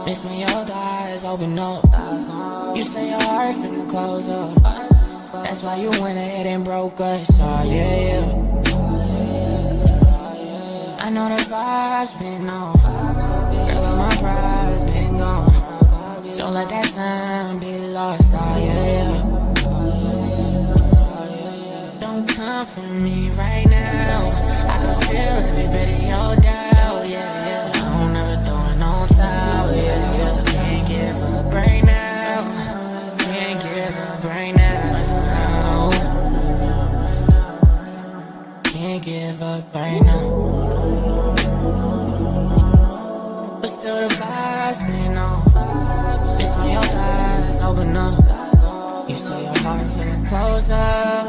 Miss when your eyes open up. You say your heart finna close up. That's why you went ahead and broke us. Oh yeah. I know the vibes been on. Girl, all my pride's been gone. Don't let that time be lost. Oh yeah. Don't come for me right now. I can feel every bit of your doubt. Yeah. I don't ever throw in no towel. Yeah. Can't give up right now. Can't give up right now. Can't give up right now. But still the vibes been on. It's when your eyes open up. You say your heart finna close up.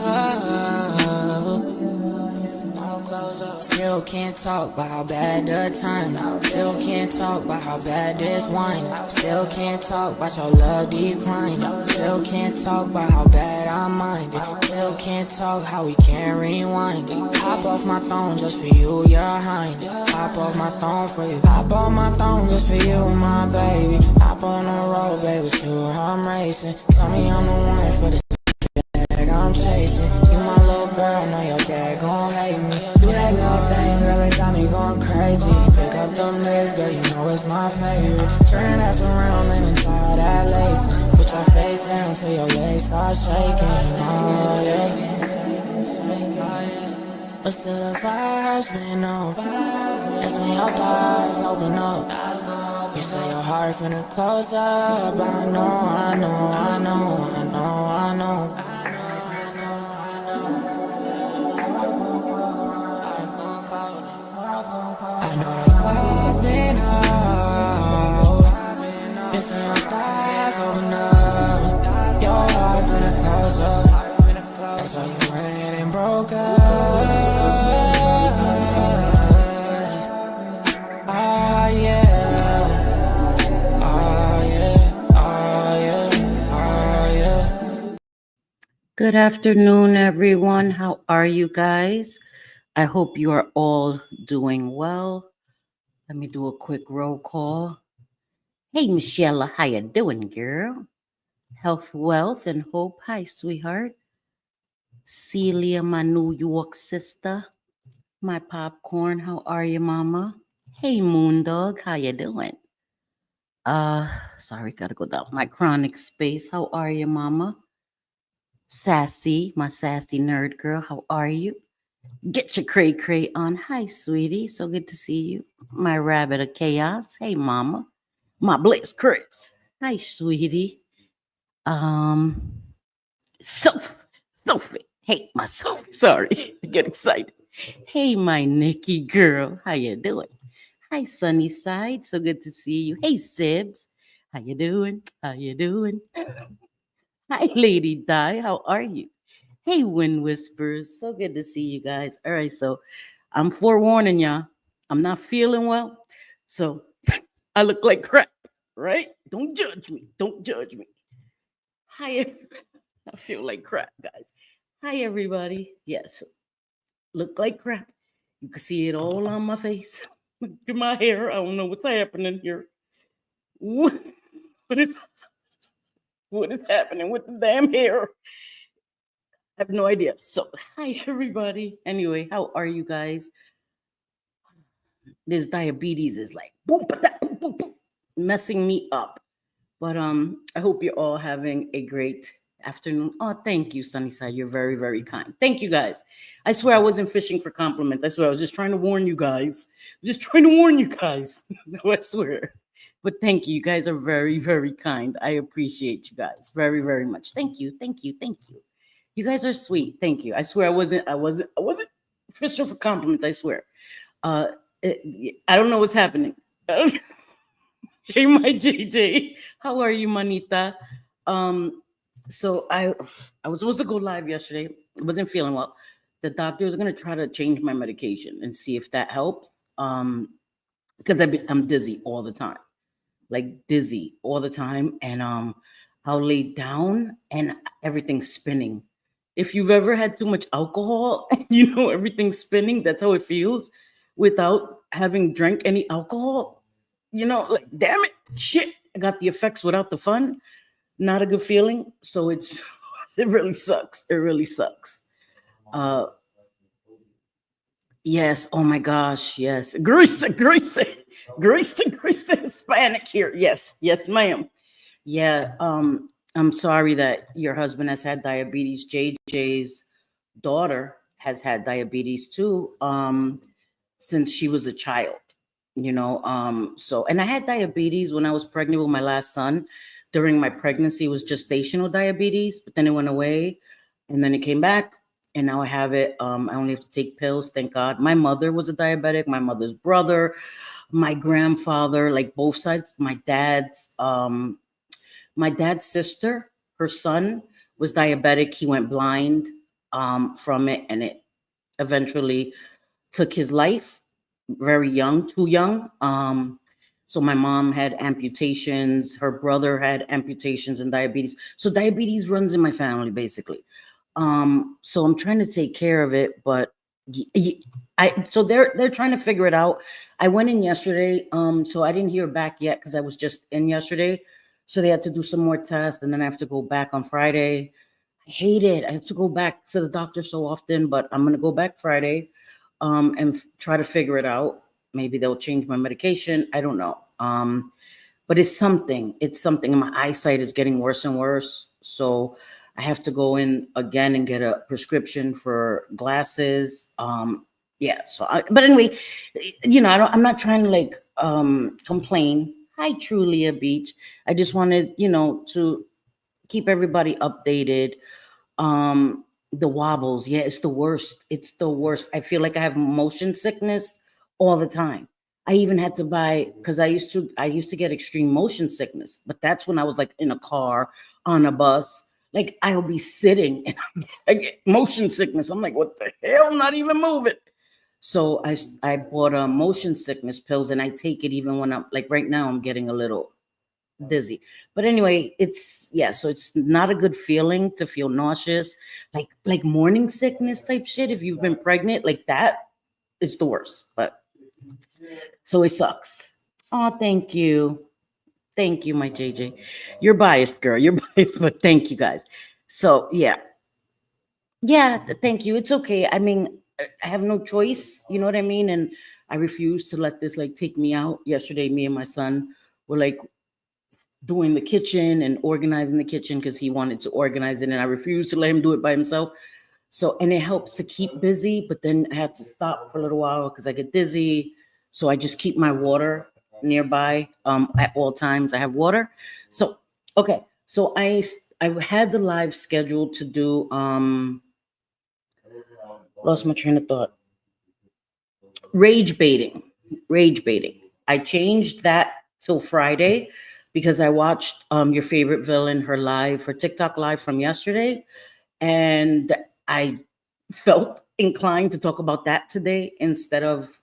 Still can't talk about how bad the time. Still can't talk about how bad this wine. Still can't talk about your love decline. Still can't talk about how bad I mind it. Still can't talk how we can't rewind it. Hop off my throne just for you, your highness. Hop off my throne for you. Hop off my throne just for you, my baby. Hop on the road, baby, with you I'm racing. Tell me I'm the one for the I'm chasing. You my little girl, know your dad gon' hate me. Do that little thing, girl, it got me going crazy. Pick up them legs, girl, you know it's my favorite. Turn that ass around and untie that lace. Put your face down till your legs start shaking. Oh yeah. But still the vibes been off. That's when your doors open up. You say your heart finna close up. I know. I know the fire's been out. It's when your thighs open up. Your heart finna close up. That's why you went ahead and broke us. Oh yeah. Good afternoon, everyone. How are you guys? I hope you are all doing well. Let me do a quick roll call. Hey, Michelle, how you doing, girl? Health, wealth, and hope. Hi, sweetheart. Celia, my New York sister. My popcorn, how are you, mama? Hey, Moondog, how you doing? Sorry, gotta go down. My chronic space, how are you, mama? Sassy, my sassy nerd girl, how are you? Get your cray cray on. Hi, sweetie. So good to see you. My rabbit of chaos. Hey, mama. My Bliss Chris. Hi, sweetie. Um, Sophie. Hey, my Sophie. Sorry, I get excited. Hey, my Nikki girl. How you doing? Hi, Sunnyside. So good to see you. Hey, Sibs. How you doing? How you doing? Hi, Lady Di. How are you? Hey, Wind Whispers. So good to see you guys. All right, so I'm forewarning y'all. I'm not feeling well. So I look like crap, right? Don't judge me. Don't judge me. Hi, I feel like crap, guys. Hi, everybody. Yes, look like crap. You can see it all on my face. Look at my hair. I don't know what's happening here. What is happening with the damn hair? I have no idea. So, hi, everybody. Anyway, how are you guys? This diabetes is like boom, boom, boom, boom, messing me up. But I hope you're all having a great afternoon. Oh, thank you, Sunnyside. You're very, very kind. Thank you, guys. I swear I wasn't fishing for compliments. I swear I was just trying to warn you guys. Just trying to warn you guys. No, I swear. But thank you. You guys are very, very kind. I appreciate you guys very, very much. Thank you. Thank you. Thank you. You guys are sweet. Thank you. I swear I wasn't fishing for compliments. I swear. Uh, I don't know what's happening. Hey, my JJ, how are you, Manita? So I was supposed to go live yesterday. I wasn't feeling well. The doctor was gonna try to change my medication and see if that helped. Because I'm dizzy all the time, like dizzy all the time, and I'll lay down and everything's spinning. If you've ever had too much alcohol and you know everything's spinning, that's how it feels without having drank any alcohol. like, damn it, shit, I got the effects without the fun. Not a good feeling. So it's it really sucks. It really sucks. Uh yes, oh my gosh, yes. Grease the Hispanic here. Yes, yes, ma'am. Yeah, I'm sorry that your husband has had diabetes. JJ's daughter has had diabetes too, since she was a child. So and I had diabetes when I was pregnant with my last son. During my pregnancy, it was gestational diabetes, but then it went away, and then it came back, and now I have it. I only have to take pills, thank God. My mother was a diabetic. My mother's brother, my grandfather, like both sides. My dad's sister, her son was diabetic. He went blind from it, and it eventually took his life very young, too young. So my mom had amputations. Her brother had amputations and diabetes. So diabetes runs in my family, basically. So I'm trying to take care of it, but so they're trying to figure it out. I went in yesterday, so I didn't hear back yet because I was just in yesterday. So they had to do some more tests, and then I have to go back on Friday. I hate it. I have to go back to the doctor so often, but I'm gonna go back Friday, and try to figure it out. Maybe they'll change my medication. I don't know. But it's something. It's something. My eyesight is getting worse and worse. So I have to go in again and get a prescription for glasses. Yeah. But anyway, I'm not trying to like complain. Hi, Trulia Beach. I just wanted, to keep everybody updated. The wobbles, yeah, it's the worst. It's the worst. I feel like I have motion sickness all the time. I even had to buy because I used to get extreme motion sickness, but that's when I was like in a car, on a bus. Like I'll be sitting and I get motion sickness. I'm like, what the hell? I'm not even moving. So I bought motion sickness pills and I take it even when I'm like right now I'm getting a little dizzy. But anyway, so it's not a good feeling to feel nauseous, like morning sickness type shit. If you've been pregnant, like that, it's the worst. But so it sucks. Oh, thank you, my JJ. You're biased, girl. You're biased, but thank you guys. So yeah, thank you. It's okay. I mean, I have no choice. You know what I mean? And I refuse to let this like take me out. Yesterday, me and my son were like doing the kitchen and organizing the kitchen because he wanted to organize it and I refused to let him do it by himself. So, and it helps to keep busy, but then I had to stop for a little while because I get dizzy. So I just keep my water nearby at all times. I have water. So, okay. So I had the live scheduled to do lost my train of thought. Rage baiting. Rage baiting. I changed that till Friday because I watched your favorite villain, her TikTok live from yesterday. And I felt inclined to talk about that today instead of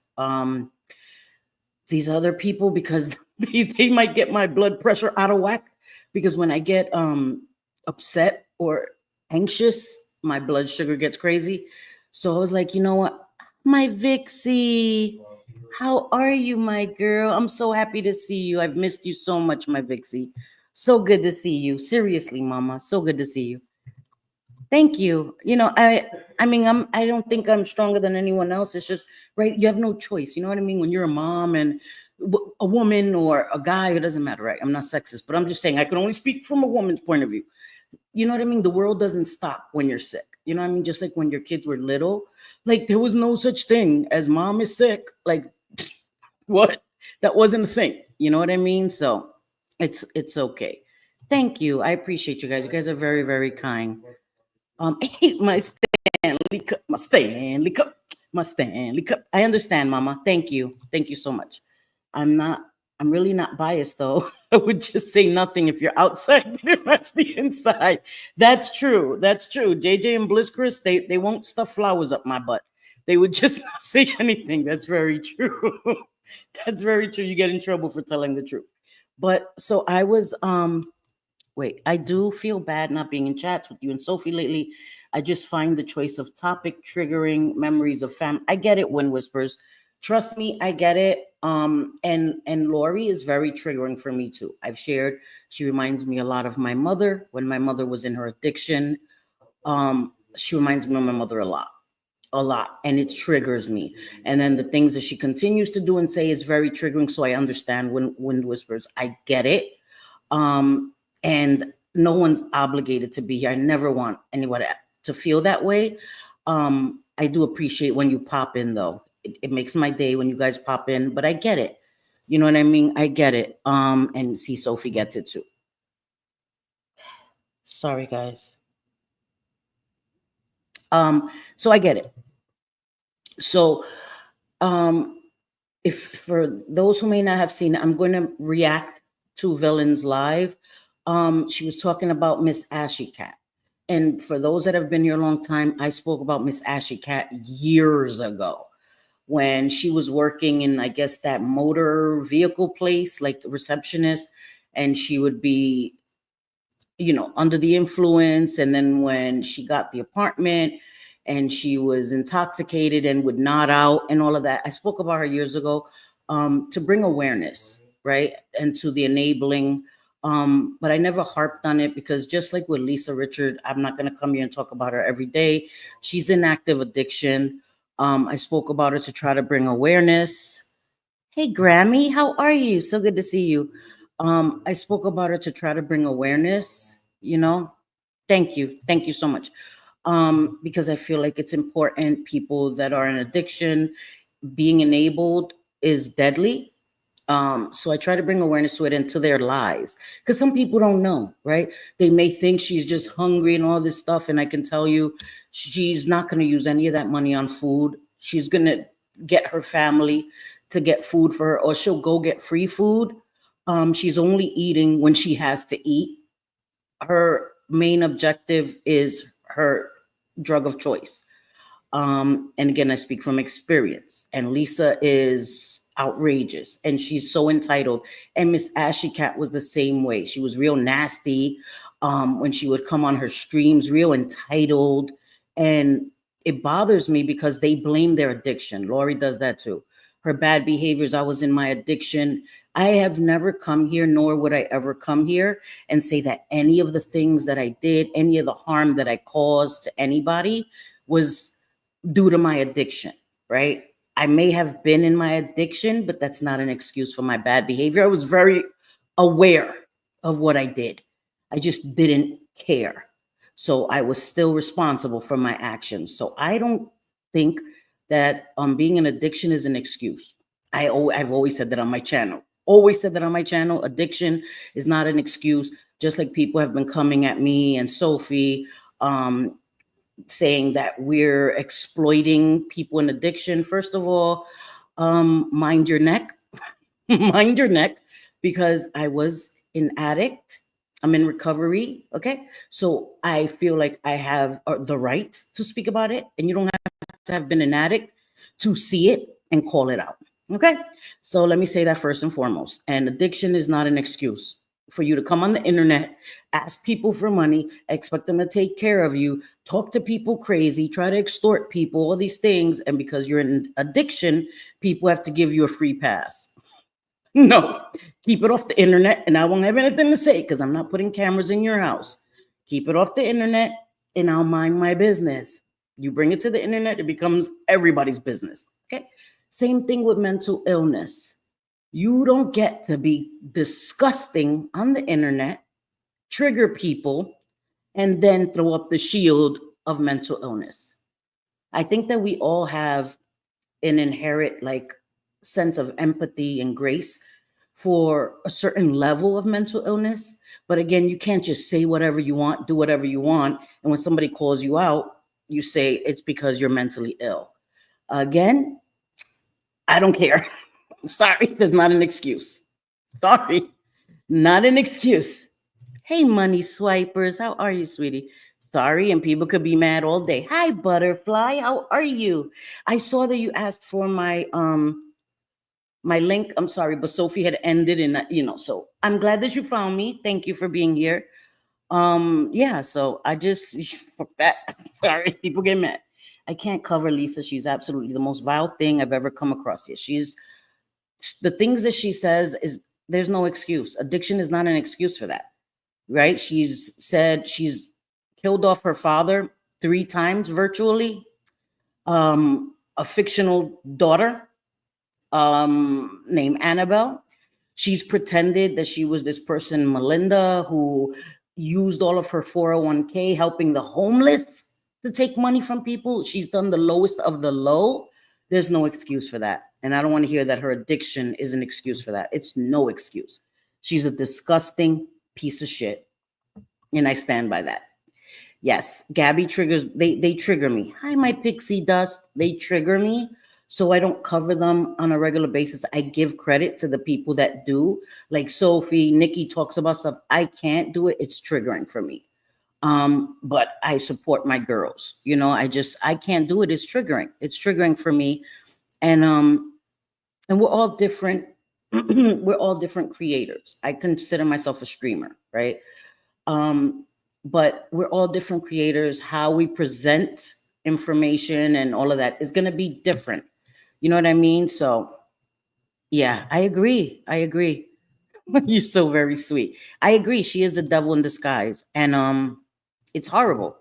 these other people because they might get my blood pressure out of whack. Because when I get upset or anxious, my blood sugar gets crazy. So I was like, you know what? My Vixie, how are you, my girl? I'm so happy to see you. I've missed you so much, my Vixie. So good to see you. Seriously, mama. So good to see you. Thank you. I mean, I don't think I'm stronger than anyone else. It's just right. You have no choice. You know what I mean? When you're a mom and a woman or a guy, it doesn't matter, right? I'm not sexist, but I'm just saying I can only speak from a woman's point of view. You know what I mean? The world doesn't stop when you're sick. You know what I mean? Just like when your kids were little, like there was no such thing as mom is sick. Like what? That wasn't a thing. You know what I mean? So it's okay. Thank you. I appreciate you guys. You guys are very, very kind. I hate my Stanley Cup, my Stanley Cup, my Stanley Cup. I understand, Mama. Thank you. Thank you so much. I'm not, I'm really not biased though. I would just say nothing if you're outside, they match the inside. That's true. That's true. JJ and Bliss Chris, they won't stuff flowers up my butt. They would just not say anything. That's very true. That's very true. You get in trouble for telling the truth. But so I was wait, I do feel bad not being in chats with you and Sophie lately. I just find the choice of topic triggering memories of fam. I get it, Wind Whispers. Trust me, I get it. And Lori is very triggering for me too. I've shared, she reminds me a lot of my mother when my mother was in her addiction. She reminds me of my mother a lot, and it triggers me. And then the things that she continues to do and say is very triggering. So I understand when wind whispers. I get it. And no one's obligated to be here. I never want anyone to feel that way. I do appreciate when you pop in, though. It makes my day when you guys pop in, but I get it. You know what I mean? I get it. And see, Sophie gets it too. Sorry, guys. So I get it. So, if for those who may not have seen it, I'm going to react to Villains Live. She was talking about Miss Ashy Cat. And for those that have been here a long time, I spoke about Miss Ashy Cat years ago when she was working in, I guess, that motor vehicle place, like the receptionist, and she would be, under the influence. And then when she got the apartment and she was intoxicated and would nod out and all of that, I spoke about her years ago, to bring awareness, right? And to the enabling. But I never harped on it because just like with Lisa Richard, I'm not going to come here and talk about her every day. She's in active addiction. I spoke about her to try to bring awareness. Hey, Grammy, how are you? So good to see you. I spoke about her to try to bring awareness, Thank you. Thank you so much. Because I feel like it's important. People that are in addiction, being enabled is deadly. So I try to bring awareness to it and to their lies. Because some people don't know, right? They may think she's just hungry and all this stuff. And I can tell you, she's not going to use any of that money on food. She's going to get her family to get food for her, or she'll go get free food. She's only eating when she has to eat. Her main objective is her drug of choice. And again, I speak from experience. And Lisa is outrageous and she's so entitled. And Miss Ashy Cat was the same way. She was real nasty when she would come on her streams, real entitled. And it bothers me because they blame their addiction. Lori does that too. Her bad behaviors. I was in my addiction. I have never come here, nor would I ever come here and say that any of the things that I did, any of the harm that I caused to anybody was due to my addiction, right? I may have been in my addiction, but that's not an excuse for my bad behavior. I was very aware of what I did. I just didn't care. So I was still responsible for my actions. So I don't think that being an addiction is an excuse. I've always said that on my channel. Always said that on my channel. Addiction is not an excuse. Just like people have been coming at me and Sophie, saying that we're exploiting people in addiction. First of all, mind your neck, mind your neck, because I was an addict. I'm in recovery. Okay. So I feel like I have the right to speak about it, and you don't have to have been an addict to see it and call it out. Okay. So let me say that first and foremost. And addiction is not an excuse for you to come on the internet, ask people for money, expect them to take care of you, talk to people crazy, try to extort people, all these things. And because you're in addiction, people have to give you a free pass. No, keep it off the internet. And I won't have anything to say because I'm not putting cameras in your house. Keep it off the internet and I'll mind my business. You bring it to the internet, it becomes everybody's business. Okay. Same thing with mental illness. You don't get to be disgusting on the internet, trigger people, and then throw up the shield of mental illness. I think that we all have an inherent sense of empathy and grace for a certain level of mental illness. But again, you can't just say whatever you want, do whatever you want. And when somebody calls you out, you say it's because you're mentally ill. Again, I don't care. Sorry, there's not an excuse. Sorry, not an excuse. Hey, money swipers, how are you, sweetie? Sorry, and people could be mad all day. Hi, butterfly, how are you? I saw that you asked for my link. I'm sorry, but Sophie had ended, and so I'm glad that you found me. Thank you for being here. Yeah, so I just that. Sorry, people get mad. I can't cover Lisa. She's absolutely the most vile thing I've ever come across here. She's the things that she says is there's no excuse. Addiction is not an excuse for that, right? She's said she's killed off her father 3 times virtually, a fictional daughter named Annabelle. She's pretended that she was this person, Melinda, who used all of her 401k helping the homeless to take money from people. She's done the lowest of the low. There's no excuse for that. And I don't want to hear that her addiction is an excuse for that. It's no excuse. She's a disgusting piece of shit. And I stand by that. Yes, Gabby triggers, they trigger me. Hi, my pixie dust. They trigger me. So I don't cover them on a regular basis. I give credit to the people that do. Like Sophie, Nikki talks about stuff. I can't do it. It's triggering for me. But I support my girls. You know, I can't do it. It's triggering. It's triggering for me. And we're all different. We're all different creators. I consider myself a streamer, right? But we're all different creators. How we present information and all of that is going to be different. You know what I mean? So yeah, I agree. You're so very sweet. I agree. She is the devil in disguise. And it's horrible.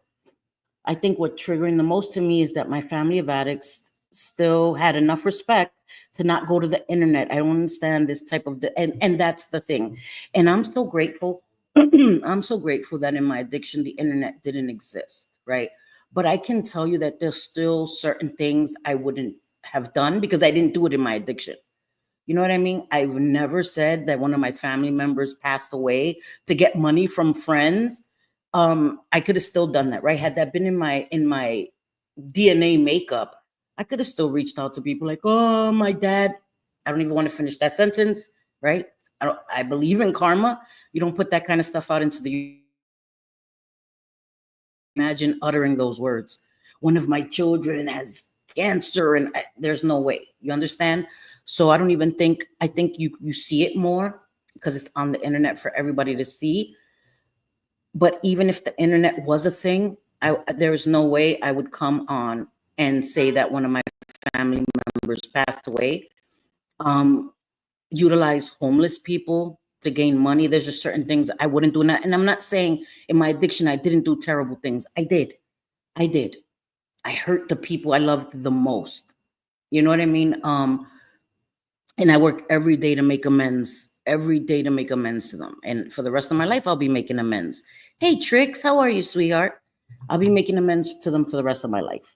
I think what triggering the most to me is that my family of addicts still had enough respect to not go to the internet. I don't understand this type of and that's the thing. And I'm so grateful. I'm so grateful that in my addiction the internet didn't exist, right? But I can tell you that there's still certain things I wouldn't have done because I didn't do it in my addiction. You know what I mean? I've never said that one of my family members passed away to get money from friends. I could have still done that, right? Had that been in my DNA makeup, I could have still reached out to people like, oh, my dad. I don't even want to finish that sentence, right? I believe in karma. You don't put that kind of stuff out into the. Imagine uttering those words. One of my children has cancer, and there's no way. You understand? So I don't even think. I think you see it more because it's on the internet for everybody to see. But even if the internet was a thing, there's no way I would come on and say that one of my family members passed away. Utilize homeless people to gain money. There's just certain things I wouldn't do. And I'm not saying in my addiction I didn't do terrible things. I did. I hurt the people I loved the most. You know what I mean? And I work every day to make amends. Every day to make amends to them. And for the rest of my life, I'll be making amends. Hey, Trix, how are you, sweetheart? I'll be making amends to them for the rest of my life.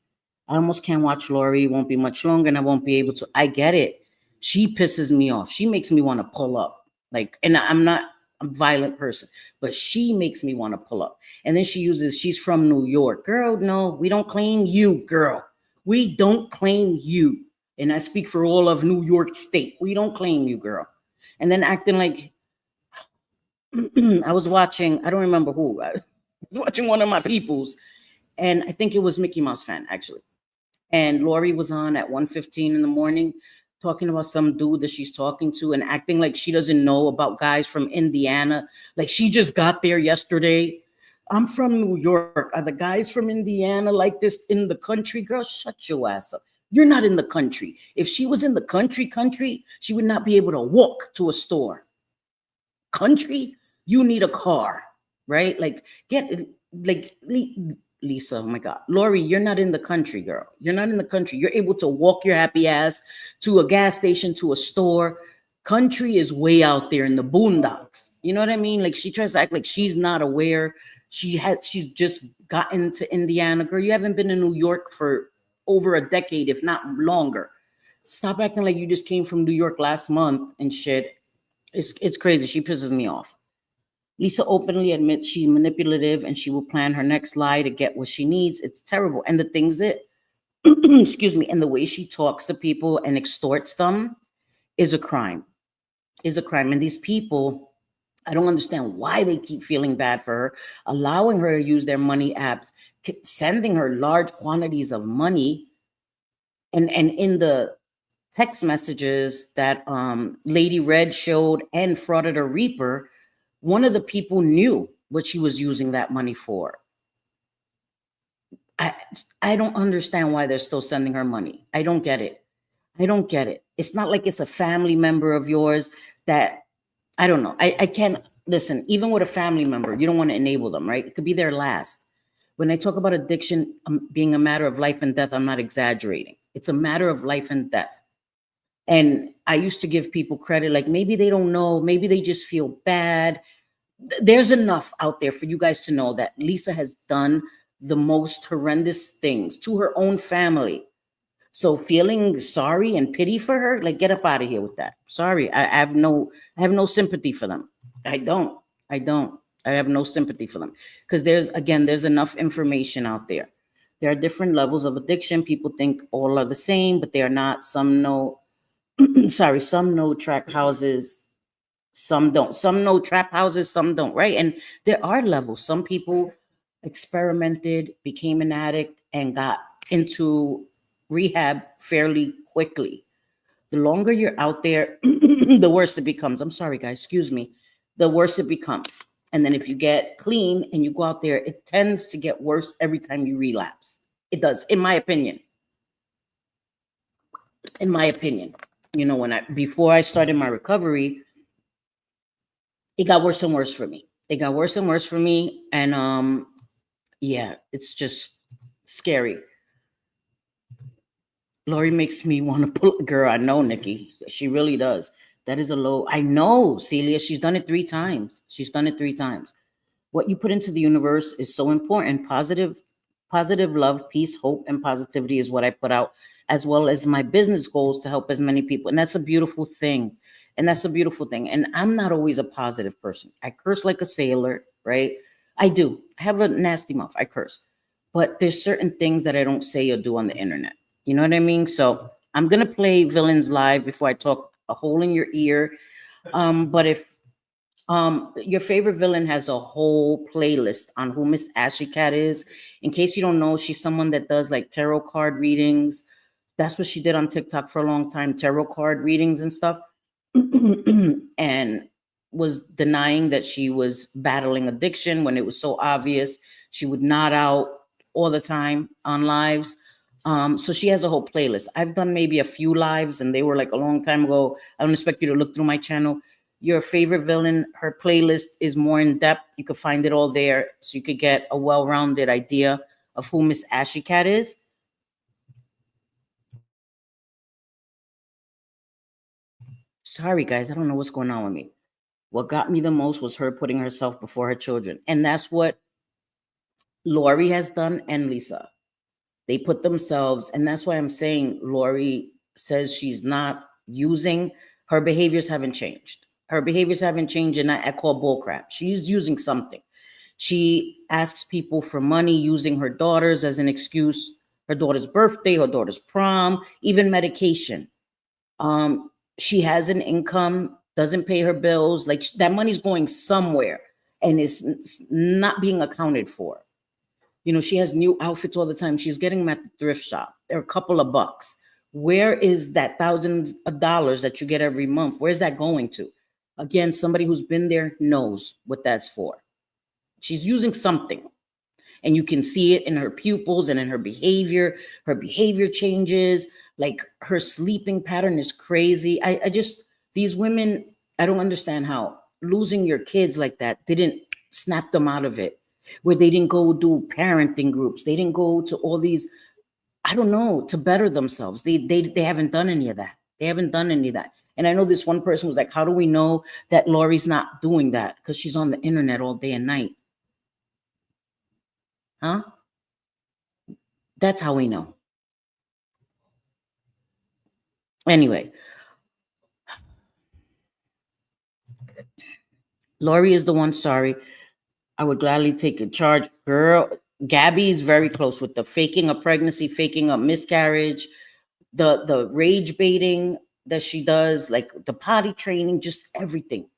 I almost can't watch Lori. It won't be much longer, and I won't be able to. I get it. She pisses me off. She makes me want to pull up. Like, and I'm not a violent person, but she makes me want to pull up. And then she's from New York. Girl, no, we don't claim you, girl. We don't claim you. And I speak for all of New York State. We don't claim you, girl. And then acting like I was watching, I don't remember who. I was watching one of my peoples, and I think it was Mickey Mouse fan, actually. And Lori was on at 1:15 in the morning talking about some dude that she's talking to and acting like she doesn't know about guys from Indiana. Like she just got there yesterday. I'm from New York. Are the guys from Indiana like this in the country? Girl, shut your ass up. You're not in the country. If she was in the country, she would not be able to walk to a store. Country, you need a car, right? Like Lisa, oh my God. Lori, you're not in the country, girl. You're not in the country. You're able to walk your happy ass to a gas station, to a store. Country is way out there in the boondocks. You know what I mean? Like she tries to act like she's not aware. She's just gotten to Indiana. Girl, you haven't been in New York for over a decade, if not longer. Stop acting like you just came from New York last month and shit. It's crazy. She pisses me off. Lisa openly admits she's manipulative and she will plan her next lie to get what she needs. It's terrible. And the things that, excuse me, and the way she talks to people and extorts them is a crime. And these people, I don't understand why they keep feeling bad for her, allowing her to use their money apps, sending her large quantities of money. And in the text messages that Lady Red showed and Frauditer Reaper, one of the people knew what she was using that money for. I I don't understand why they're still sending her money. I don't get it. I don't get it. It's not like it's a family member of yours that I don't know. I can't listen, even with a family member, you don't want to enable them, right? It could be their last. When I talk about addiction being a matter of life and death, I'm not exaggerating. It's a matter of life and death. And I used to give people credit, like maybe they don't know, maybe they just feel bad. There's enough out there for you guys to know that Lisa has done the most horrendous things to her own family. So feeling sorry and pity for her, like get up out of here with that. Sorry, I have no sympathy for them. I don't. I don't. I have no sympathy for them because there's enough information out there. There are different levels of addiction. People think all are the same, but they are not. Some know, sorry, some know track houses, some don't. Some know trap houses, some don't, right? And there are levels. Some people experimented, became an addict, and got into rehab fairly quickly. The longer you're out there, the worse it becomes. I'm sorry, guys, excuse me. The worse it becomes. And then if you get clean and you go out there, it tends to get worse every time you relapse. It does, in my opinion. In my opinion. You know, before I started my recovery, it got worse and worse for me. It got worse and worse for me. And yeah, it's just scary. Lori makes me want to pull. Girl, I know, Nikki. She really does. That is a low. I know, Celia. She's done it 3 times. She's done it 3 times. What you put into the universe is so important. Positive love, peace, hope, and positivity is what I put out, as well as my business goals to help as many people. And that's a beautiful thing. And that's a beautiful thing. And I'm not always a positive person. I curse like a sailor, right? I do. I have a nasty mouth. I curse. But there's certain things that I don't say or do on the internet. You know what I mean? So I'm gonna play Villains Live before I talk a hole in your ear. But if your favorite villain has a whole playlist on who Miss Ashley Cat is. In case you don't know, she's someone that does like tarot card readings. That's what she did on TikTok for a long time, tarot card readings and stuff. And was denying that she was battling addiction when it was so obvious. She would nod out all the time on lives. So she has a whole playlist. I've done maybe a few lives and they were like a long time ago. I don't expect you to look through my channel. Your favorite villain, her playlist is more in depth. You could find it all there so you could get a well-rounded idea of who Miss Ashy Cat is. Sorry, guys, I don't know what's going on with me. What got me the most was her putting herself before her children. And that's what Lori has done and Lisa. They put themselves, and that's why I'm saying Lori says she's not using, her behaviors haven't changed. Her behaviors haven't changed, and I call bullcrap. She's using something. She asks people for money using her daughters as an excuse, her daughter's birthday, her daughter's prom, even medication. She has an income, doesn't pay her bills, like that money's going somewhere and it's not being accounted for. You know, she has new outfits all the time. She's getting them at the thrift shop. They're a couple of bucks. Where is that thousands of dollars that you get every month? Where's that going to? Again, somebody who's been there knows what that's for. She's using something. And you can see it in her pupils and in her behavior. Her behavior changes. Like her sleeping pattern is crazy. I just, these women, I don't understand how losing your kids like that didn't snap them out of it, where they didn't go do parenting groups. They didn't go to all these, I don't know, to better themselves. They haven't done any of that. They haven't done any of that. And I know this one person was like, how do we know that Lori's not doing that? Because she's on the internet all day and night. Huh? That's how we know. Anyway, Lori is the one, sorry. I would gladly take a charge. Girl, Gabby is very close with the faking a pregnancy, faking a miscarriage, the rage baiting that she does, like the potty training, just everything.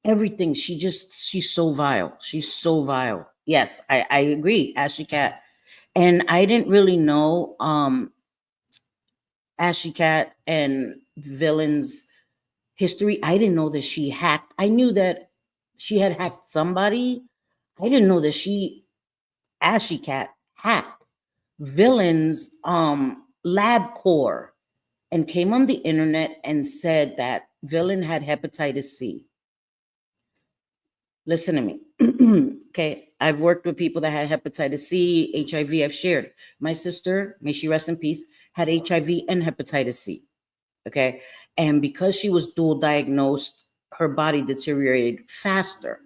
Everything. She's so vile. She's so vile. Yes, I agree, Ashley Cat. And I didn't really know Ashley Cat and Villain's history. I didn't know that she hacked. I knew that she had hacked somebody. I didn't know that Ashley Cat hacked. Villain's lab core and came on the internet and said that Villain had hepatitis C. Listen to me. Okay. I've worked with people that had hepatitis C, HIV. I've shared. My sister, may she rest in peace, had HIV and hepatitis C. Okay. And because she was dual diagnosed, her body deteriorated faster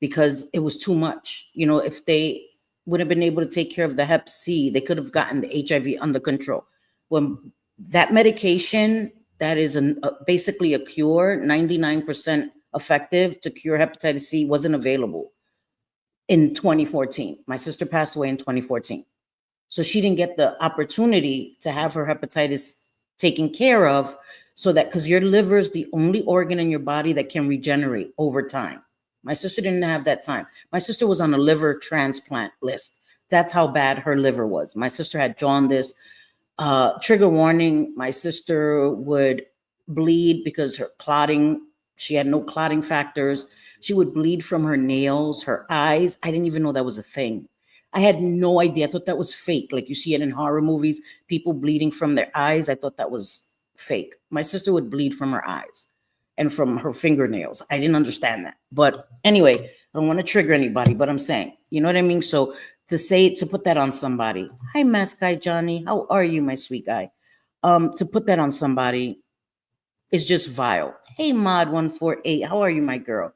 because it was too much. You know, if they would have been able to take care of the hep C, they could have gotten the HIV under control. When that medication, that is basically a cure, 99% effective to cure hepatitis C, wasn't available in 2014. My sister passed away in 2014. So she didn't get the opportunity to have her hepatitis taken care of, so that, because your liver is the only organ in your body that can regenerate over time. My sister didn't have that time. My sister was on a liver transplant list. That's how bad her liver was. My sister had jaundice. Trigger warning, my sister would bleed because her clotting, she had no clotting factors. She would bleed from her nails, her eyes. I didn't even know that was a thing. I had no idea. I thought that was fake. Like you see it in horror movies, people bleeding from their eyes. I thought that was fake. My sister would bleed from her eyes and from her fingernails. I didn't understand that. But anyway, I don't want to trigger anybody, but I'm saying, you know what I mean? So to put that on somebody, hi, Mask Guy Johnny, how are you, my sweet guy? To put that on somebody is just vile. Hey, Mod 148, how are you, my girl?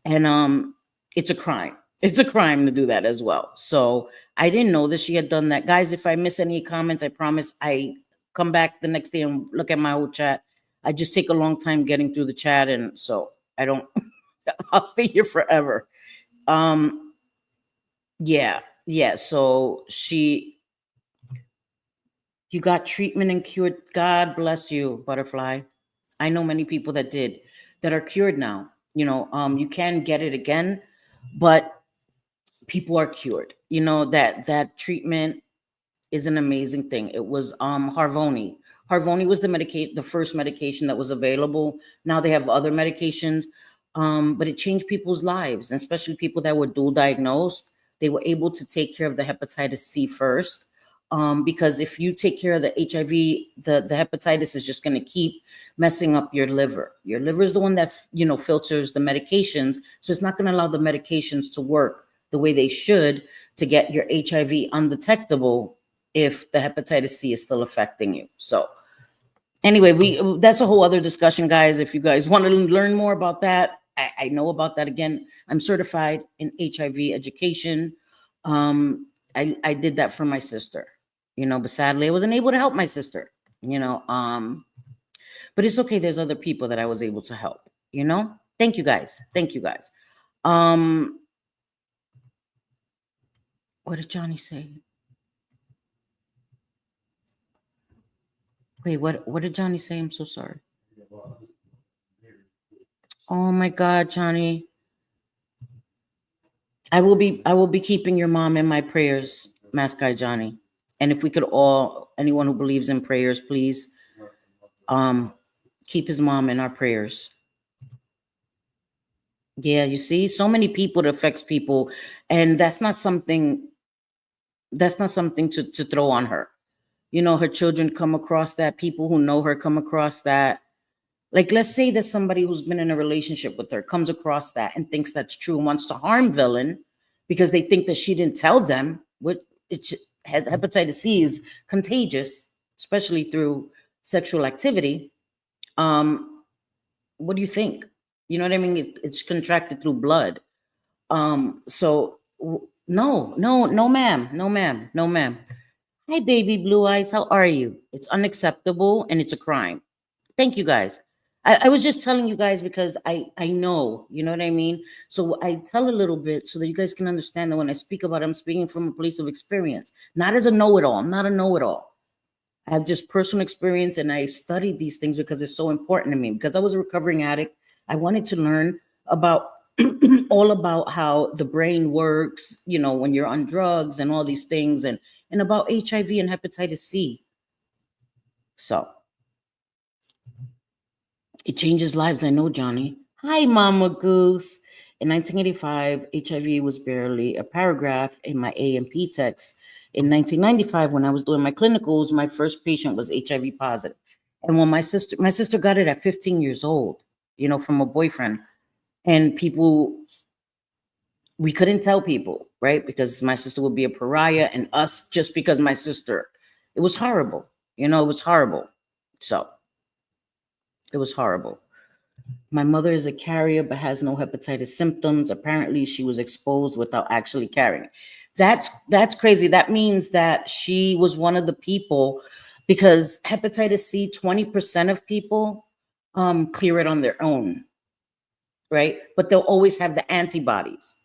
And it's a crime. It's a crime to do that as well. So I didn't know that she had done that. Guys, if I miss any comments, I promise I come back the next day and look at my whole chat. I just take a long time getting through the chat, and so I don't I'll stay here forever. Um yeah, so you got treatment and cured. God bless you, Butterfly. I know many people that did, that are cured now. You know, you can get it again, but people are cured. You know, that treatment is an amazing thing. It was Harvoni. Harvoni was the first medication that was available. Now they have other medications, but it changed people's lives, and especially people that were dual diagnosed. They were able to take care of the hepatitis C first, because if you take care of the HIV, the hepatitis is just going to keep messing up your liver. Your liver is the one that filters the medications, so it's not going to allow the medications to work the way they should to get your HIV undetectable if the hepatitis C is still affecting you. So anyway, that's a whole other discussion, guys. If you guys want to learn more about that, I know about that. Again, I'm certified in HIV education. I did that for my sister, but sadly I wasn't able to help my sister, but it's okay. There's other people that I was able to help, Thank you guys. Thank you guys. What did Johnny say? Wait, what did Johnny say? I'm so sorry. Oh my God, Johnny. I will be keeping your mom in my prayers, Mask Guy Johnny. And if we could anyone who believes in prayers, please keep his mom in our prayers. Yeah, you see, so many people, it affects people, and that's not something to throw on her. Her children come across that, people who know her come across that. Like, let's say that somebody who's been in a relationship with her comes across that and thinks that's true and wants to harm Villain because they think that she didn't tell them. Hepatitis C is contagious, especially through sexual activity. What do you think? You know what I mean? It's contracted through blood. So no, ma'am, no, ma'am, no, ma'am. Hi, baby blue eyes. How are you? It's unacceptable and it's a crime. Thank you, guys. I was just telling you guys because I know, you know what I mean? So I tell a little bit so that you guys can understand that when I speak about it, I'm speaking from a place of experience, not as a know-it-all. I'm not a know-it-all. I have just personal experience, and I studied these things because it's so important to me. Because I was a recovering addict, I wanted to learn about all about how the brain works, when you're on drugs and all these things, and about HIV and hepatitis C. So it changes lives. I know, Johnny. Hi, Mama Goose. In 1985, HIV was barely a paragraph in my A&P text. In 1995, when I was doing my clinicals, my first patient was HIV positive. And when my sister got it at 15 years old, from a boyfriend. And we couldn't tell people, right? Because my sister would be a pariah and us just because my sister. It was horrible. It was horrible. So it was horrible. My mother is a carrier but has no hepatitis symptoms. Apparently, she was exposed without actually carrying it. That's crazy. That means that she was one of the people, because hepatitis C, 20% of people clear it on their own, right? But they'll always have the antibodies.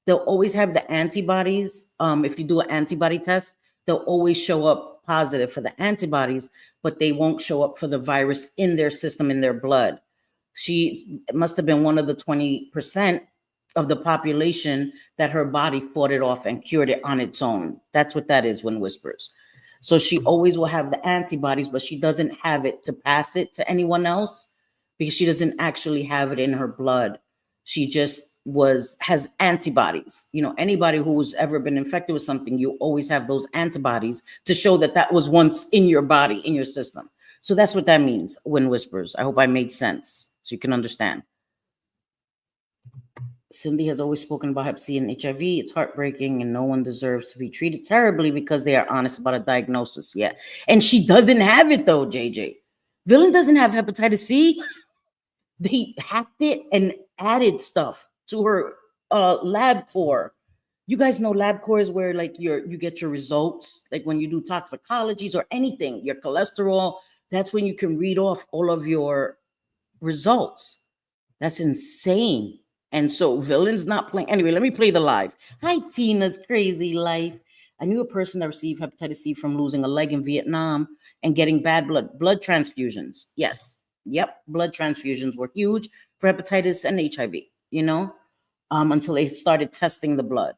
They'll always have the antibodies. If you do an antibody test, they'll always show up positive for the antibodies, but they won't show up for the virus in their system, in their blood. She must have been one of the 20% of the population that her body fought it off and cured it on its own. That's what that is when whispers. So she always will have the antibodies, but she doesn't have it to pass it to anyone else because she doesn't actually have it in her blood. She just has antibodies. Anybody who's ever been infected with something, you always have those antibodies to show that that was once in your body, in your system. So that's what that means when whispers. I hope I made sense so you can understand. Cindy has always spoken about Hep C and HIV. It's heartbreaking, and no one deserves to be treated terribly because they are honest about a diagnosis. Yeah. And she doesn't have it, though, JJ. Villain doesn't have hepatitis C. They hacked it and added stuff to her LabCorp. You guys know LabCorp is where you get your results, like when you do toxicologies or anything, your cholesterol. That's when you can read off all of your results. That's insane. And so Villain's not playing. Anyway, let me play the live. Hi, Tina's crazy life. I knew a person that received hepatitis C from losing a leg in Vietnam and getting bad blood transfusions. Yes. Yep. Blood transfusions were huge for hepatitis and HIV, until they started testing the blood.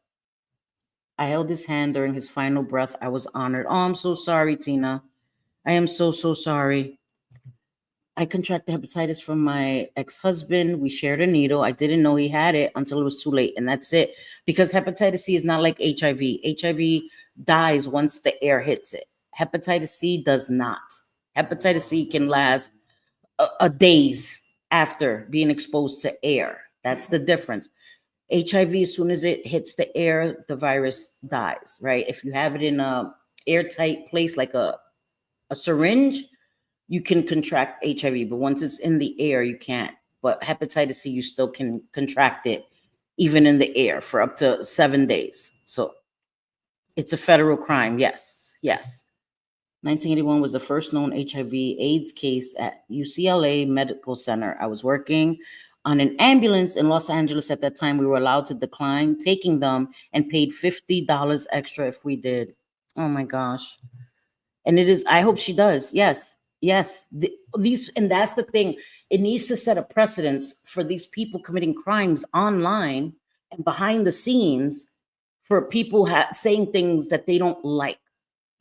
I held his hand during his final breath. I was honored. Oh, I'm so sorry, Tina. I am so, so sorry. I contracted hepatitis from my ex-husband. We shared a needle. I didn't know he had it until it was too late. And that's it. Because hepatitis C is not like HIV. HIV dies once the air hits it. Hepatitis C does not. Hepatitis C can last a days after being exposed to air. That's the difference. HIV, as soon as it hits the air, the virus dies, right? If you have it in a airtight place like a syringe, you can contract HIV, but once it's in the air, you can't. But hepatitis C, you still can contract it even in the air for up to 7 days. So it's a federal crime. Yes. 1981 was the first known HIV/AIDS case at UCLA Medical Center. I was working on an ambulance in Los Angeles at that time. We were allowed to decline taking them and paid $50 extra if we did. Oh my gosh. And it is, I hope she does. Yes. And that's the thing. It needs to set a precedence for these people committing crimes online and behind the scenes, for people saying things that they don't like.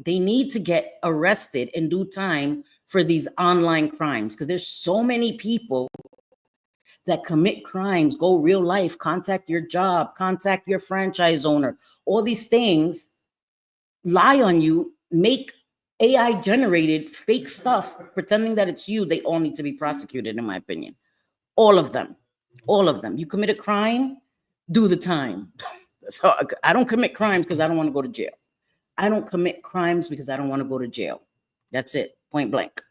They need to get arrested in due time for these online crimes, because there's so many people that commit crimes, go real life, contact your job, contact your franchise owner, all these things, lie on you, make AI generated fake stuff, pretending that it's you. They all need to be prosecuted, in my opinion. All of them. You commit a crime, do the time. So I don't commit crimes because I don't want to go to jail. I don't commit crimes because I don't want to go to jail. That's it, point blank.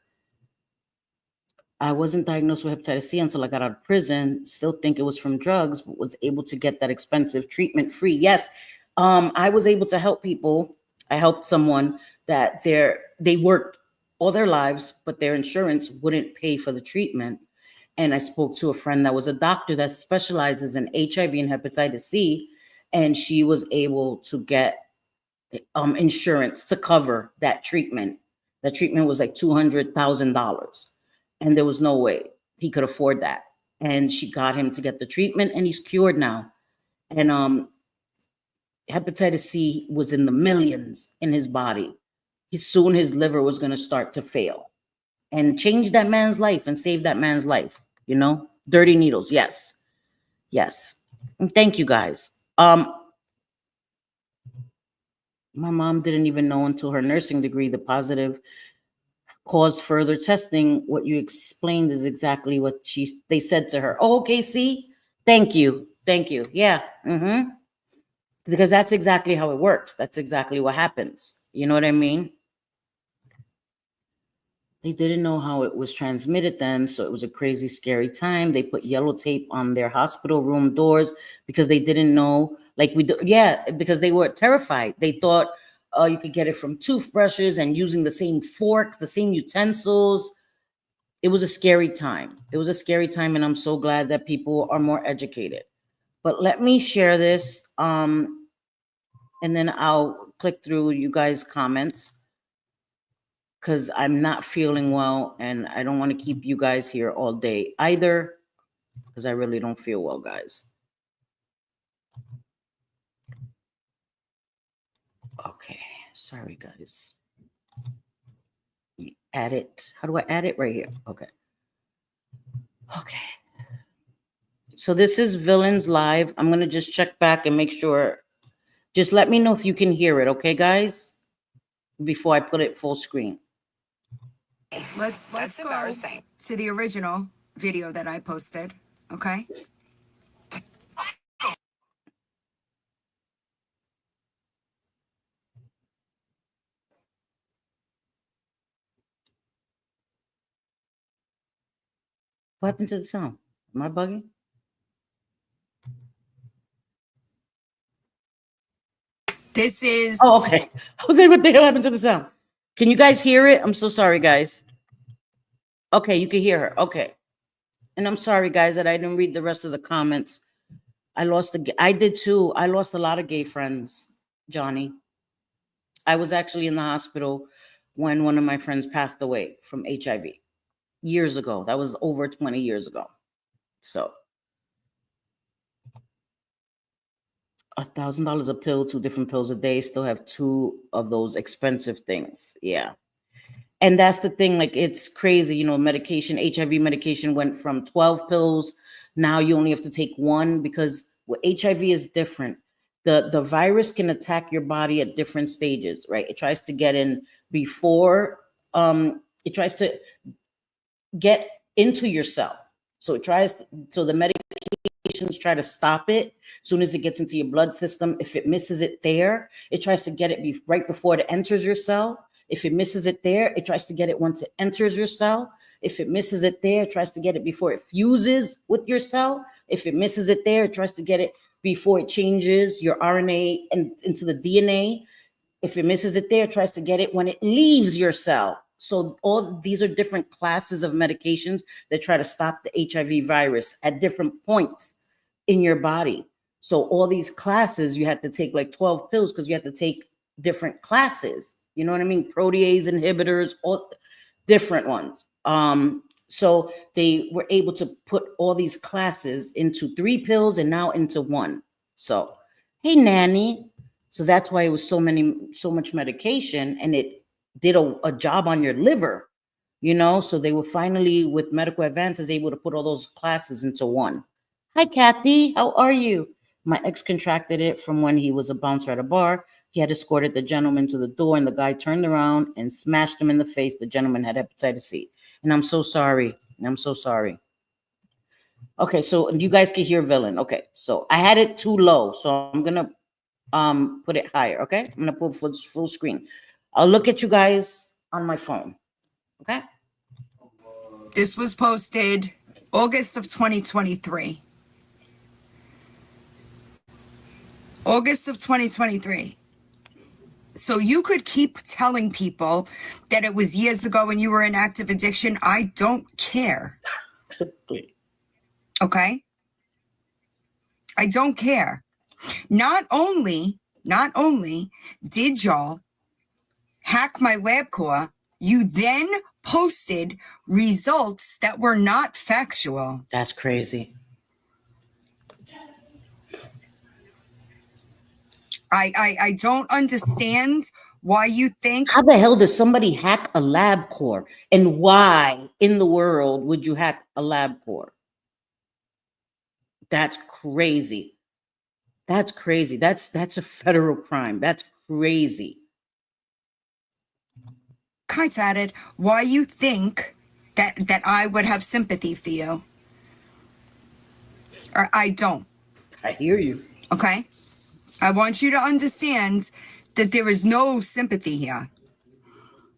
I wasn't diagnosed with hepatitis C until I got out of prison. Still think it was from drugs, but was able to get that expensive treatment free. Yes, I was able to help people. I helped someone that they worked all their lives, but their insurance wouldn't pay for the treatment. And I spoke to a friend that was a doctor that specializes in HIV and hepatitis C, and she was able to get insurance to cover that treatment. That treatment was like $200,000, and there was no way he could afford that. And she got him to get the treatment, and he's cured now. And hepatitis C was in the millions in his body. Soon his liver was going to start to fail, and change that man's life and save that man's life. Dirty needles. Yes. And thank you guys. My mom didn't even know until her nursing degree the positive caused further testing. What you explained is exactly what they said to her. Oh, okay, see? Thank you. Thank you. Yeah. Mm-hmm. Because that's exactly how it works. That's exactly what happens. You know what I mean? They didn't know how it was transmitted then, so it was a crazy, scary time. They put yellow tape on their hospital room doors because they didn't know, like we do, yeah, because they were terrified. They thought you could get it from toothbrushes and using the same forks, the same utensils. It was a scary time. It was a scary time, and I'm so glad that people are more educated. But let me share this, and then I'll click through you guys' comments because I'm not feeling well and I don't want to keep you guys here all day either because I really don't feel well, guys. Okay, sorry, guys. Add it. How do I add it? Right here. Okay. Okay. So this is Villains Live. I'm going to just check back and make sure. Just let me know if you can hear it, okay, guys? Before I put it full screen. Let's go to the original video that I posted, okay? What happened to the sound? Am I bugging? This is... Oh, okay. I was like, what the hell happened to the sound? Can you guys hear it? I'm so sorry, guys. Okay, you can hear her. Okay. And I'm sorry, guys, that I didn't read the rest of the comments. I did too. I lost a lot of gay friends, Johnny. I was actually in the hospital when one of my friends passed away from HIV years ago. That was over 20 years ago. So $1,000 a pill, 2 different pills a day, still have 2 of those expensive things. Yeah. And that's the thing, like it's crazy, you know, medication, HIV medication went from 12 pills. Now you only have to take 1 because what HIV is different. The virus can attack your body at different stages, right? It tries to get in before, it tries to get into your cell. So the medications try to stop it. As soon as it gets into your blood system, if it misses it there, it tries to get it right before it enters your cell. If it misses it there, it tries to get it once it enters your cell. If it misses it there, it tries to get it before it fuses with your cell. If it misses it there, it tries to get it before it changes your RNA into the DNA. If it misses it there, it tries to get it when it leaves your cell. So all these are different classes of medications that try to stop the HIV virus at different points in your body. So all these classes, you have to take like 12 pills because you have to take different classes. You know what I mean? Protease inhibitors, all different ones. So they were able to put all these classes into 3 pills and now into 1. So, hey, Nanny. So that's why it was so much medication, and it did a job on your liver, you know? So they were finally, with medical advances, able to put all those classes into 1. Hi, Kathy. How are you? My ex contracted it from when he was a bouncer at a bar. He had escorted the gentleman to the door, and the guy turned around and smashed him in the face. The gentleman had hepatitis C. And I'm so sorry. I'm so sorry. Okay, so you guys can hear villain. Okay, so I had it too low, so I'm gonna put it higher. Okay, I'm gonna put full screen. I'll look at you guys on my phone. Okay. This was posted August of 2023. August of 2023. So you could keep telling people that it was years ago when you were in active addiction. I don't care. Exactly. Okay? I don't care. Not only did y'all hack my LabCorp, you then posted results that were not factual. That's crazy. I don't understand why you think... How the hell does somebody hack a LabCorp? And why in the world would you hack a LabCorp? That's crazy. That's crazy. That's a federal crime. That's crazy. Kites added, why you think that I would have sympathy for you? Or I don't. I hear you. Okay? I want you to understand that there is no sympathy here.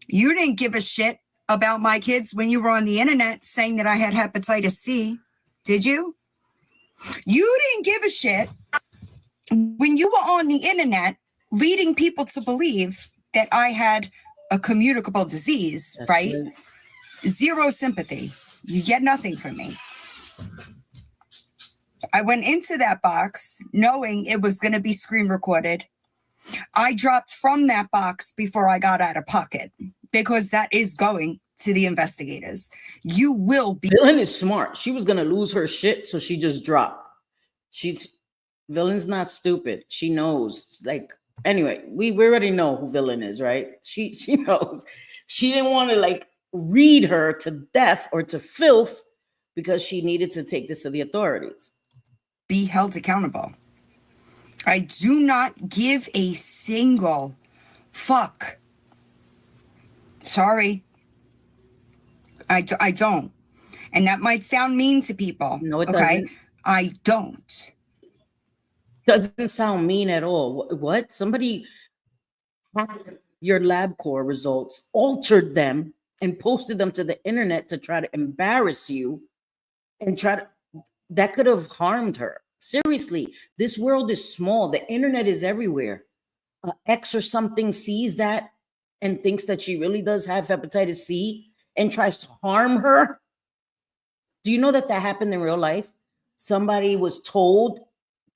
You didn't give a shit about my kids when you were on the internet saying that I had hepatitis C, did you? You didn't give a shit when you were on the internet leading people to believe that I had a communicable disease, That's right? right. Zero sympathy. You get nothing from me. I went into that box knowing it was going to be screen recorded. I dropped from that box before I got out of pocket because that is going to the investigators. You will be. Villain is smart. She was gonna lose her shit, so she just dropped. Villain's not stupid. She knows. Like, anyway, we already know who Villain is, right? She knows. She didn't want to like read her to death or to filth because she needed to take this to the authorities. Be held accountable. I do not give a single fuck. Sorry. I don't. And that might sound mean to people. No, it okay? doesn't. I don't. Doesn't sound mean at all. What? Somebody hacked your LabCorp results, altered them, and posted them to the internet to try to embarrass you and that could have harmed her. Seriously, this world is small. The internet is everywhere. X or something sees that and thinks that she really does have hepatitis C and tries to harm her. Do you know that happened in real life? Somebody was told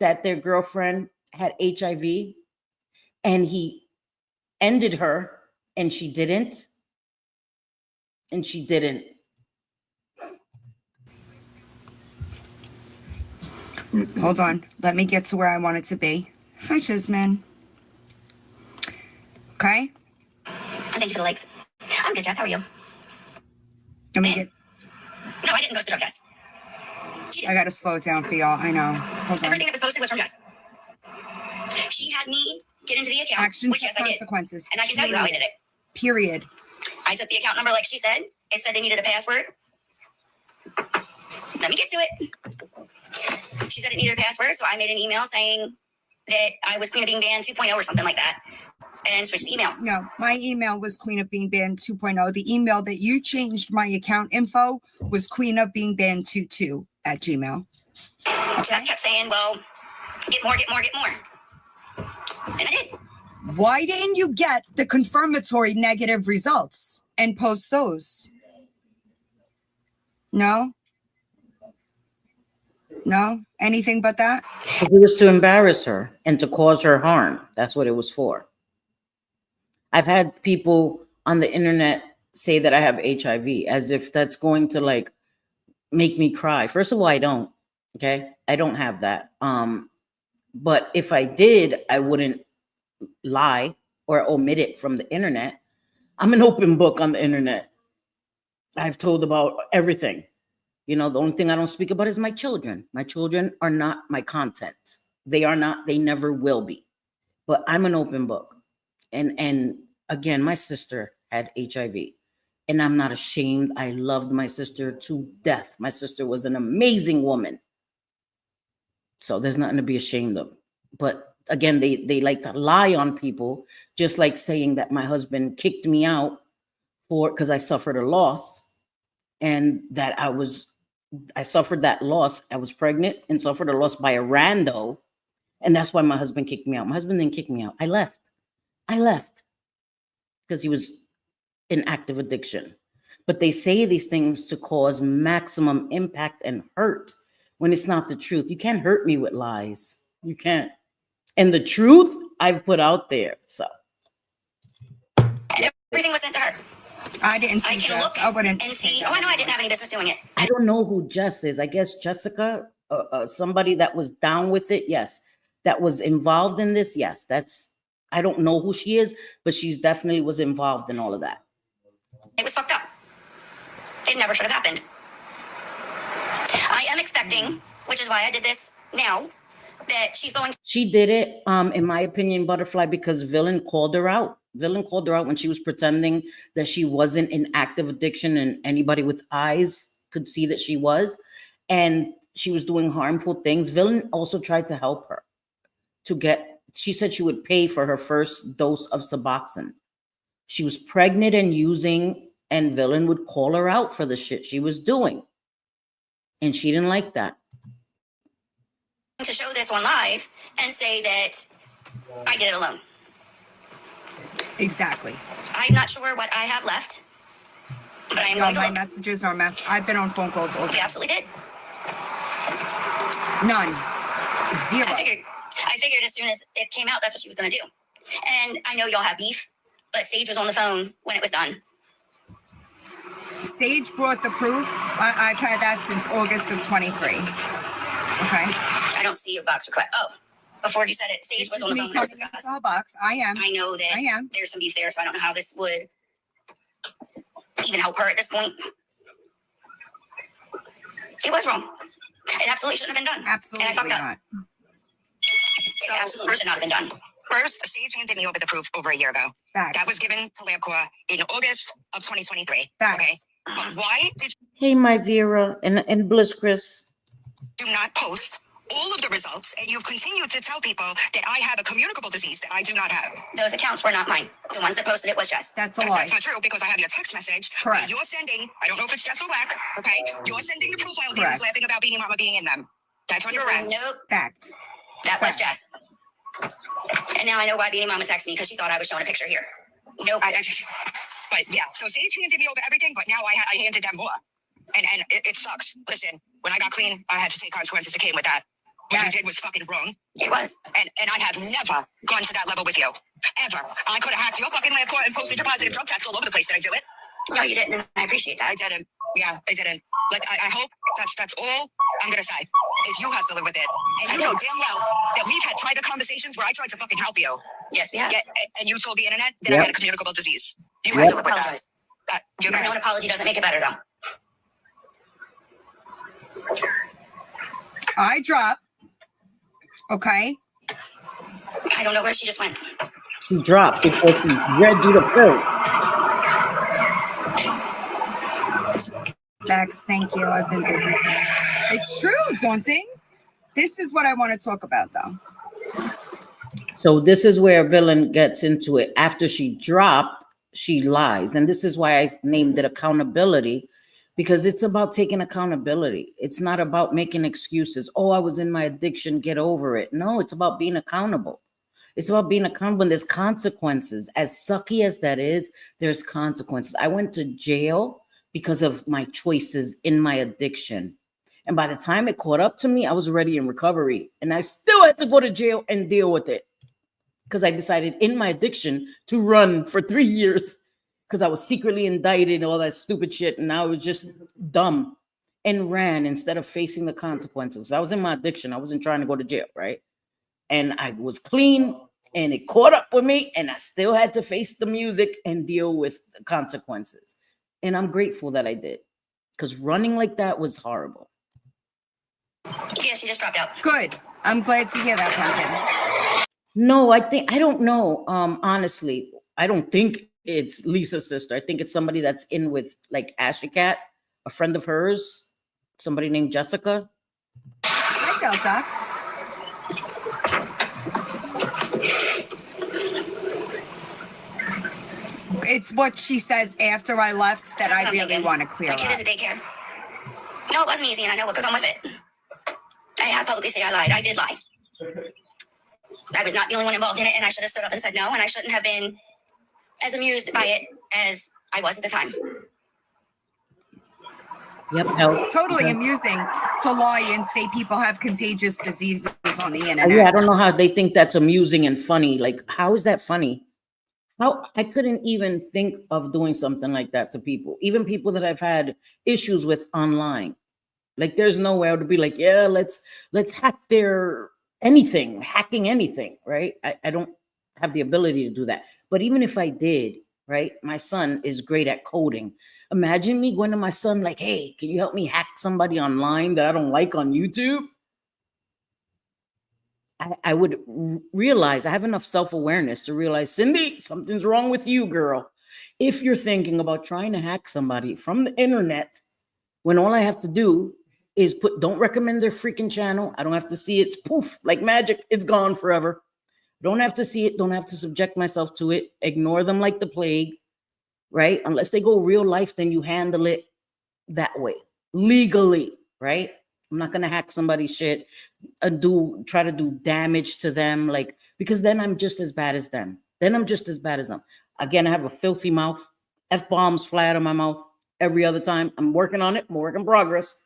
that their girlfriend had HIV and he ended her and she didn't. And she didn't. Hold on. Let me get to where I want it to be. Hi, Chisman. Okay. Thank you for the likes. I'm good, Jess. How are you? Let me get. No, I didn't post the drug test. I gotta slow it down for y'all. I know. Hold on. Everything that was posted was from Jess. She had me get into the account, Actions which and yes, I did. consequences. And I can tell you how I did it. Period. I took the account number like she said. It said they needed a password. Let me get to it. She said it needed a password, so I made an email saying that I was Queen of Being Banned 2.0 or something like that, and switched the email. No, my email was Queen of Being Banned 2.0. The email that you changed my account info was Queen of Being Banned 22 at Gmail. Jess kept saying, well, get more, get more, get more. And I did. Why didn't you get the confirmatory negative results and post those? No? No? Anything but that? It was to embarrass her and to cause her harm. That's what it was for. I've had people on the internet say that I have HIV as if that's going to like make me cry. First of all, I don't. Okay. I don't have that. But if I did, I wouldn't lie or omit it from the internet. I'm an open book on the internet. I've told about everything. You know, the only thing I don't speak about is my children. My children are not my content. They are not, they never will be. But I'm an open book. And again, my sister had HIV. And I'm not ashamed. I loved my sister to death. My sister was an amazing woman. So there's nothing to be ashamed of. But again, they like to lie on people, just like saying that my husband kicked me out because I suffered a loss and that I suffered that loss. I was pregnant and suffered a loss by a rando. And that's why my husband kicked me out. My husband didn't kick me out. I left because he was in active addiction. But they say these things to cause maximum impact and hurt when it's not the truth. You can't hurt me with lies. You can't. And the truth I've put out there. So. And everything was sent to her. I didn't see I can Jess. look I wouldn't and say see. that. Oh, I know I didn't have any business doing it. I don't know who Jess is. I guess Jessica, somebody that was down with it. Yes. That was involved in this. Yes. I don't know who she is, but she's definitely was involved in all of that. It was fucked up. It never should have happened. I am expecting, which is why I did this now, that she's going She did it, in my opinion, Butterfly, because Villain called her out. Villain called her out when she was pretending that she wasn't in active addiction and anybody with eyes could see that she was. And she was doing harmful things. Villain also tried to help her she said she would pay for her first dose of Suboxone. She was pregnant and using, and Villain would call her out for the shit she was doing. And she didn't like that. to show this on live and say that I did it alone. Exactly. I'm not sure what I have left, but I am going to My look. messages are I've been on phone calls all You day. absolutely did. None. Zero. I figured as soon as it came out, that's what she was going to do. And I know y'all have beef, but Sage was on the phone when it was done. Sage brought the proof. I've had that since August of 23. Okay. I don't see your box request. Oh, before you said it, Sage was on the phone when it was discussed. Box. I am. I know that there's some beef there, so I don't know how this would even help her at this point. It was wrong. It absolutely shouldn't have been done. Absolutely and I fucked up. not. It absolutely should not have been done. First, Sage handed me over the proof over a year ago. Facts. That was given to LabCorp in August of 2023. Facts. Okay. But why did Hey, my Vera and Bliss Chris. you not post all of the results? And you've continued to tell people that I have a communicable disease that I do not have. Those accounts were not mine. The ones that posted it was Jess. That's a lie. That's not true because I have your text message. Correct. Where you're sending, I don't know if it's Jess or Wack, okay? You're sending the profile Correct. videos laughing about Beanie Mama being in them. That's on your Correct. friends. Nope. Fact. That was Jess. And now I know why Beanie Mama texted me because she thought I was showing a picture here. Nope. But yeah, so Sage handed me over everything, but now I handed them more. And it sucks. Listen, when I got clean, I had to take consequences that came with that. What you did was fucking wrong. It was. And I have never gone to that level with you. Ever. I could have hacked your fucking LabCorp and posted your positive drug tests all over the place. Did I do it? No, you didn't. And I appreciate that. I didn't. Yeah, I didn't. Like, I hope that's all I'm going to say is you have to live with it. And you know damn well that we've had private conversations where I tried to fucking help you. Yes, we have. Yeah, and you told the internet that I had a communicable disease. You I had do to apologize. You're No, gonna an apology doesn't make it better, though. I drop. Okay. I don't know where she just went. She dropped because she read you the pill. Max, thank you. I've been busy today. It's true, Daunting. This is what I want to talk about, though. So this is where Villain gets into it. After she dropped, she lies. And this is why I named it accountability, because it's about taking accountability. It's not about making excuses. Oh, I was in my addiction, get over it. No, it's about being accountable. It's about being accountable. And there's consequences. As sucky as that is, there's consequences. I went to jail because of my choices in my addiction. And by the time it caught up to me, I was already in recovery. And I still had to go to jail and deal with it. Because I decided in my addiction to run for 3 years because I was secretly indicted and all that stupid shit. And I was just dumb and ran instead of facing the consequences. I was in my addiction. I wasn't trying to go to jail, right? And I was clean and it caught up with me and I still had to face the music and deal with the consequences. And I'm grateful that I did because running like that was horrible. Yeah, she just dropped out. Good. I'm glad to hear that, Pumpkin. No, I don't know. Honestly, I don't think it's Lisa's sister. I think it's somebody that's in with like Ashy Cat, a friend of hers, somebody named Jessica. Hi, Shell Shock. It's what she says after I left that I really want to clear My kid up. is at daycare. No, it wasn't easy, and I know what could come with it. I have publicly say I lied. I did lie. I was not the only one involved in it, and I should have stood up and said no, and I shouldn't have been as amused by it as I was at the time. Yep. Totally amusing to lie and say people have contagious diseases on the internet. Yeah, I don't know how they think that's amusing and funny. Like, how is that funny? How I couldn't even think of doing something like that to people, even people that I've had issues with online. Like, there's no way I would be like, yeah, let's hack their anything, hacking anything, right? I don't have the ability to do that. But even if I did, right, my son is great at coding. Imagine me going to my son like, hey, can you help me hack somebody online that I don't like on YouTube? I would realize I have enough self-awareness to realize, Cindy, something's wrong with you, girl. If you're thinking about trying to hack somebody from the internet, when all I have to do is don't recommend their freaking channel. I don't have to see it. It's poof, like magic. It's gone forever. Don't have to see it. Don't have to subject myself to it. Ignore them like the plague, right? Unless they go real life, then you handle it that way, legally, right? I'm not gonna hack somebody's shit and try to do damage to them, like, because then I'm just as bad as them. Again, I have a filthy mouth. F-bombs fly out of my mouth every other time. I'm working on it. I'm a work in progress.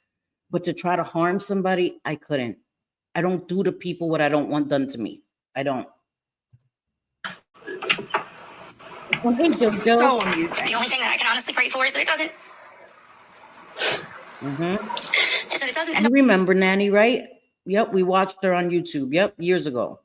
But to try to harm somebody, I couldn't. I don't do to people what I don't want done to me. I don't. Well, hey, So amusing. The only thing that I can honestly pray for is that it doesn't. Is that it doesn't end You up remember Nanny, right? Yep, we watched her on YouTube. Yep, years ago.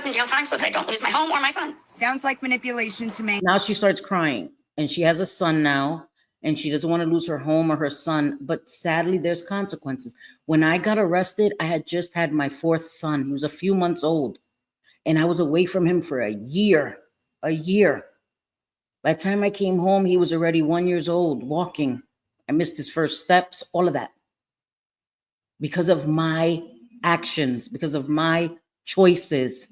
in jail time so that I don't lose my home or my son. Sounds like manipulation to me. Now she starts crying, and she has a son now, and she doesn't want to lose her home or her son. But sadly, there's consequences. When I got arrested, I had just had my 4th son. He was a few months old, and I was away from him for a year. A year. By the time I came home, he was already 1 year old, walking. I missed his first steps, all of that. Because of my actions, because of my choices.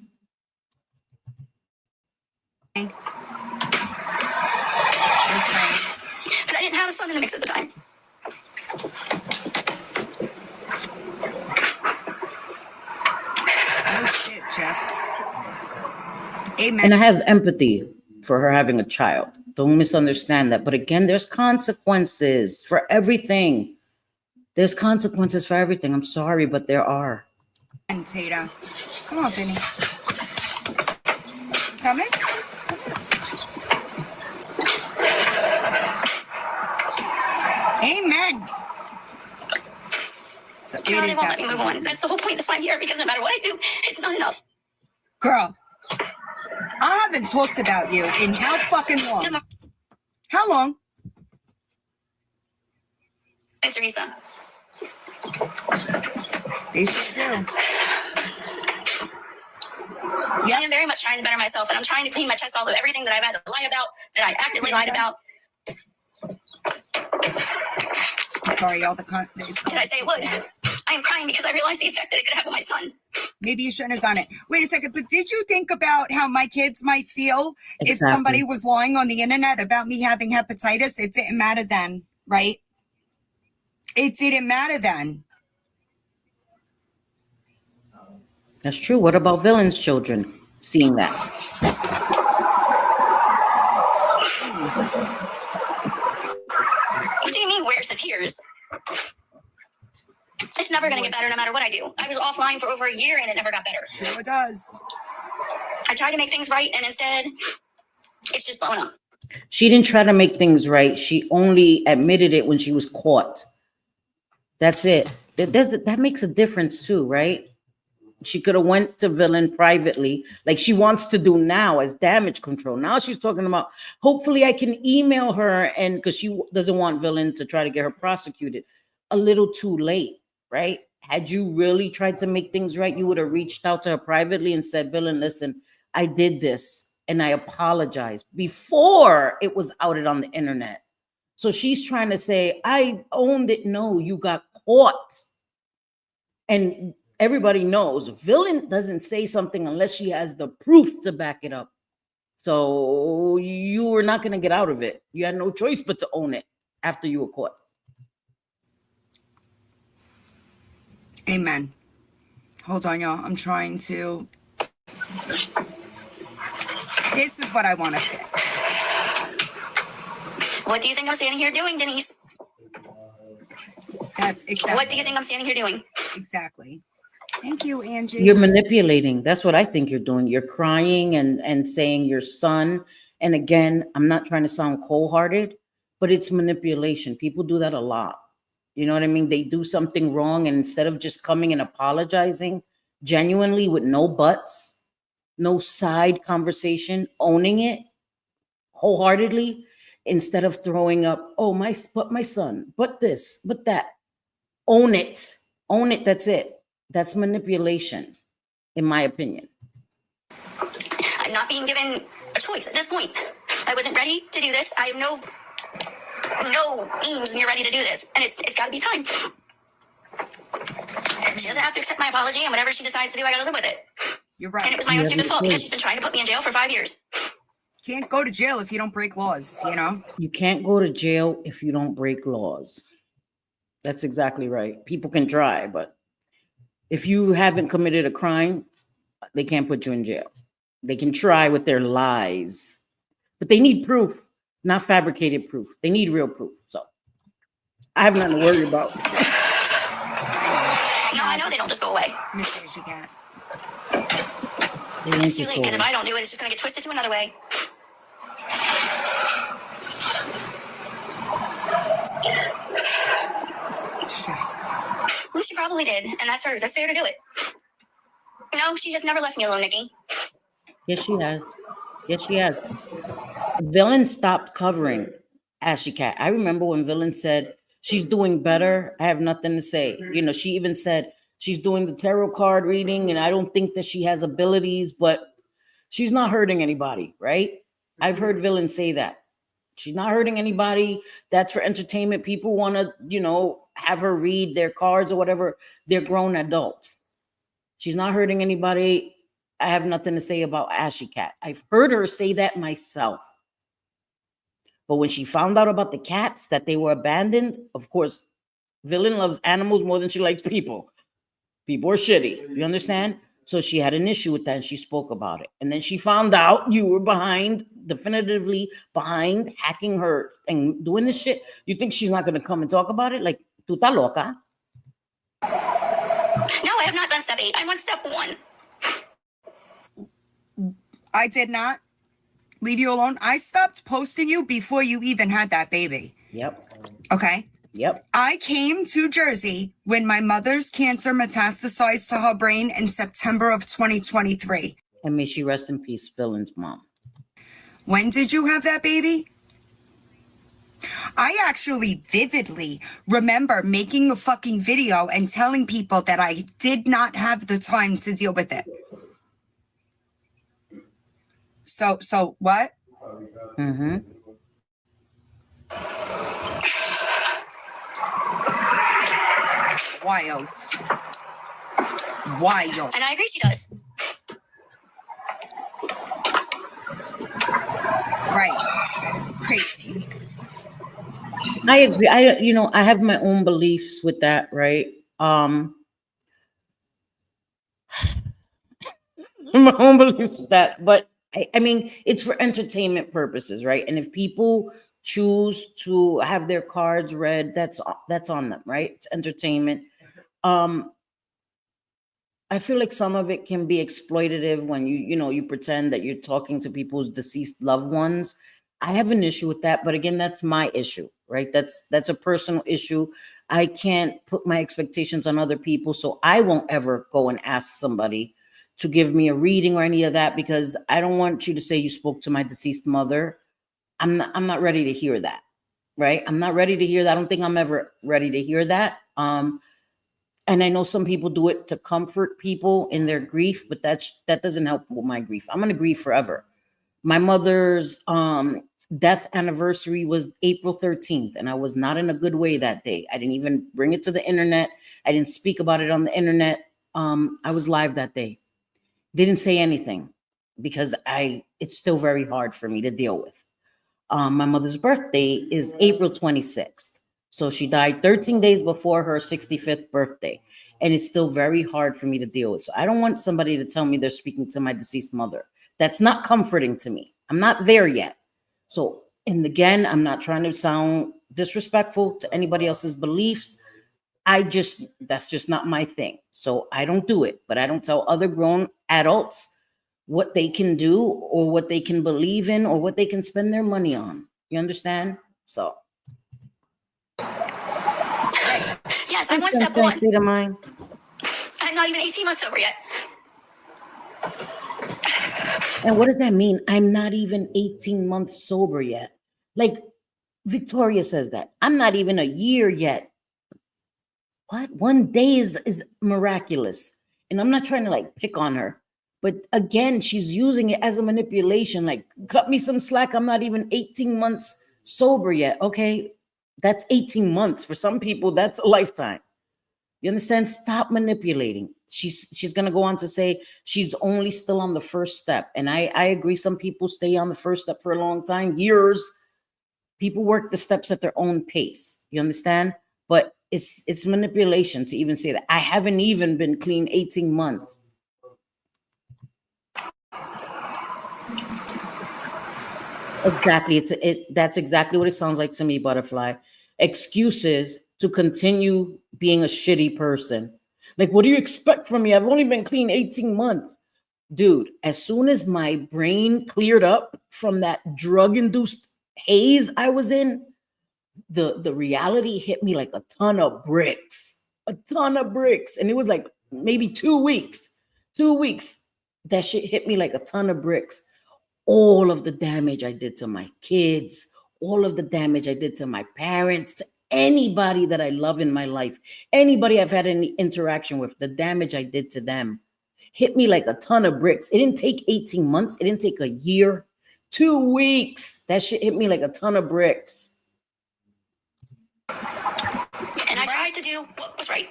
Just saying. But I didn't have a son in the mix at the time. Oh shit, Jeff. Amen. And I have empathy for her having a child. Don't misunderstand that. But again, there's consequences for everything. There's consequences for everything. I'm sorry, but there are. And Tata. Come on, Vinny. Coming? Amen. So You know, it they is won't let me move absolutely- on. That's the whole point. That's why I'm here, because no matter what I do, it's not enough. Girl, I haven't talked about you in how fucking long? How long? Thanks, Teresa. They should do. I am very much trying to better myself, and I'm trying to clean my chest off of everything that I've had to lie about, that I actively lied about. I'm sorry, all the Did I say it would? I am crying because I realized the effect that it could have on my son. Maybe you shouldn't have done it. Wait a second, but did you think about how my kids might feel if Exactly. somebody was lying on the internet about me having hepatitis? It didn't matter then, right? It didn't matter then. That's true. What about Villain's children seeing that? What do you mean, where's the tears? It's never going to get better no matter what I do. I was offline for over a year and it never got better. Sure it does. I tried to make things right and instead, it's just blown up. She didn't try to make things right. She only admitted it when she was caught. That's it. That makes a difference too, right? She could have went to Villain privately, like she wants to do now as damage control. Now she's talking about, hopefully I can email her, and because she doesn't want Villain to try to get her prosecuted. A little too late, right? Had you really tried to make things right, you would have reached out to her privately and said, Villain, listen, I did this and I apologize, before it was outed on the internet. So she's trying to say, I owned it. No, you got caught. And everybody knows Villain doesn't say something unless she has the proof to back it up. So you were not going to get out of it. You had no choice but to own it after you were caught. Amen. Hold on, y'all. I'm trying to. This is what I want to fix. What do you think I'm standing here doing, Denise? That's exactly. What do you think I'm standing here doing? Exactly. Thank you, Angie. You're manipulating. That's what I think you're doing. You're crying and saying your son. And again, I'm not trying to sound cold-hearted, but it's manipulation. People do that a lot. You know what I mean? They do something wrong, and instead of just coming and apologizing genuinely with no buts, no side conversation, owning it wholeheartedly, instead of throwing up, oh, my son, but this, but that. Own it. Own it. That's it. That's manipulation. in my opinion. I'm not being given a choice at this point. I wasn't ready to do this. I have no means near ready to do this, and it's got to be time. She doesn't have to accept my apology, and whatever she decides to do, I got to live with it. You're right. And it was my own stupid fault because she's been trying to put me in jail for 5 years. Can't go to jail if you don't break laws, you know? You can't go to jail if you don't break laws. That's exactly right. People can try, but if you haven't committed a crime, they can't put you in jail. They can try with their lies, but they need proof, not fabricated proof. They need real proof. So I have nothing to worry about. No, I know they don't just go away. Miss Asia Cat. It's too late, because if I don't do it, it's just going to get twisted to another way. Well, she probably did, and that's hers. That's fair to do it. No, she has never left me alone, Nikki. Yes, she has. Yes, she has. Villain stopped covering Ashley Cat. I remember when Villain said, she's doing better. I have nothing to say. You know, she even said she's doing the tarot card reading, and I don't think that she has abilities, but she's not hurting anybody, right? I've heard Villain say that. She's not hurting anybody. That's for entertainment. People want to, you know, have her read their cards or whatever. They're grown adults. She's not hurting anybody. I have nothing to say about Ashley Cat. I've heard her say that myself. But when she found out about the cats, that they were abandoned, of course, Villain loves animals more than she likes people. People are shitty. You understand? So she had an issue with that and she spoke about it. And then she found out you were definitively behind hacking her and doing this shit. You think she's not going to come and talk about it? Like, tu ta loca? No, I have not done step 8. I'm on step 1. I did not leave you alone. I stopped posting you before you even had that baby. Yep. Okay. Yep. I came to Jersey when my mother's cancer metastasized to her brain in September of 2023. And may she rest in peace, Villain's mom. When did you have that baby? I actually vividly remember making a fucking video and telling people that I did not have the time to deal with it. So what? Mm-hmm. Wild. And I agree she does. Right. Crazy. I agree. I have my own beliefs with that, right? My own beliefs with that, but I mean, it's for entertainment purposes, right? And if people choose to have their cards read, that's on them, right? It's entertainment. I feel like some of it can be exploitative when you pretend that you're talking to people's deceased loved ones. I have an issue with that, but again, that's my issue, right? That's a personal issue. I can't put my expectations on other people, so I won't ever go and ask somebody to give me a reading or any of that, because I don't want you to say you spoke to my deceased mother. I'm not ready to hear that, right? I'm not ready to hear that. I don't think I'm ever ready to hear that. And I know some people do it to comfort people in their grief, but that doesn't help with my grief. I'm gonna grieve forever. My mother's death anniversary was April 13th, and I was not in a good way that day. I didn't even bring it to the internet. I didn't speak about it on the internet. I was live that day. Didn't say anything because it's still very hard for me to deal with. My mother's birthday is April 26th. So she died 13 days before her 65th birthday. And it's still very hard for me to deal with. So I don't want somebody to tell me they're speaking to my deceased mother. That's not comforting to me. I'm not there yet. So, and again, I'm not trying to sound disrespectful to anybody else's beliefs. That's just not my thing. So I don't do it, but I don't tell other grown adults what they can do or what they can believe in or what they can spend their money on. You understand? So. Yes, I'm on step 1. State of mind. I'm not even 18 months sober yet. And what does that mean? I'm not even 18 months sober yet. Like Victoria says that. I'm not even a year yet. What? 1 day is miraculous. And I'm not trying to like pick on her, but again, she's using it as a manipulation. Like, cut me some slack. I'm not even 18 months sober yet. Okay. That's 18 months. For some people, that's a lifetime. You understand? Stop manipulating. She's gonna go on to say she's only still on the first step. And I agree, some people stay on the first step for a long time, years. People work the steps at their own pace. You understand? But it's manipulation to even say that. I haven't even been clean 18 months. Exactly. That's exactly what it sounds like to me, Butterfly. Excuses to continue being a shitty person. Like, what do you expect from me? I've only been clean 18 months. Dude, as soon as my brain cleared up from that drug-induced haze I was in, the reality hit me like a ton of bricks. A ton of bricks. And it was like maybe 2 weeks. 2 weeks. That shit hit me like a ton of bricks. All of the damage I did to my kids, all of the damage I did to my parents, to anybody that I love in my life, anybody I've had any interaction with, the damage I did to them hit me like a ton of bricks. It didn't take 18 months. It didn't take a year. 2 weeks. That shit hit me like a ton of bricks. And I tried to do what was right.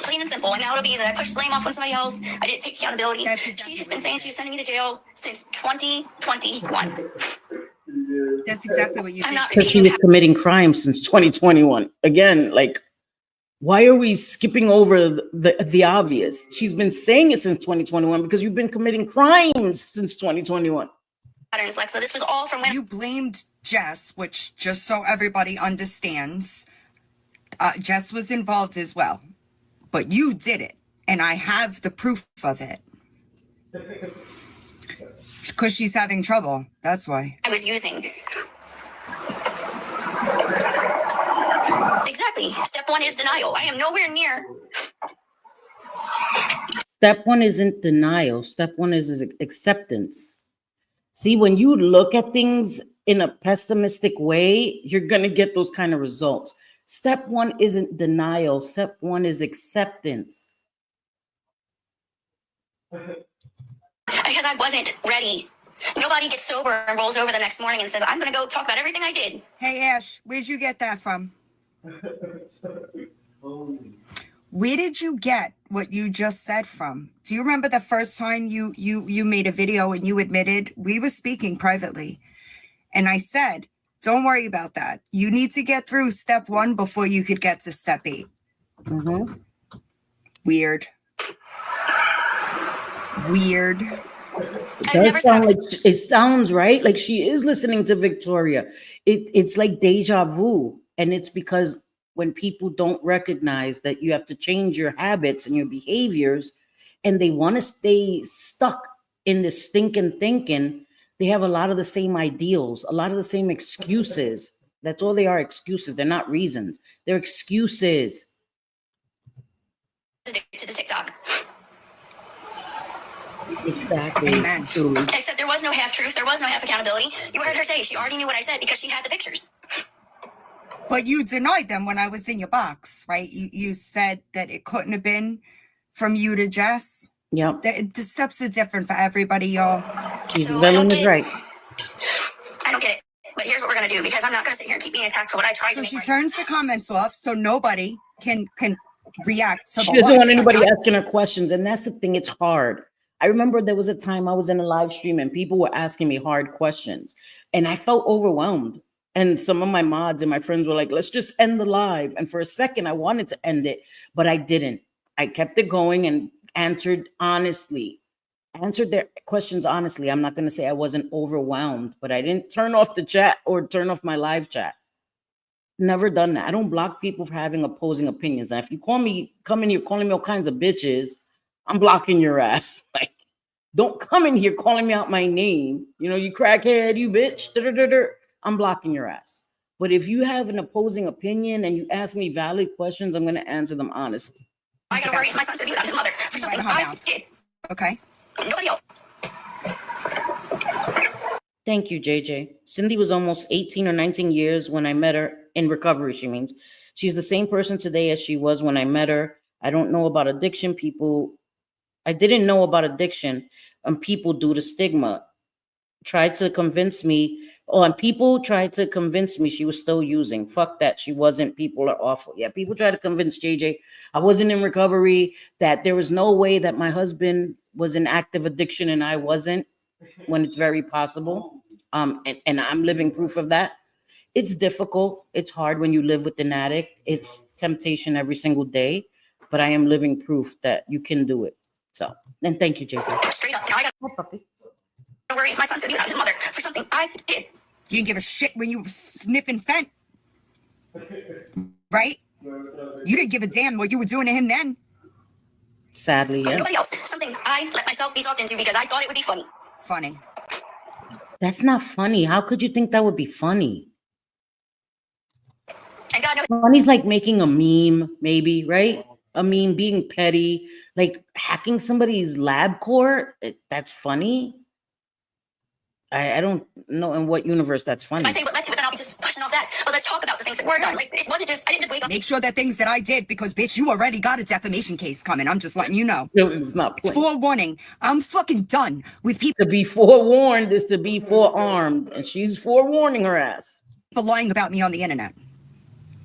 Plain and simple. And now it'll be that I push blame off on somebody else. I didn't take accountability. She has been saying she was sending me to jail since 2021. That's exactly what you I'm did. not Because she was committing crimes since 2021. Again, like, why are we skipping over the obvious? She's been saying it since 2021 because you've been committing crimes since 2021. patterns, Lexa. This was all from when You blamed Jess, which, just so everybody understands, Jess was involved as well. But you did it, and I have the proof of it. Because she's having trouble. That's why. I was using. Exactly. Step one is denial. I am nowhere near. Step one isn't denial. Step one is acceptance. See, when you look at things in a pessimistic way, you're going to get those kind of results. Step one isn't denial. Step one is acceptance. Because I wasn't ready. Nobody gets sober and rolls over the next morning and says, I'm going to go talk about everything I did. Hey, Ash, where'd you get that from? Where did you get what you just said from? Do you remember the first time you made a video and you admitted? We were speaking privately, and I said, don't worry about that. You need to get through step one before you could get to step 8. Mm-hmm. Weird. It sounds right. Like she is listening to Victoria. It's like deja vu. And it's because when people don't recognize that you have to change your habits and your behaviors, and they want to stay stuck in this stinking thinking, they have a lot of the same ideals, a lot of the same excuses. That's all they are, excuses. They're not reasons. They're excuses. Addicted to TikTok. Exactly. Amen. Except there was no half truth. There was no half accountability. You heard her say she already knew what I said because she had the pictures. But you denied them when I was in your box, right? You said that it couldn't have been from you to Jess. Yep. The steps are different for everybody, y'all. So Villain is right. I don't get it. But here's what we're going to do, because I'm not going to sit here and keep being attacked for what I tried to So make she right. turns the comments off so nobody can react to She the doesn't want worst. anybody asking her questions. And that's the thing, it's hard. I remember there was a time I was in a live stream and people were asking me hard questions and I felt overwhelmed. And some of my mods and my friends were like, let's just end the live. And for a second, I wanted to end it, but I didn't. I kept it going and answered their questions honestly. I'm not going to say I wasn't overwhelmed, but I didn't turn off the chat or turn off my live chat. Never done that. I don't block people for having opposing opinions. Now, if you come in here calling me all kinds of bitches, I'm blocking your ass. Like, don't come in here calling me out my name. You know, you crackhead, you bitch. I'm blocking your ass. But if you have an opposing opinion and you ask me valid questions, I'm going to answer them honestly. I got to worry if my son's going to be without his mother for something I did. Okay. Nobody else. Thank you, JJ. Cindy was almost 18 or 19 years when I met her in recovery, she means. She's the same person today as she was when I met her. I don't know about addiction. I didn't know about addiction, and people due to stigma tried to convince me. Oh, and people tried to convince me she was still using. Fuck that. She wasn't. People are awful. Yeah, people tried to convince JJ I wasn't in recovery, that there was no way that my husband was in active addiction and I wasn't, when it's very possible. And I'm living proof of that. It's difficult. It's hard when you live with an addict. It's temptation every single day, but I am living proof that you can do it. So, and thank you, JJ. Straight up, now I Hi, puppy. gotta worry if my son's gonna be without his mother for something I did. You didn't give a shit when you were sniffing fent, right? You didn't give a damn what you were doing to him then. Sadly, yeah. Nobody else. Something I let myself be talked into because I thought it would be funny. Funny. That's not funny. How could you think that would be funny? And God knows Funny's like making a meme, maybe, right? A meme, being petty, like hacking somebody's lab core. That's funny. I don't know in what universe that's funny. if I say what led to it, then I'll be just pushing off that. But let's talk about the things that were done. Like, it wasn't just, I didn't just wake up. Make sure that things that I did, because bitch, you already got a defamation case coming. I'm just letting you know. It's not playing. Forewarning, I'm fucking done with people To be forewarned is to be forearmed, and she's forewarning her ass. lying about me on the internet.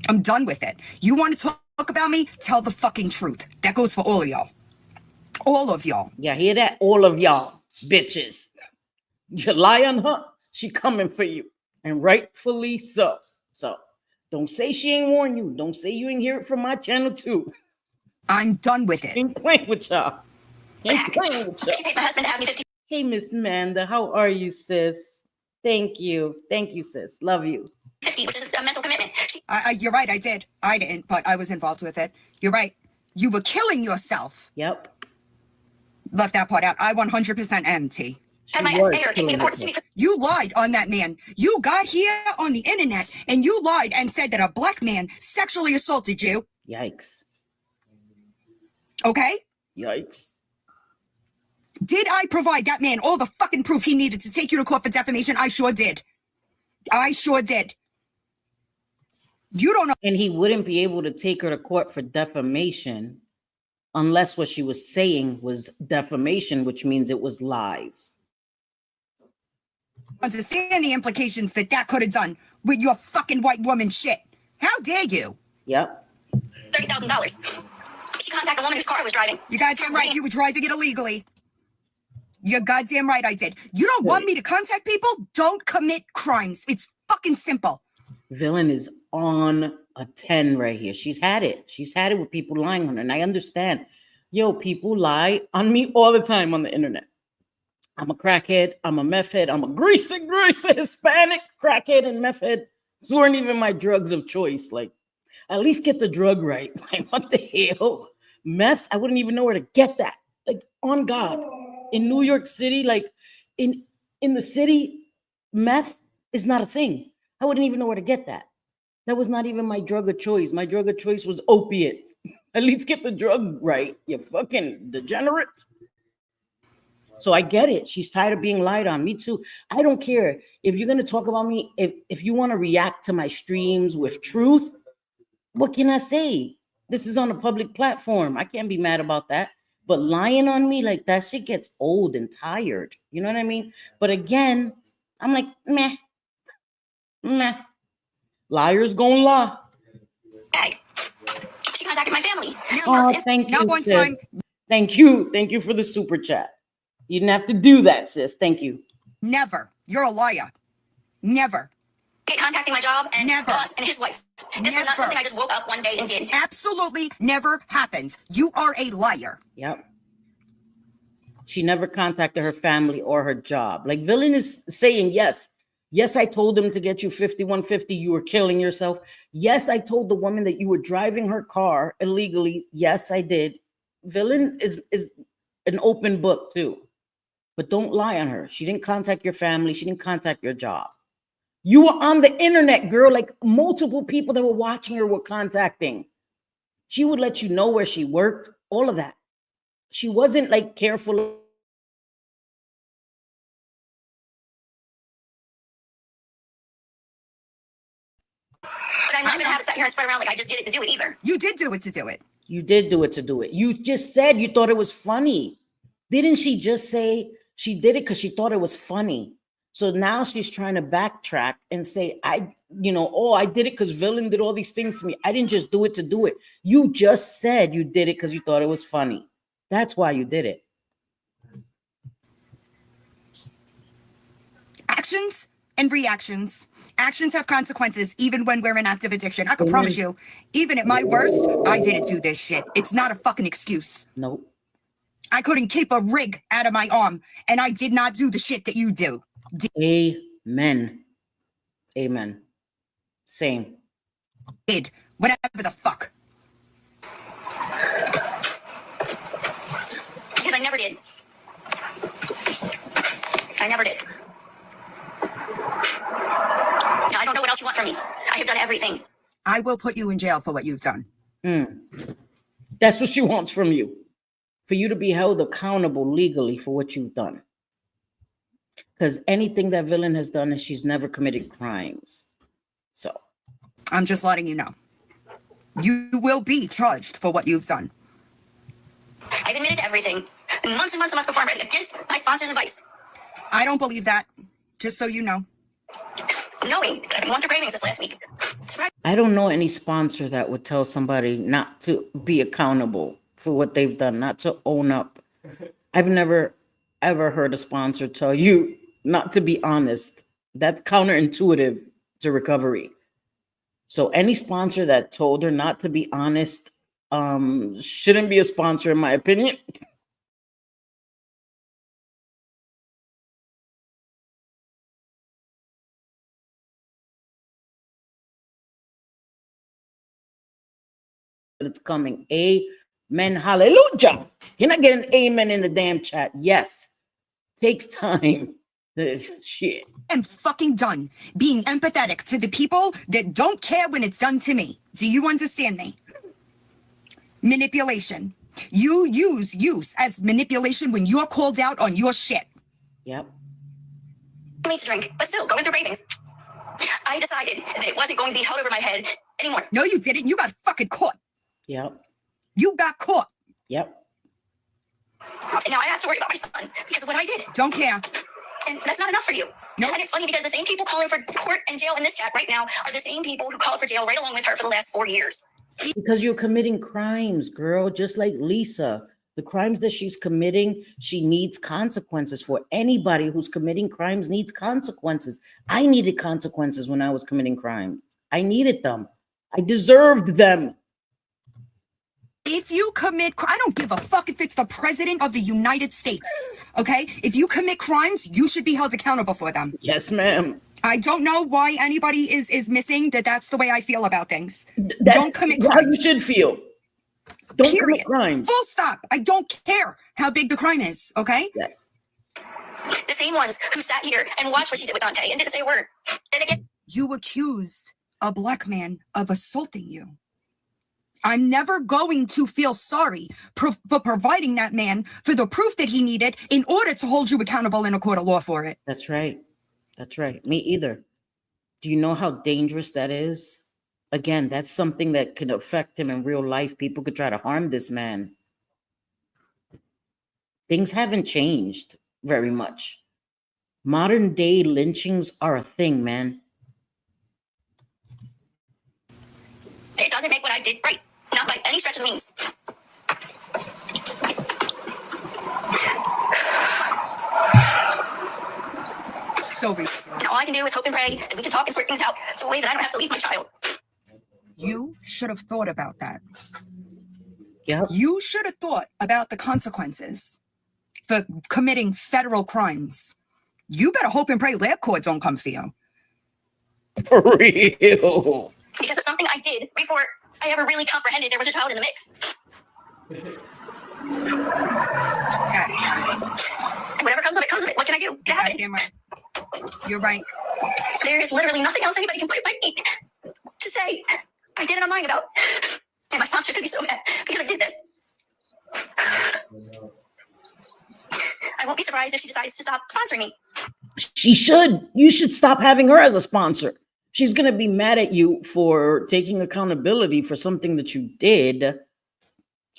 I'm done with it. You want to talk about me? Tell the fucking truth. That goes for all of y'all. All of y'all. Yeah, hear that? All of y'all bitches. You lie on her, she coming for you. And rightfully so. So don't say she ain't warned you. Don't say you ain't hear it from my channel too. I'm done with it. Ain't playing with y'all. Ain't playing with y'all. She paid my husband to have me 50. Hey, Miss Manda, how are you, sis? Thank you. Thank you, sis. Love you. 50, which is a mental commitment. You're right, I did. I didn't, but I was involved with it. You're right. You were killing yourself. Yep. Left that part out. I 100% am, T. Had my She was SAR take me killing to court to sue me herself. for You lied on that man. You got here on the internet and you lied and said that a black man sexually assaulted you. Yikes. Okay? Yikes. Did I provide that man all the fucking proof he needed to take you to court for defamation? I sure did. I sure did. You don't know. And he wouldn't be able to take her to court for defamation unless what she was saying was defamation, which means it was lies. Understand the implications that could have done with your fucking white woman shit. How dare you? Yep. $30,000. She contacted a woman whose car I was driving. You goddamn right you were driving it illegally. You're goddamn right I did. You don't want me to contact people? Don't commit crimes. It's fucking simple. Villain is on a 10 right here. She's had it. She's had it with people lying on her. And I understand. Yo, people lie on me all the time on the internet. I'm a crackhead. I'm a meth head. I'm a greasy Hispanic crackhead and meth head. Those weren't even my drugs of choice. Like, at least get the drug right. Like, what the hell? Meth? I wouldn't even know where to get that. Like, on God. In New York City, like, in the city, meth is not a thing. I wouldn't even know where to get that. That was not even my drug of choice. My drug of choice was opiates. At least get the drug right, you fucking degenerate. So I get it. She's tired of being lied on. Me too. I don't care. If you're going to talk about me, if you want to react to my streams with truth, what can I say? This is on a public platform. I can't be mad about that. But lying on me, like, that shit gets old and tired. You know what I mean? But again, I'm like, meh. Liars gonna lie. Bag. She contacted my family. Oh, thank you, Not one sis. time. Thank you. Thank you for the super chat. You didn't have to do that, sis. Thank you. Never. You're a liar. Never. Contacting my job and Never. boss and his wife. This was not Never. something I just woke up one day and did. Absolutely never happened. You are a liar. Yep. She never contacted her family or her job. Like, Villain is saying, yes. Yes, I told him to get you 5150. You were killing yourself. Yes, I told the woman that you were driving her car illegally. Yes, I did. Villain is an open book too. But don't lie on her. She didn't contact your family. She didn't contact your job. You were on the internet, girl. Like, multiple people that were watching her were contacting. She would let you know where she worked, all of that. She wasn't like careful. But I'm not going to have to sit here and spread around like I just did it to do it either. You did do it to do it. You did do it to do it. You just said you thought it was funny. Didn't she just say she did it because she thought it was funny? So now she's trying to backtrack and say, I did it because Villain did all these things to me. I didn't just do it to do it. You just said you did it because you thought it was funny. That's why you did it. Actions and reactions. Actions have consequences even when we're in active addiction. I can promise you, even at my worst, I didn't do this shit. It's not a fucking excuse. Nope. I couldn't keep a rig out of my arm, and I did not do the shit that you do. Amen. Amen. Same. Did whatever the fuck. Because I never did. I never did. Now, I don't know what else you want from me. I have done everything. I will put you in jail for what you've done. That's what she wants from you. For you to be held accountable legally for what you've done. Because anything that Villain has done is she's never committed crimes. So I'm just letting you know. You will be charged for what you've done. I've admitted to everything. Months and months and months before I'm ready against my sponsor's advice. I don't believe that, just so you know. Knowing that I've been going through cravings this last week. I don't know any sponsor that would tell somebody not to be accountable for what they've done, not to own up. I've never, ever heard a sponsor tell you not to be honest. That's counterintuitive to recovery. So any sponsor that told her not to be honest shouldn't be a sponsor, in my opinion. It's coming. Amen. Hallelujah. You're not getting amen in the damn chat. Yes. Takes time. This shit. I'm fucking done being empathetic to the people that don't care when it's done to me. Do you understand me? Manipulation. You use use as manipulation when you're called out on your shit. Yep. I need to drink, but still going through cravings. I decided that it wasn't going to be held over my head anymore. No, you didn't. You got fucking caught. Yep. You got caught. Yep. And now I have to worry about my son because of what I did. Don't care. And that's not enough for you. Nope. And it's funny because the same people calling for court and jail in this chat right now are the same people who called for jail right along with her for the last 4 years. Because you're committing crimes, girl, just like Lisa. The crimes that she's committing, she needs consequences for. Anybody who's committing crimes needs consequences. I needed consequences when I was committing crimes. I needed them. I deserved them. If you commit, I don't give a fuck if it's the president of the United States, okay? If you commit crimes, you should be held accountable for them. Yes, ma'am. I don't know why anybody is missing that. That's the way I feel about things. That's don't commit how crimes. you should feel. Don't Period. commit crimes. Full stop. I don't care how big the crime is, okay? Yes. The same ones who sat here and watched what she did with Dante and didn't say a word. And again, You accused a black man of assaulting you. I'm never going to feel sorry for providing that man for the proof that he needed in order to hold you accountable in a court of law for it. That's right. That's right. Me either. Do you know how dangerous that is? Again, that's something that could affect him in real life. People could try to harm this man. Things haven't changed very much. Modern day lynchings are a thing, man. it doesn't make what I did right. Not by any stretch of the means. So ridiculous. And all I can do is hope and pray that we can talk and sort things out so a way that I don't have to leave my child. You should have thought about that. Yeah. You should have thought about the consequences for committing federal crimes. You better hope and pray lab courts don't come for you. For real. Because of something I did before I ever really comprehended there was a child in the mix. Okay. And whatever comes of it, comes of it. What can I do? It happened. Goddamn right. You're right. There is literally nothing else anybody can put in my feet to say I did it, I'm lying about. And my sponsor's gonna be so mad because I did this. I won't be surprised if she decides to stop sponsoring me. She should. You should stop having her as a sponsor. She's going to be mad at you for taking accountability for something that you did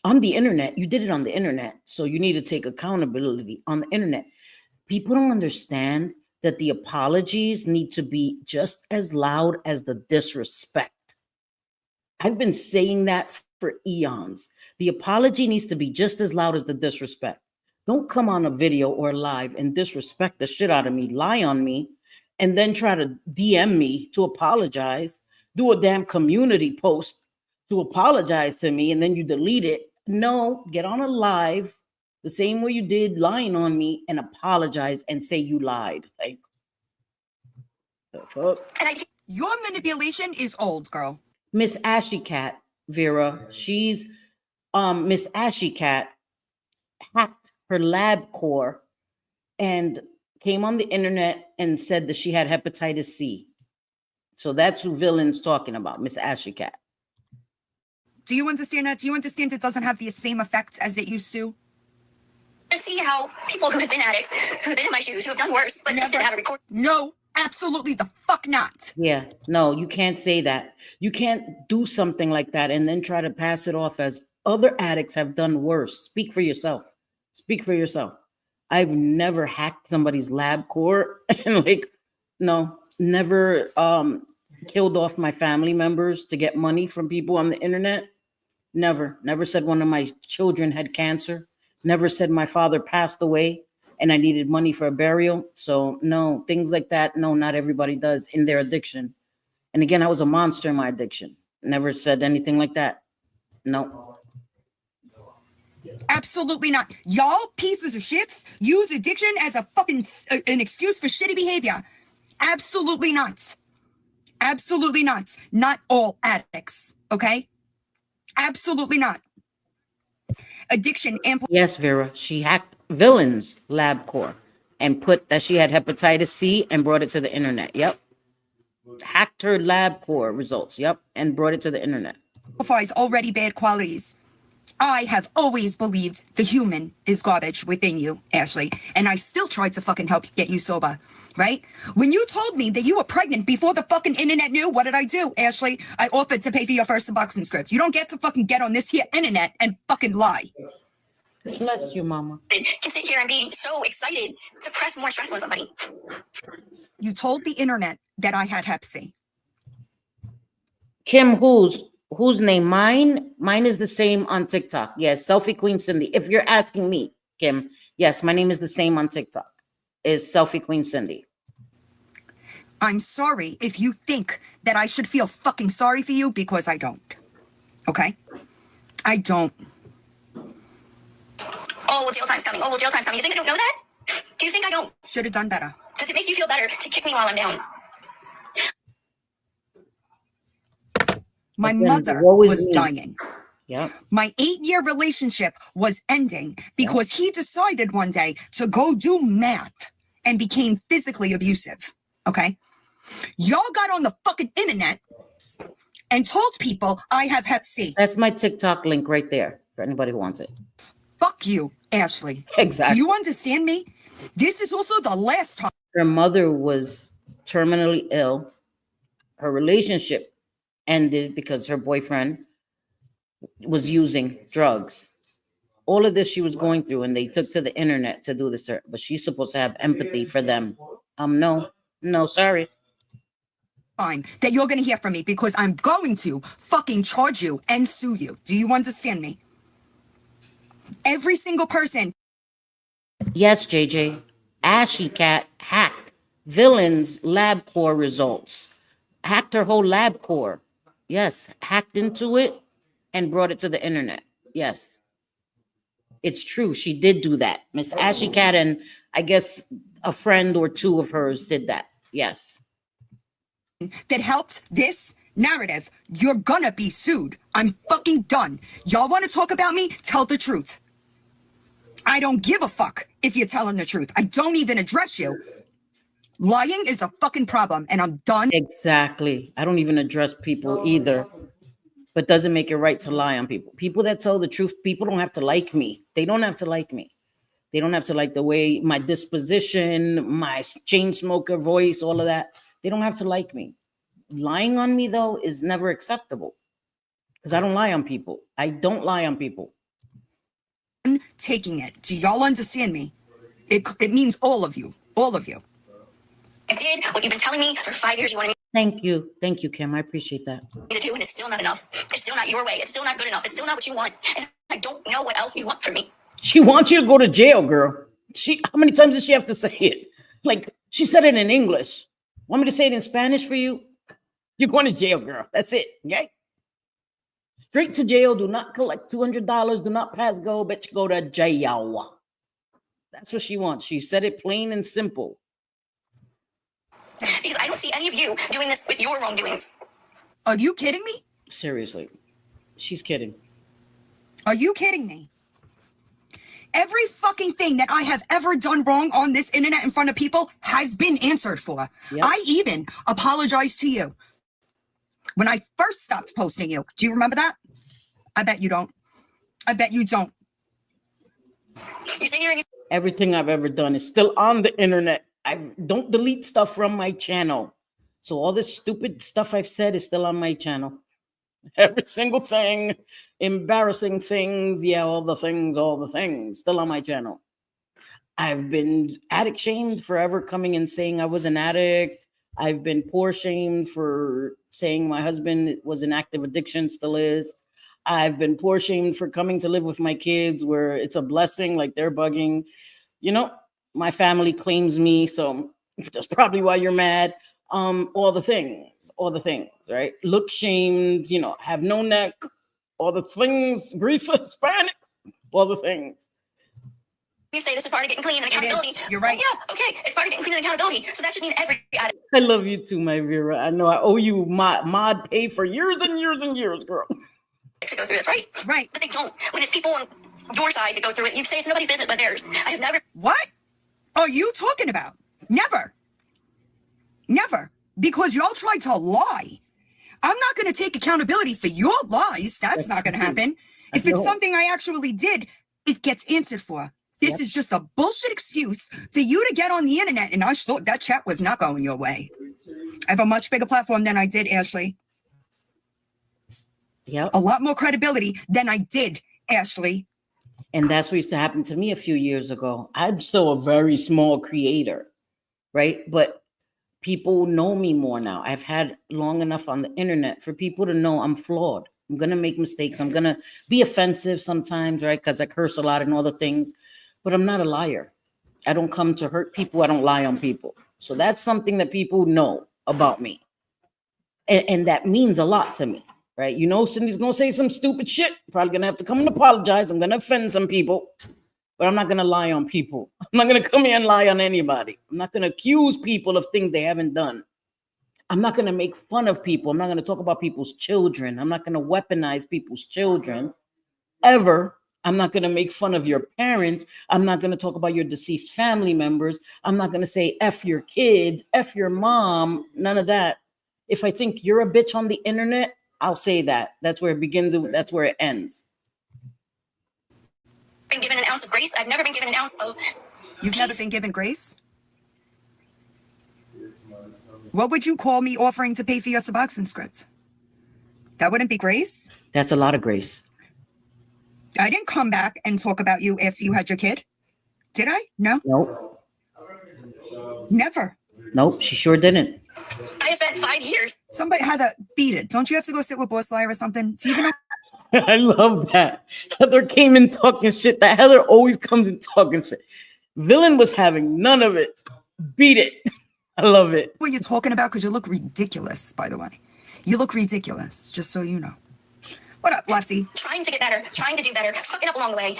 on the internet. You did it on the internet. So you need to take accountability on the internet. People don't understand that the apologies need to be just as loud as the disrespect. I've been saying that for eons. The apology needs to be just as loud as the disrespect. Don't come on a video or live and disrespect the shit out of me, lie on me, and then try to DM me to apologize, do a damn community post to apologize to me, and then you delete it. No, get on a live the same way you did lying on me and apologize and say you lied. Like, the fuck? Your manipulation is old, girl. Miss Ashy Cat, Vera, she's Miss Ashy Cat hacked her lab core and came on the internet and said that she had hepatitis C. So that's who Villain's talking about, Miss Ashy Cat. Do you understand that? Do you understand it doesn't have the same effects as it used to? And see how people who have been addicts, who have been in my shoes, who have done worse, but just didn't have a record. No, absolutely the fuck not. Yeah, no, you can't say that. You can't do something like that and then try to pass it off as other addicts have done worse. Speak for yourself. Speak for yourself. I've never hacked somebody's lab core and no, never killed off my family members to get money from people on the internet. Never said one of my children had cancer. Never said my father passed away and I needed money for a burial. So no, things like that. No, not everybody does in their addiction. And again, I was a monster in my addiction. Never said anything like that. No. Absolutely not. Y'all pieces of shits use addiction as a fucking an excuse for shitty behavior. Absolutely not. Absolutely not. Not all addicts, okay? Absolutely not. Addiction Yes, Vera. She hacked Villain's lab core and put that she had hepatitis C and brought it to the internet. Yep. Hacked her lab core results. Yep. And brought it to the internet. amplifies already bad qualities. I have always believed the human is garbage within you, Ashley, and I still tried to fucking help get you sober, right? When you told me that you were pregnant before the fucking internet knew, what did I do, Ashley? I offered to pay for your first Suboxone script. You don't get to fucking get on this here internet and fucking lie. Bless you, mama. Can sit here and be so excited to press more stress on somebody. You told the internet that I had Hep C. Kim, whose name? Mine is the same on TikTok. Yes, Selfie Queen Cindy. If you're asking me, Kim, yes, my name is the same on TikTok. Is Selfie Queen Cindy. I'm sorry if you think that I should feel fucking sorry for you, because I don't. Okay? I don't. Oh, well, jail time's coming. Oh, well, jail time's coming. You think I don't know that? Do you think I don't? Should have done better. Does it make you feel better to kick me while I'm down? My Again, mother woe is was me. dying. Yeah. My 8-year relationship was ending because he decided one day to go do math and became physically abusive. Okay? Y'all got on the fucking internet and told people I have Hep C. That's my TikTok link right there for anybody who wants it. Fuck you, Ashley. Exactly. Do you understand me? This is also the last time. Her mother was terminally ill. Her relationship ended because her boyfriend was using drugs. All of this she was going through, and they took to the internet to do this to her. But she's supposed to have empathy for them. No, sorry. Time that you're going to hear from me, because I'm going to fucking charge you and sue you. Do you understand me? Every single person. Yes, JJ. Ashy Cat hacked Villain's lab core results. Hacked her whole lab core. Yes, hacked into it and brought it to the internet. Yes. It's true. She did do that. Miss Ashy Cat and I guess a friend or two of hers did that. Yes. That helped this narrative, you're gonna be sued. I'm fucking done. Y'all want to talk about me? Tell the truth. I don't give a fuck if you're telling the truth. I don't even address you. Lying is a fucking problem, and I'm done. Exactly. I don't even address people either, but doesn't make it right to lie on people. People that tell the truth, people don't have to like me. They don't have to like me. They don't have to like the way my disposition, my chain smoker voice, all of that. They don't have to like me. lying on me though is never acceptable because I don't lie on people. I don't lie on people. Taking it. Do y'all understand me? It means all of you. All of you. I did what you've been telling me for 5 years you wanted Thank you. Thank you, Kim. I appreciate that. me to do, and it's still not enough. It's still not your way. It's still not good enough. It's still not what you want. And I don't know what else you want from me. She wants you to go to jail, girl. How many times does she have to say it? Like, she said it in English. Want me to say it in Spanish for you? You're going to jail, girl. That's it. Okay? Straight to jail. Do not collect $200. Do not pass go, but you go to jail. That's what she wants. She said it plain and simple. Because I don't see any of you doing this with your wrongdoings. Are you kidding me? Seriously. She's kidding. Are you kidding me? Every fucking thing that I have ever done wrong on this internet in front of people has been answered for. Yep. I even apologized to you when I first stopped posting you. Do you remember that? I bet you don't. I bet you don't. You sit here and you Everything I've ever done is still on the internet. I don't delete stuff from my channel. So all this stupid stuff I've said is still on my channel. Every single thing, embarrassing things, yeah, all the things, still on my channel. I've been addict shamed forever coming and saying I was an addict. I've been poor shamed for saying my husband was in active addiction, still is. I've been poor shamed for coming to live with my kids where it's a blessing, like they're bugging. You know, my family claims me, so that's probably why you're mad. All the things, right? Look shamed, you know, have no neck, all the things, Greece Hispanic, all the things. say this is part of getting clean and accountability. You're right. Oh, yeah, okay. It's part of getting clean and accountability. So that should mean every addict I love you too, my Vera. I know I owe you mod pay for years and years and years, girl. should go through this, right? Right. But they don't. When it's people on your side that go through it, you say it's nobody's business but theirs. I have never What are you talking about? Never. Never. Because y'all tried to lie. I'm not going to take accountability for your lies. That's not going to happen. If it's something I actually did, it gets answered for. This is just a bullshit excuse for you to get on the internet. And I thought that chat was not going your way. I have a much bigger platform than I did, Ashley. Yep. A lot more credibility than I did, Ashley. And that's what used to happen to me a few years ago. I'm still a very small creator, right? But people know me more now. I've had long enough on the internet for people to know I'm flawed. I'm going to make mistakes. I'm going to be offensive sometimes, right? Because I curse a lot and all the things. But I'm not a liar. I don't come to hurt people. I don't lie on people. So that's something that people know about me. And that means a lot to me, right? You know, Cindy's going to say some stupid shit. Probably going to have to come and apologize. I'm going to offend some people. But I'm not going to lie on people. I'm not going to come here and lie on anybody. I'm not going to accuse people of things they haven't done. I'm not going to make fun of people. I'm not going to talk about people's children. I'm not going to weaponize people's children ever. I'm not going to make fun of your parents. I'm not going to talk about your deceased family members. I'm not going to say F your kids, F your mom, none of that. If I think you're a bitch on the internet, I'll say that. That's where it begins. That's where it ends. been given an ounce of grace. I've never been given an ounce of You've never been given grace? What would you call me offering to pay for your Suboxone script? That wouldn't be grace? That's a lot of grace. I didn't come back and talk about you after you had your kid. Did I? No. Nope. Never. Nope, she sure didn't. I have spent 5 years. Somebody had to beat it. Don't you have to go sit with Boss Liar or something? Do you even know? I love that. Heather came in talking shit. That Heather always comes in talking shit. Villain was having none of it. Beat it. I love it. What you're talking about? Because you look ridiculous, by the way. You look ridiculous, just so you know. What up, Lefty? Trying to get better, trying to do better, fucking up along the way,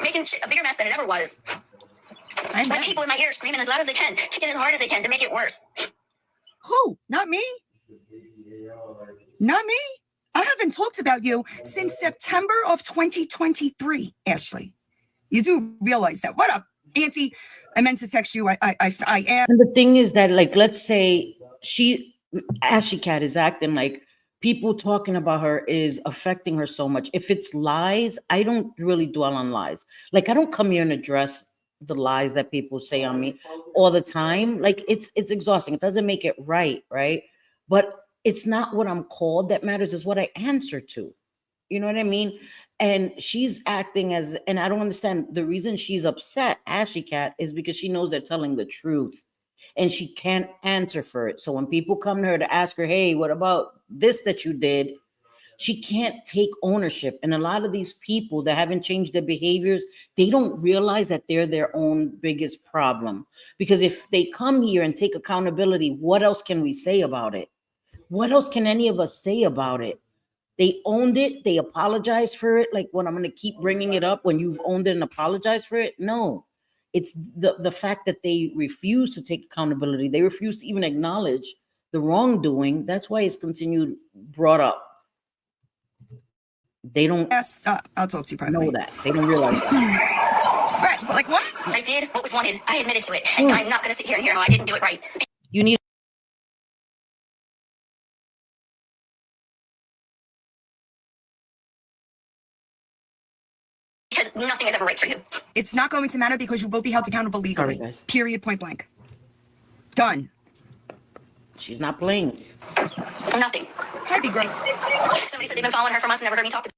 making shit a bigger mess than it ever was. I know. With people in my ear screaming as loud as they can, kicking as hard as they can to make it worse. Who? Not me. Not me. I haven't talked about you since September of 2023, Ashley. You do realize that. What up, Auntie? I meant to text you. I am. And the thing is that, like, let's say Ashy Cat is acting like people talking about her is affecting her so much. If it's lies, I don't really dwell on lies. Like, I don't come here and address the lies that people say on me all the time. Like, it's exhausting. It doesn't make it right? But it's not what I'm called that matters, it's what I answer to. You know what I mean? And she's acting as, and I don't understand the reason she's upset, Ashy Cat, is because she knows they're telling the truth and she can't answer for it. So when people come to her to ask her, hey, what about this that you did? She can't take ownership. And a lot of these people that haven't changed their behaviors, they don't realize that they're their own biggest problem. Because if they come here and take accountability, what else can we say about it? What else can any of us say about it? They owned it. They apologized for it. Like, when I'm going to keep bringing it up when you've owned it and apologized for it? No, it's the fact that they refuse to take accountability. They refuse to even acknowledge the wrongdoing. That's why it's continued brought up. They don't Yes, I'll talk to you privately. know that. They don't realize that. Right, like what? I did what was wanted. I admitted to it. And I'm not going to sit here and hear how I didn't do it right. You need Because nothing is ever right for you. It's not going to matter because you will be held accountable legally. Sorry, guys. Period, point blank. Done. She's not playing. Nothing. That'd be gross. Somebody said they've been following her for months and never heard me talk to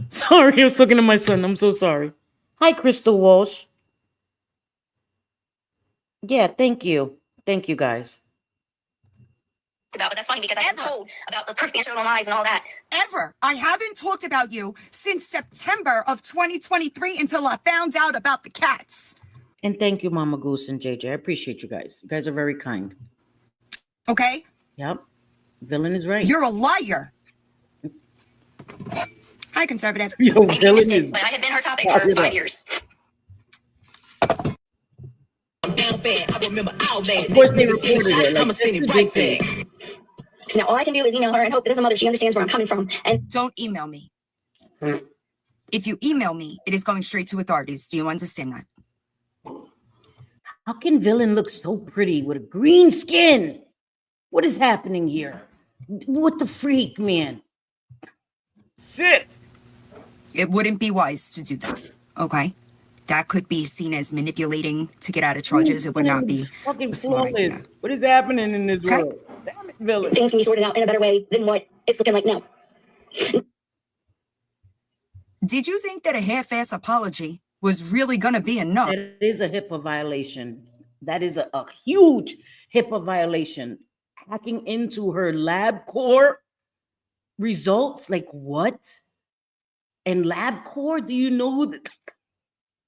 Sorry, I was talking to my son. I'm so sorry. Hi, Crystal Walsh. Yeah, thank you. Thank you, guys. about. But that's funny because I have told about the proof being shown on lies and all that. Ever. I haven't talked about you since September of 2023 until I found out about the cats. And thank you, Mama Goose and JJ. I appreciate you guys. You guys are very kind. Okay? Yep. Villain is right. You're a liar. Hi, conservative. Yo, Maybe Villain missed is. it, but I have been her topic for 5 years. Of course, they reported it. Like, that's the big thing. So now all I can do is email her and hope that as a mother she understands where I'm coming from. And Don't email me. If you email me, it is going straight to authorities. Do you understand that? How can Villain look so pretty with a green skin? What is happening here? What the freak, man? Shit. It wouldn't be wise to do that. Okay? That could be seen as manipulating to get out of charges. It would not be Fucking a smart idea. flawless. What is happening in this Okay. world? Damn it, Villain. things can be sorted out in a better way than what it's looking like now. Did you think that a half-ass apology was really going to be enough? That is a HIPAA violation. That is a huge HIPAA violation. Hacking into her LabCorp results, like what? And LabCorp, do you know that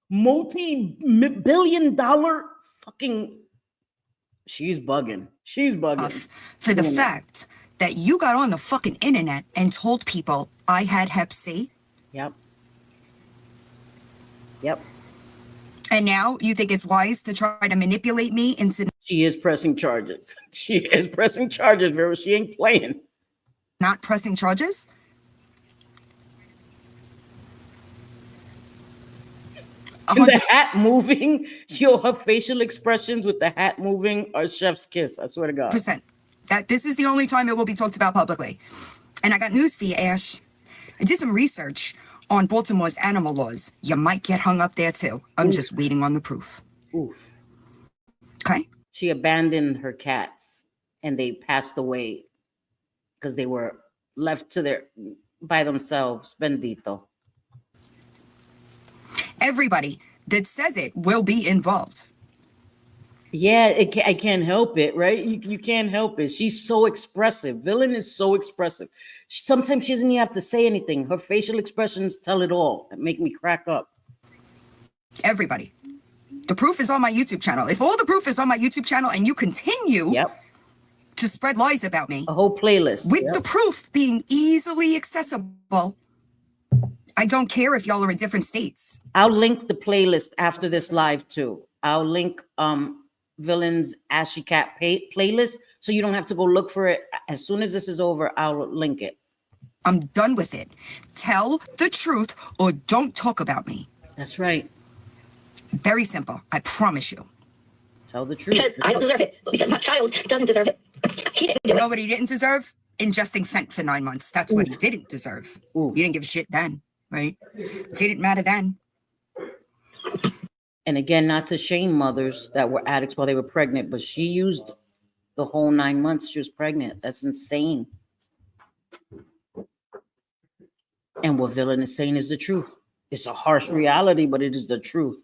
multi-billion-dollar fucking? She's bugging. She's bugging. For the fact that you got on the fucking internet and told people I had Hep C, Yep. Yep. and now you think it's wise to try to manipulate me into She is pressing charges. She is pressing charges, Vera. She ain't playing. not pressing charges? The hat moving, yo, her facial expressions with the hat moving are chef's kiss. I swear to God. 100%. That this is the only time it will be talked about publicly. And I got news for you, Ash. I did some research on Baltimore's animal laws. You might get hung up there too. I'm just waiting on the proof. Oof. Okay? She abandoned her cats and they passed away because they were left to their by themselves. Bendito. Everybody that says it will be involved. Yeah, I can't help it, right? You can't help it. She's so expressive. Villain is so expressive. Sometimes she doesn't even have to say anything. Her facial expressions tell it all. That make me crack up. Everybody. The proof is on my YouTube channel. If all the proof is on my YouTube channel and you continue Yep. to spread lies about me, A whole playlist. with Yep. the proof being easily accessible, I don't care if y'all are in different states. I'll link the playlist after this live too. I'll link Villain's Ashy Cat playlist so you don't have to go look for it. As soon as this is over, I'll link it. I'm done with it. Tell the truth or don't talk about me. That's right. Very simple. I promise you. Tell the truth. Because I don't deserve it. But because my child doesn't deserve it. He didn't do You it. know what he didn't deserve? Ingesting fent for 9 months. That's what he didn't deserve. Ooh. You didn't give a shit then, right? It didn't matter then. And again, not to shame mothers that were addicts while they were pregnant, but she used the whole 9 months she was pregnant. That's insane. And what Villain is saying is the truth. It's a harsh reality, but it is the truth.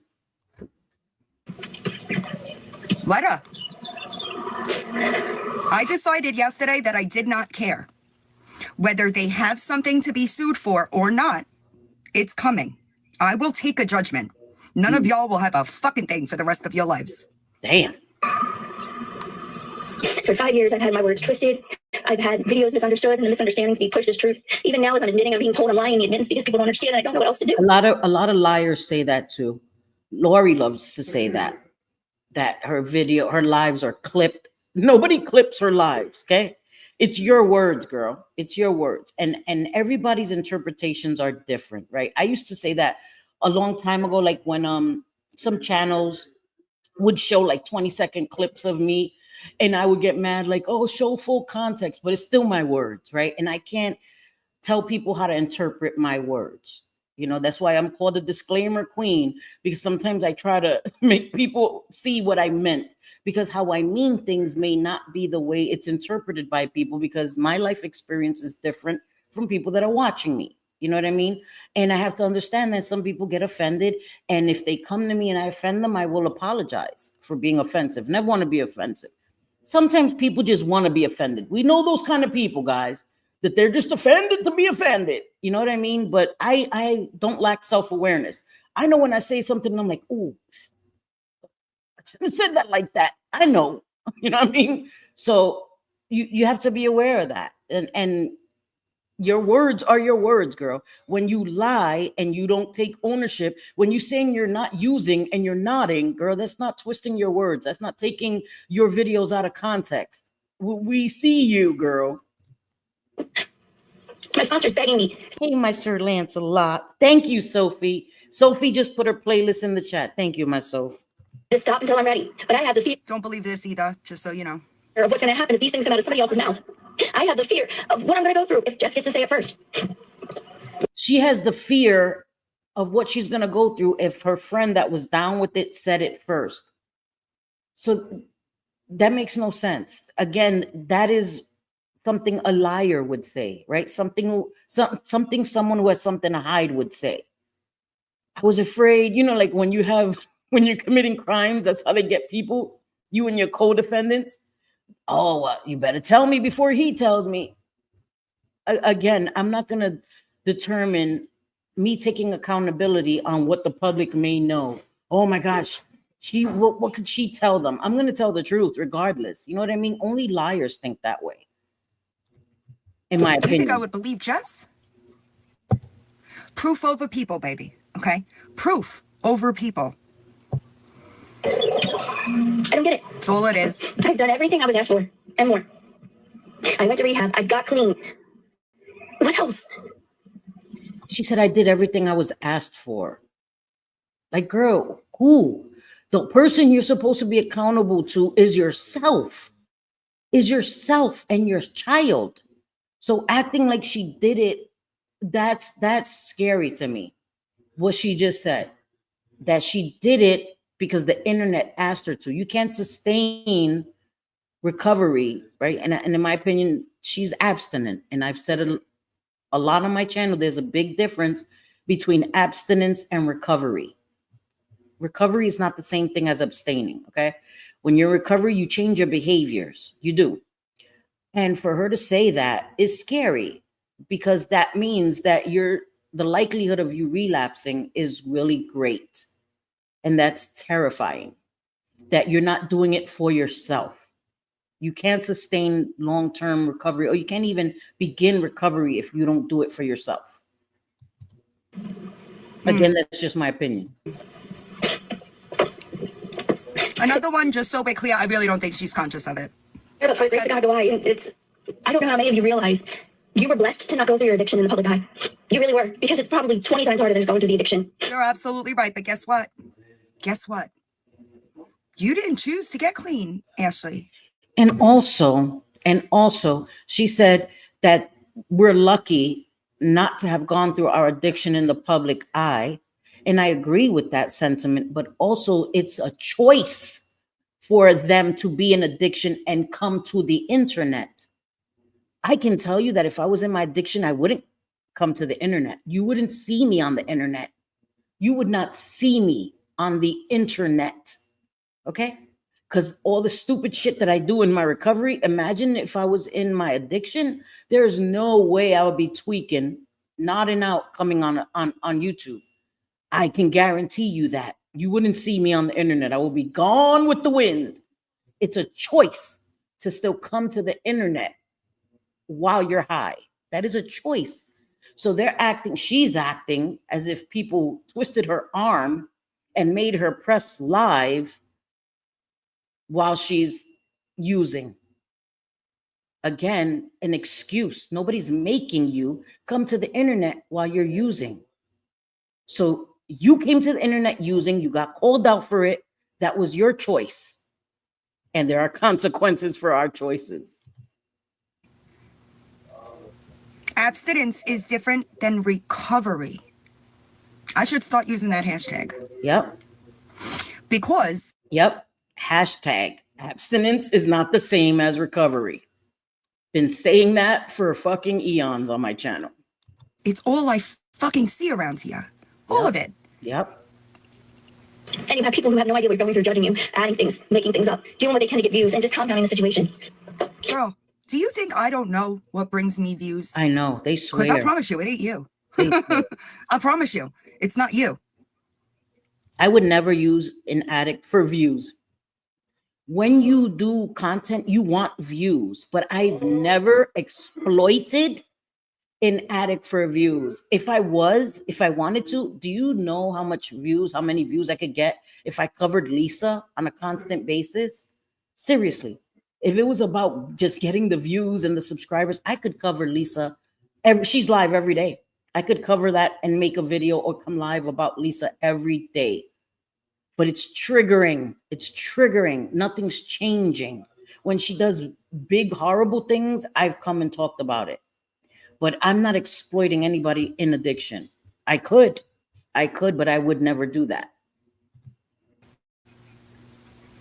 Let her. I decided yesterday that I did not care. Whether they have something to be sued for or not, it's coming. I will take a judgment. None of y'all will have a fucking thing for the rest of your lives. Damn. For 5 years, I've had my words twisted. I've had videos misunderstood and the misunderstandings be pushed as truth. Even now, as I'm admitting I'm being told I'm lying, the admittance because people don't understand and I don't know what else to do. A lot of liars say that too. Lori loves to say that her lives are clipped. Nobody clips her lives, okay? It's your words, girl. It's your words. And everybody's interpretations are different, right? I used to say that a long time ago, like when some channels would show like 20-second clips of me and I would get mad, like, oh, show full context, but it's still my words, right? And I can't tell people how to interpret my words. You know, that's why I'm called a disclaimer queen, because sometimes I try to make people see what I meant, because how I mean things may not be the way it's interpreted by people, because my life experience is different from people that are watching me. You know what I mean? And I have to understand that some people get offended. And if they come to me and I offend them, I will apologize for being offensive. Never want to be offensive. Sometimes people just want to be offended. We know those kind of people, guys, that they're just offended to be offended. You know what I mean? But I don't lack self-awareness. I know when I say something, I'm like, ooh, I shouldn't have said that like that. I know. You know what I mean? So you have to be aware of that. And your words are your words, girl. When you lie and you don't take ownership, when you're saying you're not using and you're nodding, girl, that's not twisting your words. That's not taking your videos out of context. We see you, girl. My sponsor's begging me. Hey, my Sir Lancelot. Thank you, Sophie. Sophie just put her playlist in the chat. Thank you, my Soph. To stop until I'm ready. But I have the fear Don't believe this either, just so you know. of what's going to happen if these things come out of somebody else's mouth. I have the fear of what I'm going to go through if Jess gets to say it first. She has the fear of what she's going to go through if her friend that was down with it said it first. So that makes no sense. Again, that is something a liar would say, right? Something someone who has something to hide would say. I was afraid, you know, like when you're committing crimes, that's how they get people, you and your co-defendants. Oh, you better tell me before he tells me. Again, I'm not going to determine me taking accountability on what the public may know. Oh my gosh, what could she tell them? I'm going to tell the truth regardless. You know what I mean? Only liars think that way, in my You think I opinion. would believe Jess? Proof over people, baby. Okay? Proof over people. I don't get it. That's all it is. I've done everything I was asked for and more. I went to rehab. I got clean. What else? She said, I did everything I was asked for. Like, girl, who? The person you're supposed to be accountable to is yourself. Is yourself and your child. So acting like she did it, that's scary to me. What she just said. That she did it because the internet asked her to. You can't sustain recovery, right? And in my opinion, she's abstinent. And I've said it a lot on my channel. There's a big difference between abstinence and recovery. Recovery is not the same thing as abstaining, okay? When you're in recovery, you change your behaviors. You do. And for her to say that is scary, because that means that the likelihood of you relapsing is really great. And that's terrifying, that you're not doing it for yourself. You can't sustain long-term recovery, or you can't even begin recovery if you don't do it for yourself. Again, that's just my opinion. Another one, just so we're clear, I really don't think she's conscious of it. But for grace to God go I, and I don't know how many of you realize you were blessed to not go through your addiction in the public eye. You really were, because it's probably 20 times harder than just going through the addiction. You're absolutely right, but guess what? Guess what? You didn't choose to get clean, Ashley. And also, she said that we're lucky not to have gone through our addiction in the public eye. And I agree with that sentiment, but also it's a choice for them to be in addiction and come to the internet. I can tell you that if I was in my addiction, I wouldn't come to the internet. You wouldn't see me on the internet. You would not see me on the internet. Okay? Because all the stupid shit that I do in my recovery, imagine if I was in my addiction, there's no way I would be tweaking, nodding out, coming on YouTube. I can guarantee you that. You wouldn't see me on the internet. I will be gone with the wind. It's a choice to still come to the internet while you're high. That is a choice. So she's acting as if people twisted her arm and made her press live while she's using. Again, an excuse. Nobody's making you come to the internet while you're using. So you came to the internet using, you got called out for it. That was your choice. And there are consequences for our choices. Abstinence is different than recovery. I should start using that hashtag. Yep. Because. Yep. Hashtag abstinence is not the same as recovery. Been saying that for fucking eons on my channel. It's all I fucking see around here. All of it. Yep. And you have people who have no idea what you're going through, judging you, adding things, making things up, doing what they can to get views, and just compounding the situation. Girl, do you think I don't know what brings me views? I know. They swear. Because I promise you, it ain't you. I promise you, it's not you. I would never use an addict for views. When you do content, you want views, but I've never exploited an addict for views. If I wanted to, do you know how many views I could get if I covered Lisa on a constant basis? Seriously, if it was about just getting the views and the subscribers, I could cover Lisa. She's live every day. I could cover that and make a video or come live about Lisa every day. But it's triggering. Nothing's changing. When she does big, horrible things, I've come and talked about it. But I'm not exploiting anybody in addiction. I could, but I would never do that.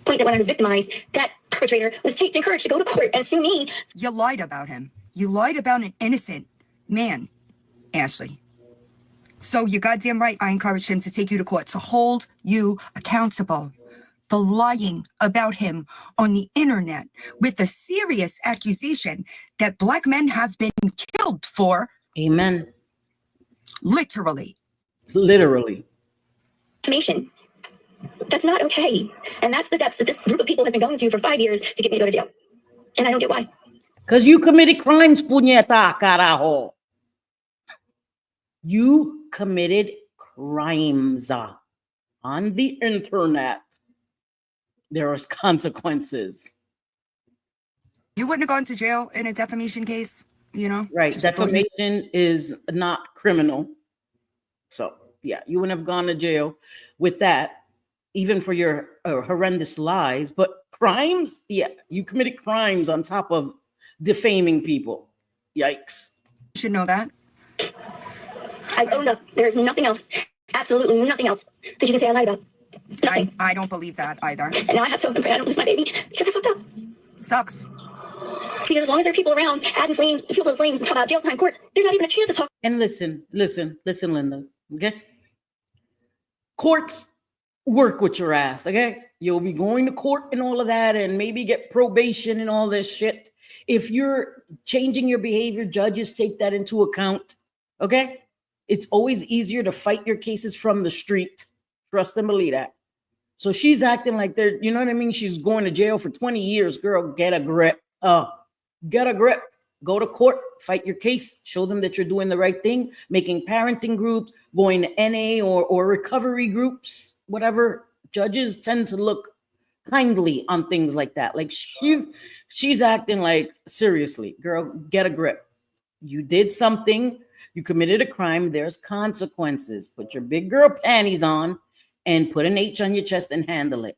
Point that when I was victimized, that perpetrator was encouraged to go to court and sue me. You lied about him. You lied about an innocent man, Ashley. So you're goddamn right I encouraged him to take you to court, to hold you accountable. The lying about him on the internet with a serious accusation that Black men have been killed for. Amen. Literally. Information. That's not okay. And that's the depths that this group of people has been going to for 5 years to get me to go to jail. And I don't get why. Because you committed crimes, puñeta, carajo. You committed crimes on the internet. There was consequences. You wouldn't have gone to jail in a defamation case, you know? Right. Defamation is not criminal. So, yeah, you wouldn't have gone to jail with that, even for your horrendous lies. But crimes? Yeah, you committed crimes on top of defaming people. Yikes. You should know that. I owned up. There's nothing else, absolutely nothing else that you can say I lied about. Nothing. I don't believe that either. And now I have to open pray I don't lose my baby because I fucked up. Sucks. Because as long as there are people around adding flames, fuel the flames, and talk about jail time courts, there's not even a chance to talk. And listen, Linda, okay? Courts work with your ass, okay? You'll be going to court and all of that and maybe get probation and all this shit. If you're changing your behavior, judges take that into account, okay? It's always easier to fight your cases from the street. Trust and believe that. So she's acting like they're, you know what I mean? She's going to jail for 20 years. Girl, get a grip. Get a grip. Go to court, fight your case, show them that you're doing the right thing, making parenting groups, going to NA or recovery groups, whatever. Judges tend to look kindly on things like that. Like she's acting like, seriously, girl, get a grip. You did something. You committed a crime. There's consequences. Put your big girl panties on and put an H on your chest and handle it.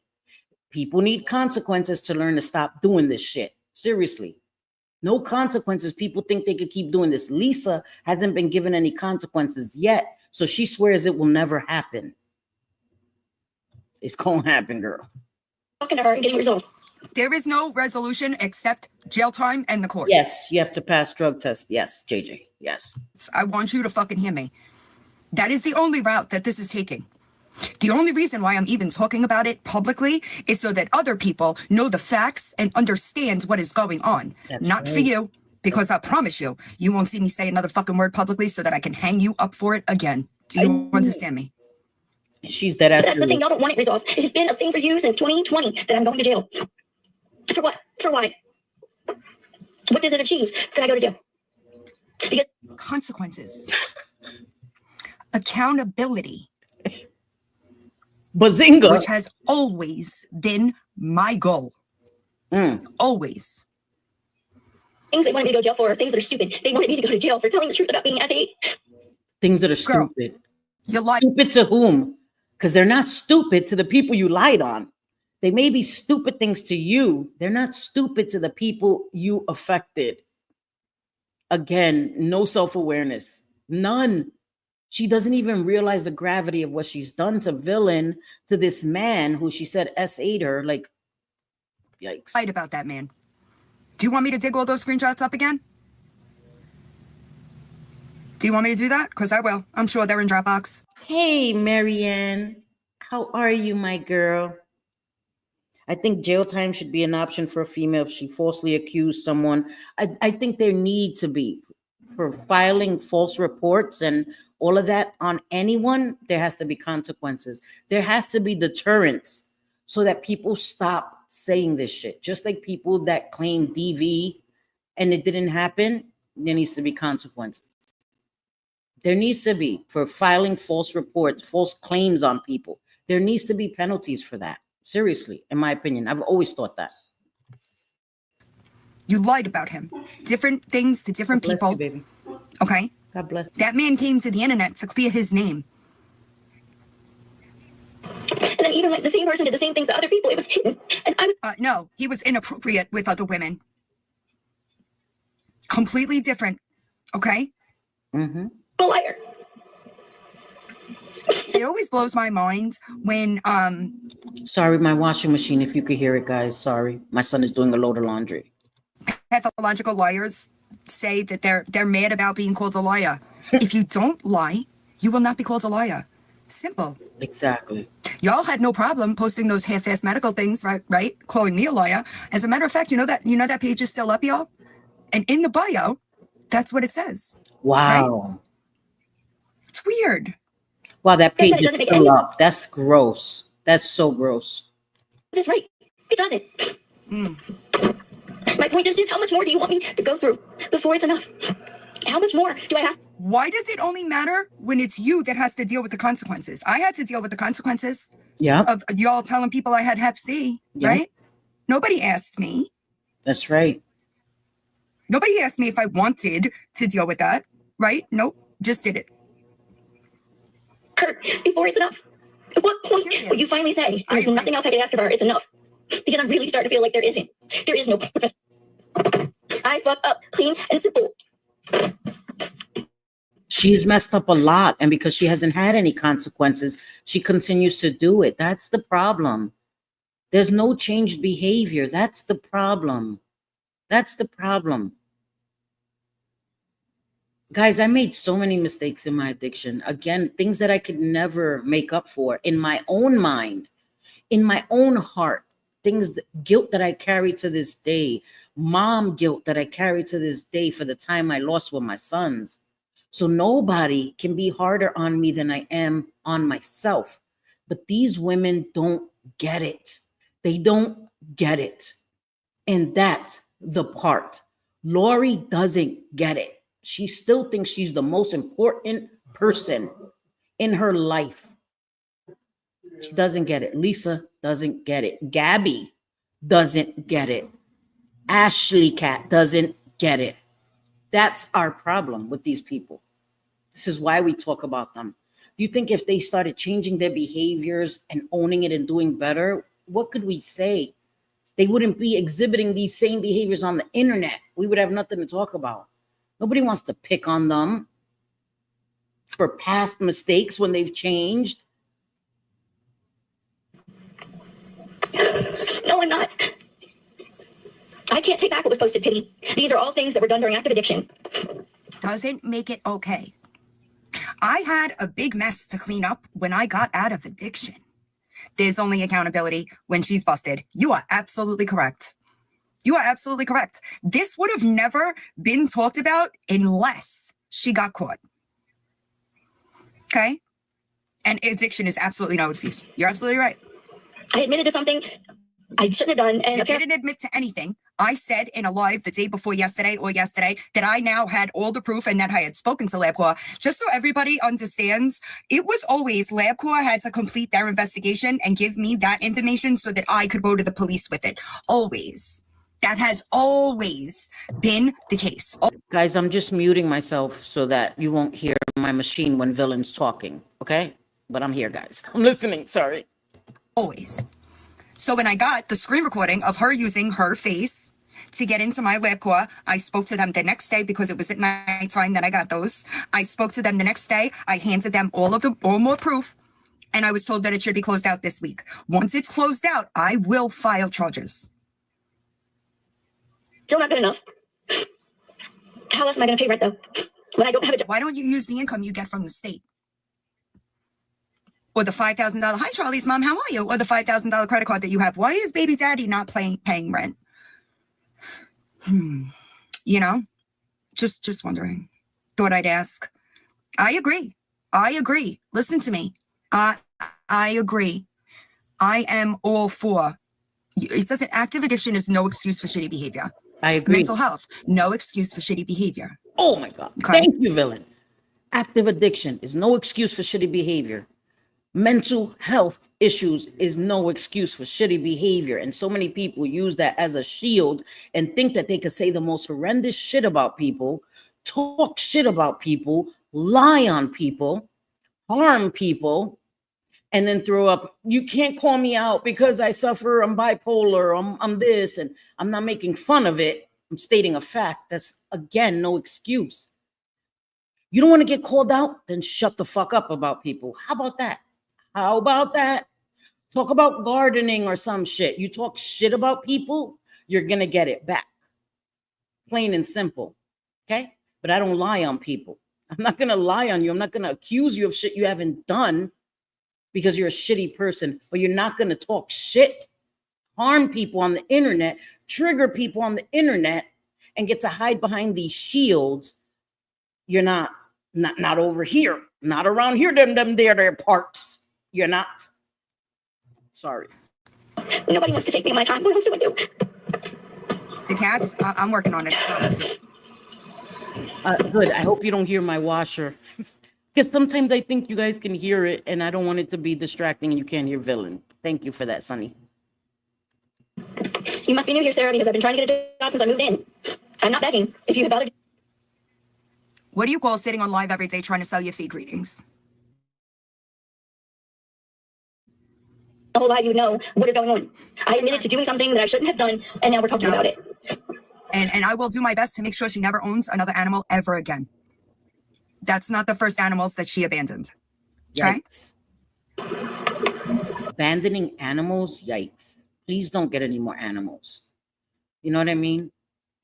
People need consequences to learn to stop doing this shit. Seriously. No consequences. People think they could keep doing this. Lisa hasn't been given any consequences yet, so she swears it will never happen. It's gonna happen, girl. Talking to her and getting resolved. There is no resolution except jail time and the court. Yes, you have to pass drug test. Yes, JJ. Yes. I want you to fucking hear me. That is the only route that this is taking. The only reason why I'm even talking about it publicly is so that other people know the facts and understand what is going on. That's Not for right. you, because I promise you, you won't see me say another fucking word publicly so that I can hang you up for it again. Do you understand me? She's dead ass. That's the thing. Y'all don't want it resolved. It has been a thing for you since 2020 that I'm going to jail. For what? For why? What does it achieve? Can I go to jail? Because Consequences. Accountability, Bazinga. which has always been my goal. Always. things they wanted me to go to jail for are things that are stupid. They wanted me to go to jail for telling the truth about being S8. Things that are Girl, stupid. You lied. Stupid to whom? Because they're not stupid to the people you lied on. They may be stupid things to you. They're not stupid to the people you affected. Again, no self-awareness. None. She doesn't even realize the gravity of what she's done to Villain, to this man who she said S8'd her. Like, yikes. Lied about that man. Do you want me to dig all those screenshots up again? Do you want me to do that? Because I will. I'm sure they're in Dropbox. Hey, Marianne. How are you, my girl? I think jail time should be an option for a female if she falsely accused someone. I think there need to be for filing false reports and all of that on anyone. There has to be consequences. There has to be deterrence so that people stop saying this shit. Just like people that claim DV and it didn't happen, there needs to be consequences. There needs to be for filing false reports, false claims on people. There needs to be penalties for that. Seriously, in my opinion, I've always thought that. You lied about him. Different things to different God bless people. you, baby. Okay? God bless. That man came to the internet to clear his name. And then even like the same person did the same things to other people. It was hidden. And I was No, he was inappropriate with other women. Completely different. Okay? Mm-hmm. a liar. It always blows my mind when Sorry, my washing machine, if you could hear it, guys. Sorry. My son is doing a load of laundry. pathological liars say that they're mad about being called a liar. If you don't lie, you will not be called a liar. Simple. Exactly. Y'all had no problem posting those half-assed medical things, right? Calling me a liar. As a matter of fact, you know that page is still up, y'all? And in the bio, that's what it says. Wow. Right? It's weird. Wow, that page It is doesn't make still any- up. That's gross. That's so gross. That's right. It doesn't. My point just is, how much more do you want me to go through before it's enough? How much more do I have? Why does it only matter when it's you that has to deal with the consequences? I had to deal with the consequences Yeah, of y'all telling people I had Hep C, Yeah. right? Nobody asked me. that's right. Nobody asked me if I wanted to deal with that, right? Nope, just did it. Her before it's enough? At what point Period. will you finally say, there's agree. nothing else I can ask of her, it's enough? Because I'm really starting to feel like there isn't. There is no. I fuck up, clean and simple. She's messed up a lot, and because she hasn't had any consequences, she continues to do it. That's the problem. There's no changed behavior. That's the problem. That's the problem. Guys, I made so many mistakes in my addiction. Again, things that I could never make up for in my own mind, in my own heart, guilt that I carry to this day, mom guilt that I carry to this day for the time I lost with my sons. So nobody can be harder on me than I am on myself. But these women don't get it. They don't get it. And that's the part. Lori doesn't get it. She still thinks she's the most important person in her life. She doesn't get it. Lisa doesn't get it. Gabby doesn't get it. Ashley Cat doesn't get it. That's our problem with these people. This is why we talk about them. Do you think if they started changing their behaviors and owning it and doing better, what could we say? They wouldn't be exhibiting these same behaviors on the internet. We would have nothing to talk about. Nobody wants to pick on them for past mistakes when they've changed. No, I'm not. I can't take back what was posted, Pity. These are all things that were done during active addiction. Doesn't make it okay. I had a big mess to clean up when I got out of addiction. There's only accountability when she's busted. You are absolutely correct. You are absolutely correct. This would have never been talked about unless she got caught. Okay? And addiction is absolutely no excuse. You're absolutely right. I admitted to something I shouldn't have done. And You didn't admit to anything. I said in a live the day before yesterday that I now had all the proof and that I had spoken to LabCorp. Just so everybody understands, it was always LabCorp had to complete their investigation and give me that information so that I could go to the police with it. Always. That has always been the case. Guys, I'm just muting myself so that you won't hear my machine when Villain's talking, okay? But I'm here, guys. I'm listening, sorry. Always. So when I got the screen recording of her using her face to get into my LabCorp, I spoke to them the next day because it was at nighttime that I got those. I spoke to them the next day. I handed them all more proof, and I was told that it should be closed out this week. Once it's closed out, I will file charges. still not good enough. How else am I going to pay rent, though? When I don't have a job. Why don't you use the income you get from the state? Or the $5,000, hi, Charlie's mom, how are you? Or the $5,000 credit card that you have. Why is baby daddy not paying rent? You know, just wondering. Thought I'd ask. I agree. Listen to me. I agree. I am all for. It doesn't. Active addiction is no excuse for shitty behavior. I agree. Mental health, no excuse for shitty behavior. Oh my God. Okay. Thank you, Villain. Active addiction is no excuse for shitty behavior. Mental health issues is no excuse for shitty behavior. And so many people use that as a shield and think that they could say the most horrendous shit about people, talk shit about people, lie on people, harm people, and then throw up, you can't call me out because I suffer, I'm bipolar, I'm this, and I'm not making fun of it. I'm stating a fact. That's, again, no excuse. You don't want to get called out? Then shut the fuck up about people. How about that? How about that? Talk about gardening or some shit. You talk shit about people, you're going to get it back. Plain and simple. Okay? But I don't lie on people. I'm not going to lie on you. I'm not going to accuse you of shit you haven't done because you're a shitty person. But you're not going to talk shit, harm people on the internet, trigger people on the internet, and get to hide behind these shields. You're not over here. Not around here, them their parts. You're not. Sorry. Nobody wants to take me my time. What else do I do? The cats, I'm working on it. I promise you. Good. I hope you don't hear my washer. Because sometimes I think you guys can hear it, and I don't want it to be distracting and you can't hear Villain. Thank you for that, Sonny. You must be new here, Sarah, because I've been trying to get a job since I moved in. I'm not begging. If you had bothered. What do you call sitting on live every day trying to sell your fake readings? A whole lot, you would know what is going on. I admitted to doing something that I shouldn't have done, and now we're talking about it. And I will do my best to make sure she never owns another animal ever again. That's not the first animals that she abandoned. Okay? Yikes. Abandoning animals? Yikes. Please don't get any more animals. You know what I mean?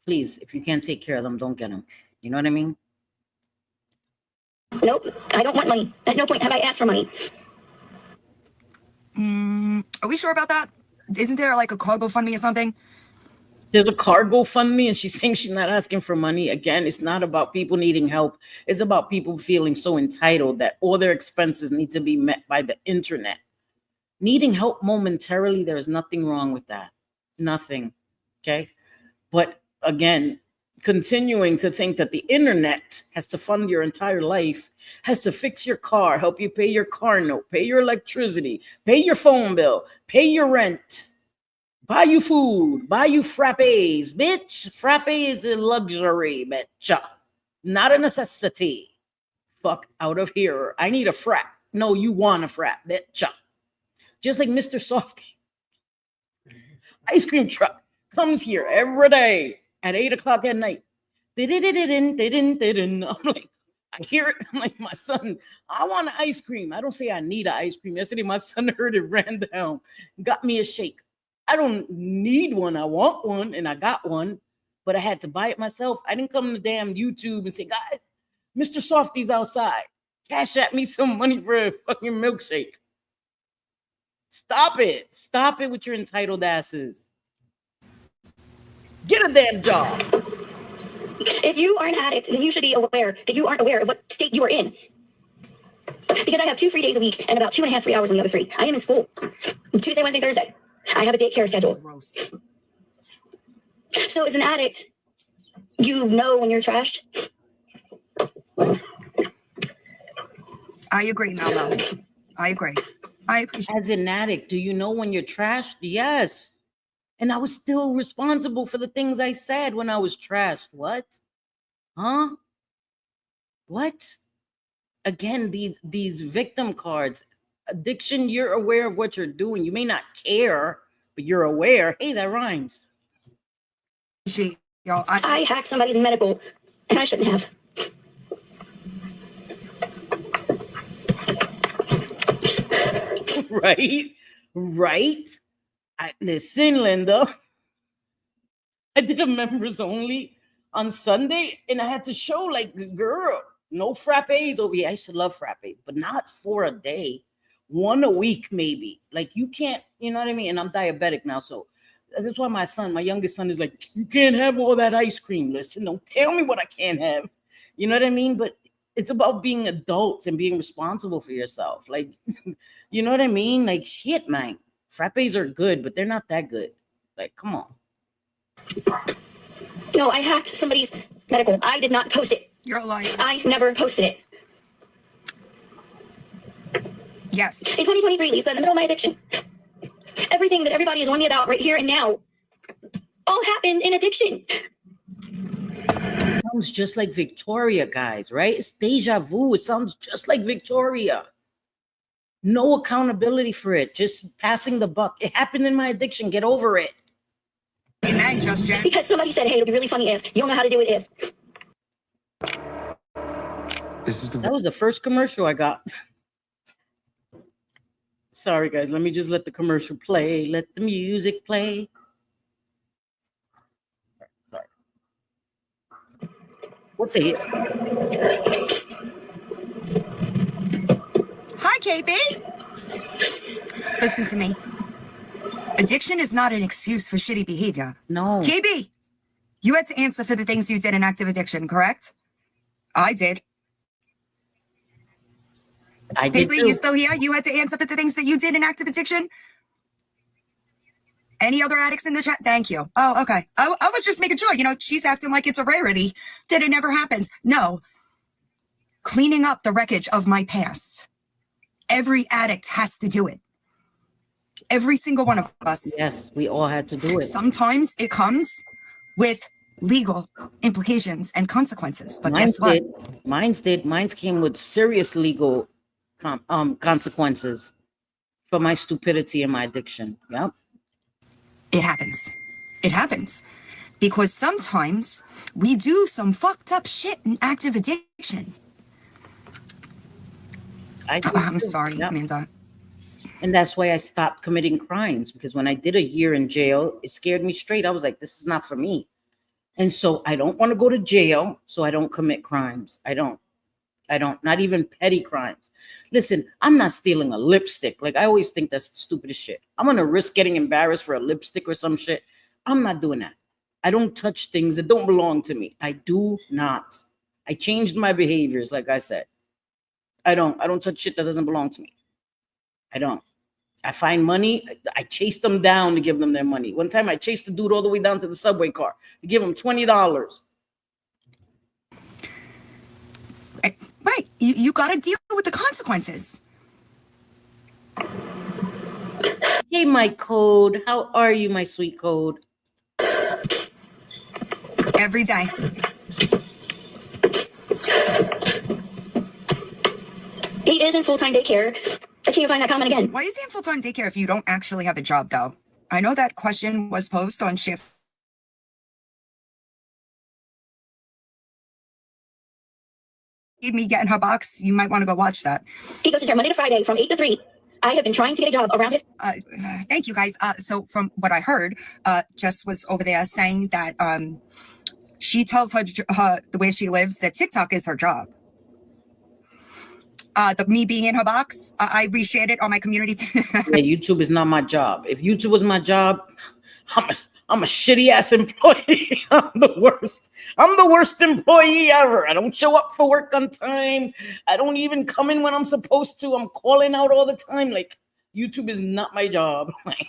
Please, if you can't take care of them, don't get them. You know what I mean? Nope, I don't want money. At no point have I asked for money. Are we sure about that? Isn't there like a card GoFundMe or something? There's a card GoFundMe, and she's saying she's not asking for money. Again, it's not about people needing help. It's about people feeling so entitled that all their expenses need to be met by the internet. Needing help momentarily, there is nothing wrong with that. Nothing. Okay? But again, continuing to think that the internet has to fund your entire life, has to fix your car, help you pay your car note, pay your electricity, pay your phone bill, pay your rent, buy you food, buy you frappes, bitch. Frappe is a luxury, bitch. Not a necessity. Fuck out of here. I need a frap. No, you want a frap, bitch. Just like Mr. Softy. ice cream truck comes here every day at 8 o'clock at night. I'm like, I hear it. I'm like, my son, I want an ice cream. I don't say I need an ice cream. Yesterday, my son heard it, ran down, got me a shake. I don't need one. I want one, and I got one, but I had to buy it myself. I didn't come to damn YouTube and say, guys, Mr. Softy's outside. Cash at me some money for a fucking milkshake. Stop it. Stop it with your entitled asses. Get a damn job. If you are an addict, then you should be aware that you aren't aware of what state you are in. Because I have 2 free days a week and about 2.5 free hours on the other 3. I am in school Tuesday, Wednesday, Thursday. I have a daycare schedule. Gross. So as an addict, you know when you're trashed. I agree, Mello. I agree. I appreciate. As an addict, do you know when you're trashed? Yes. And I was still responsible for the things I said when I was trashed. What? Huh? What? Again, these victim cards. Addiction, you're aware of what you're doing. You may not care, but you're aware. Hey, that rhymes. Y'all, I hacked somebody's medical, and I shouldn't have. Right? Right? Listen, Linda. I did a members only on Sunday, and I had to show, like, girl, no frappes over here. I used to love frappes, but not for a day. 1 a week, maybe. Like, you can't, you know what I mean? And I'm diabetic now, so that's why my youngest son is like, you can't have all that ice cream. Listen, don't tell me what I can't have. You know what I mean? But it's about being adults and being responsible for yourself. Like, you know what I mean? Like, shit, man. Frappes are good, but they're not that good. Like, come on. No, I hacked somebody's medical. I did not post it. You're lying. I never posted it. Yes. In 2023, Lisa, in the middle of my addiction, everything that everybody is on me about right here and now all happened in addiction. It sounds just like Victoria, guys, right? It's deja vu. It sounds just like Victoria. No accountability for it. Just passing the buck. It happened in my addiction. Get over it. Amen, Just Jen. Because somebody said, hey, it'll be really funny if. You don't know how to do it if. That was the first commercial I got. Sorry, guys. Let me just let the commercial play. Let the music play. Sorry. What the hell? Hi, KB. Listen to me. Addiction is not an excuse for shitty behavior. No. KB, you had to answer for the things you did in active addiction, correct? I did. I did Paisley, too. you still here? You had to answer for the things that you did in active addiction? Any other addicts in the chat? Thank you. Oh, okay. I was just making sure. You know, she's acting like it's a rarity that it never happens. No. Cleaning up the wreckage of my past. Every addict has to do it. Every single one of us. Yes, we all had to do it. Sometimes it comes with legal implications and consequences. But Mine's guess what? did. Mine's did. Mine's came with serious legal consequences for my stupidity and my addiction. Yep. It happens. It happens. Because sometimes we do some fucked up shit in active addiction. I'm sorry, yep. Amanda. And that's why I stopped committing crimes, because when I did a year in jail, it scared me straight. I was like, this is not for me. And so I don't want to go to jail, so I don't commit crimes. I don't, not even petty crimes. Listen, I'm not stealing a lipstick. Like, I always think that's the stupidest shit. I'm going to risk getting embarrassed for a lipstick or some shit. I'm not doing that. I don't touch things that don't belong to me. I do not. I changed my behaviors, like I said. I don't touch shit that doesn't belong to me. I don't. I find money. I chase them down to give them their money. One time I chased the dude all the way down to the subway car to give him $20. Right. You got to deal with the consequences. Hey, my code. How are you, my sweet code? Every day. He is in full-time daycare. I can't find that comment again. Why is he in full-time daycare if you don't actually have a job, though? I know that question was posed on shift. Me getting her box, you might want to go watch that. He goes to here Monday to Friday from 8 to 3. I have been trying to get a job around his. Thank you, guys. So from what I heard, Jess was over there saying that she tells her the way she lives that TikTok is her job. Me being in her box, I reshared it on my community. Yeah, YouTube is not my job. If YouTube was my job, I'm a shitty ass employee. I'm the worst. I'm the worst employee ever. I don't show up for work on time. I don't even come in when I'm supposed to. I'm calling out all the time. Like, YouTube is not my job. Like,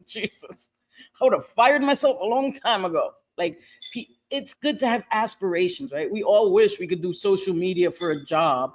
Jesus. I would have fired myself a long time ago. Like, it's good to have aspirations, right? We all wish we could do social media for a job.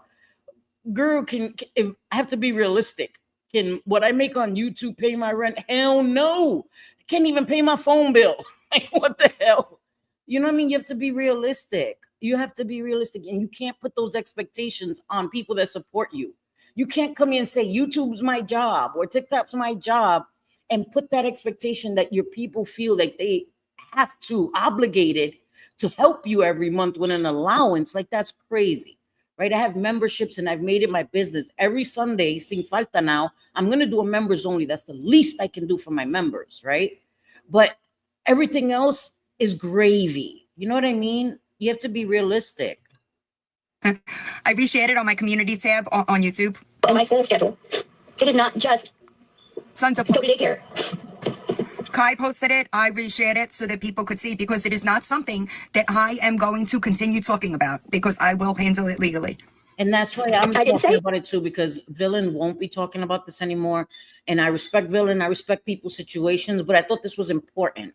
Girl, I have to be realistic. Can what I make on YouTube pay my rent? Hell no. I can't even pay my phone bill. Like, what the hell? You know what I mean? You have to be realistic. You have to be realistic, and you can't put those expectations on people that support you. You can't come in and say YouTube's my job or TikTok's my job and put that expectation that your people feel like they have to, obligated to help you every month with an allowance. Like, that's crazy. Right? I have memberships and I've made it my business. Every Sunday, sin falta now, I'm going to do a members only. That's the least I can do for my members, right? But everything else is gravy. You know what I mean? You have to be realistic. I reshared it on my community tab on YouTube. On my school schedule. It is not just Sons of go to daycare. Kai posted it. I reshared it so that people could see, because it is not something that I am going to continue talking about, because I will handle it legally. And that's why I'm talking about it too, because Villain won't be talking about this anymore. And I respect Villain. I respect people's situations, but I thought this was important.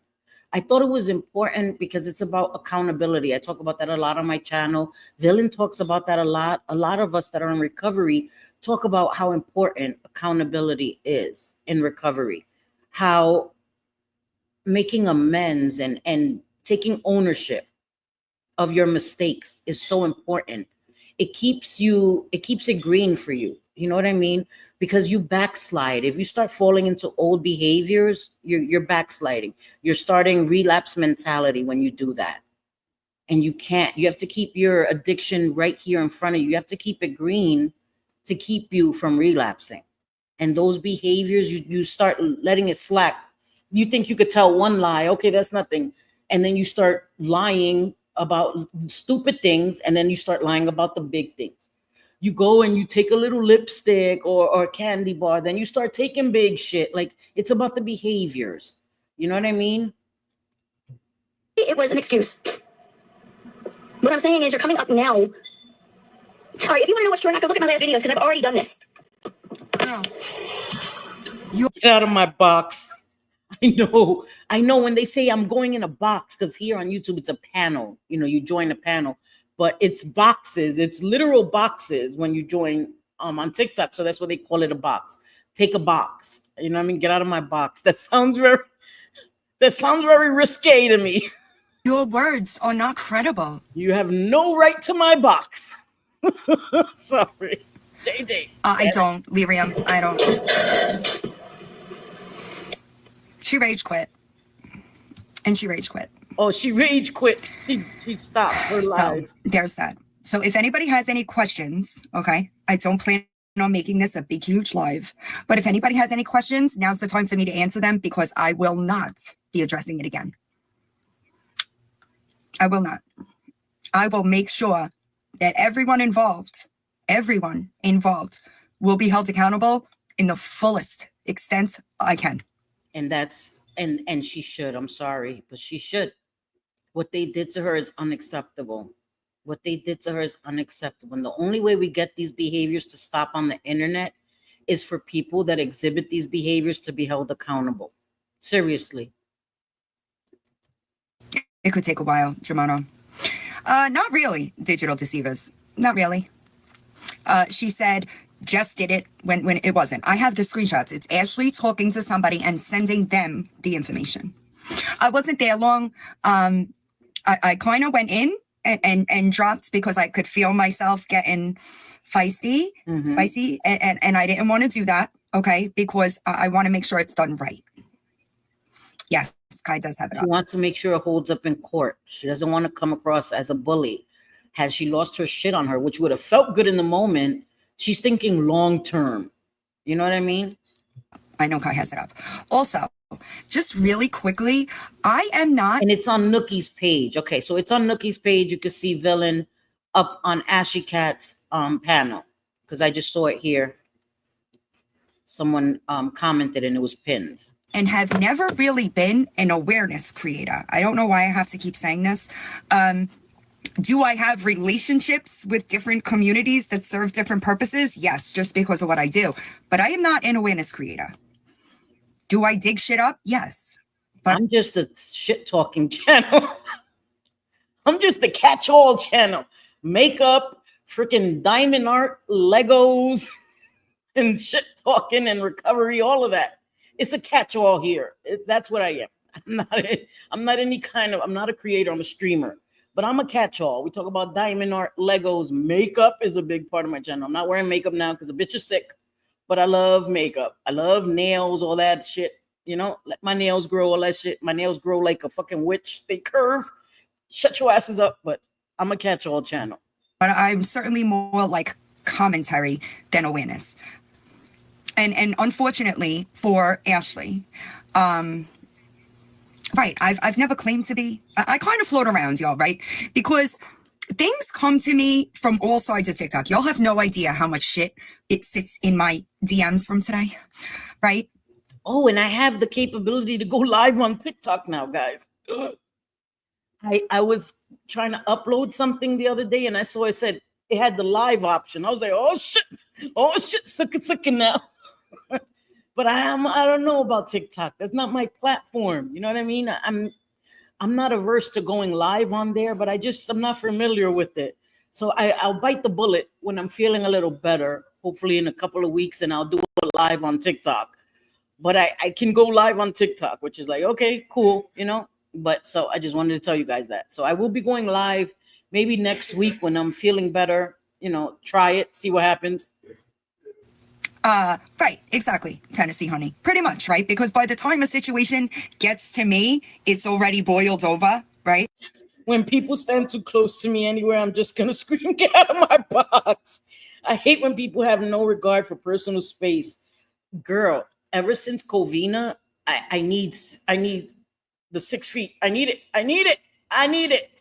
I thought it was important because it's about accountability. I talk about that a lot on my channel. Villain talks about that a lot. A lot of us that are in recovery talk about how important accountability is in recovery. How making amends and taking ownership of your mistakes is so important. It keeps it green for you. You know what I mean? Because you backslide. If you start falling into old behaviors, you're backsliding. You're starting relapse mentality when you do that. And you have to keep your addiction right here in front of you. You have to keep it green to keep you from relapsing. And those behaviors, you start letting it slack. You think you could tell one lie, okay, that's nothing. And then you start lying about stupid things, and then you start lying about the big things. You go and you take a little lipstick or a candy bar, then you start taking big shit. Like, it's about the behaviors. You know what I mean? It was an excuse. What I'm saying is, you're coming up now. All right, if you want to know what's true or not, go look at my last videos, because I've already done this. Oh. Get out of my box. I know when they say I'm going in a box, because here on YouTube, it's a panel. You know, you join a panel, but it's boxes. It's literal boxes when you join on TikTok. So that's what they call it, a box. Take a box. You know what I mean? Get out of my box. That sounds very risque to me. Your words are not credible. You have no right to my box. Sorry. I don't, Lyrium. I don't. She rage quit. And she rage quit. Oh, she rage quit. She stopped her live. So there's that. So if anybody has any questions, okay, I don't plan on making this a big, huge live. But if anybody has any questions, now's the time for me to answer them, because I will not be addressing it again. I will not. I will make sure that everyone involved will be held accountable in the fullest extent I can. And that's and she should. I'm sorry, but she should. What they did to her is unacceptable. What they did to her is unacceptable. And the only way we get these behaviors to stop on the internet is for people that exhibit these behaviors to be held accountable. Seriously. It could take a while, Germano. Not really, digital deceivers. Not really. She said, just did it when it wasn't. I have the screenshots. It's Ashley talking to somebody and sending them the information. I wasn't there long. I kind of went in and dropped because I could feel myself getting spicy, and I didn't want to do that, okay, because I want to make sure it's done right. Yes, Kai does have it She up. wants to make sure it holds up in court. She doesn't want to come across as a bully. Has she lost her shit on her, which would have felt good in the moment? She's thinking long term. You know what I mean? I know Kai has it up. Also, just really quickly, I am not. And it's on Nookie's page. Okay, so it's on Nookie's page. You can see Villain up on Ashy Cat's panel, because I just saw it here. Someone commented and it was pinned. And have never really been an awareness creator. I don't know why I have to keep saying this. Do I have relationships with different communities that serve different purposes? Yes, just because of what I do. But I am not an awareness creator. Do I dig shit up? Yes. But I'm just a shit talking channel. I'm just the catch-all channel. Makeup, freaking diamond art, Legos, and shit talking and recovery, all of that. It's a catch-all here. That's what I am. I'm not any kind of, I'm not a creator, I'm a streamer. But I'm a catch-all. We talk about diamond art, Legos, makeup is a big part of my channel. I'm not wearing makeup now because the bitch is sick, but I love makeup. I love nails, all that shit. You know, let my nails grow, all that shit. My nails grow like a fucking witch. They curve. Shut your asses up. But I'm a catch-all channel. But I'm certainly more like commentary than awareness. And unfortunately for Ashley, right, I've never claimed to be. I kind of float around, y'all, right? Because things come to me from all sides of TikTok. Y'all have no idea how much shit it sits in my DMs from today, right? Oh, and I have the capability to go live on TikTok now, guys. I was trying to upload something the other day and I saw it said it had the live option. I was like, oh shit, sucking now. But I don't know about TikTok. That's not my platform. You know what I mean? I'm not averse to going live on there, but I'm not familiar with it. So I'll bite the bullet when I'm feeling a little better, hopefully in a couple of weeks, and I'll do a live on TikTok. But I can go live on TikTok, which is like, okay, cool, you know? But so I just wanted to tell you guys that. So I will be going live maybe next week when I'm feeling better, you know, try it, see what happens. Right, exactly, Tennessee honey. Pretty much, right? Because by the time a situation gets to me, it's already boiled over, right? When people stand too close to me anywhere, I'm just gonna scream, get out of my box. I hate when people have no regard for personal space. Girl, ever since Covina, I need the 6 feet. I need it.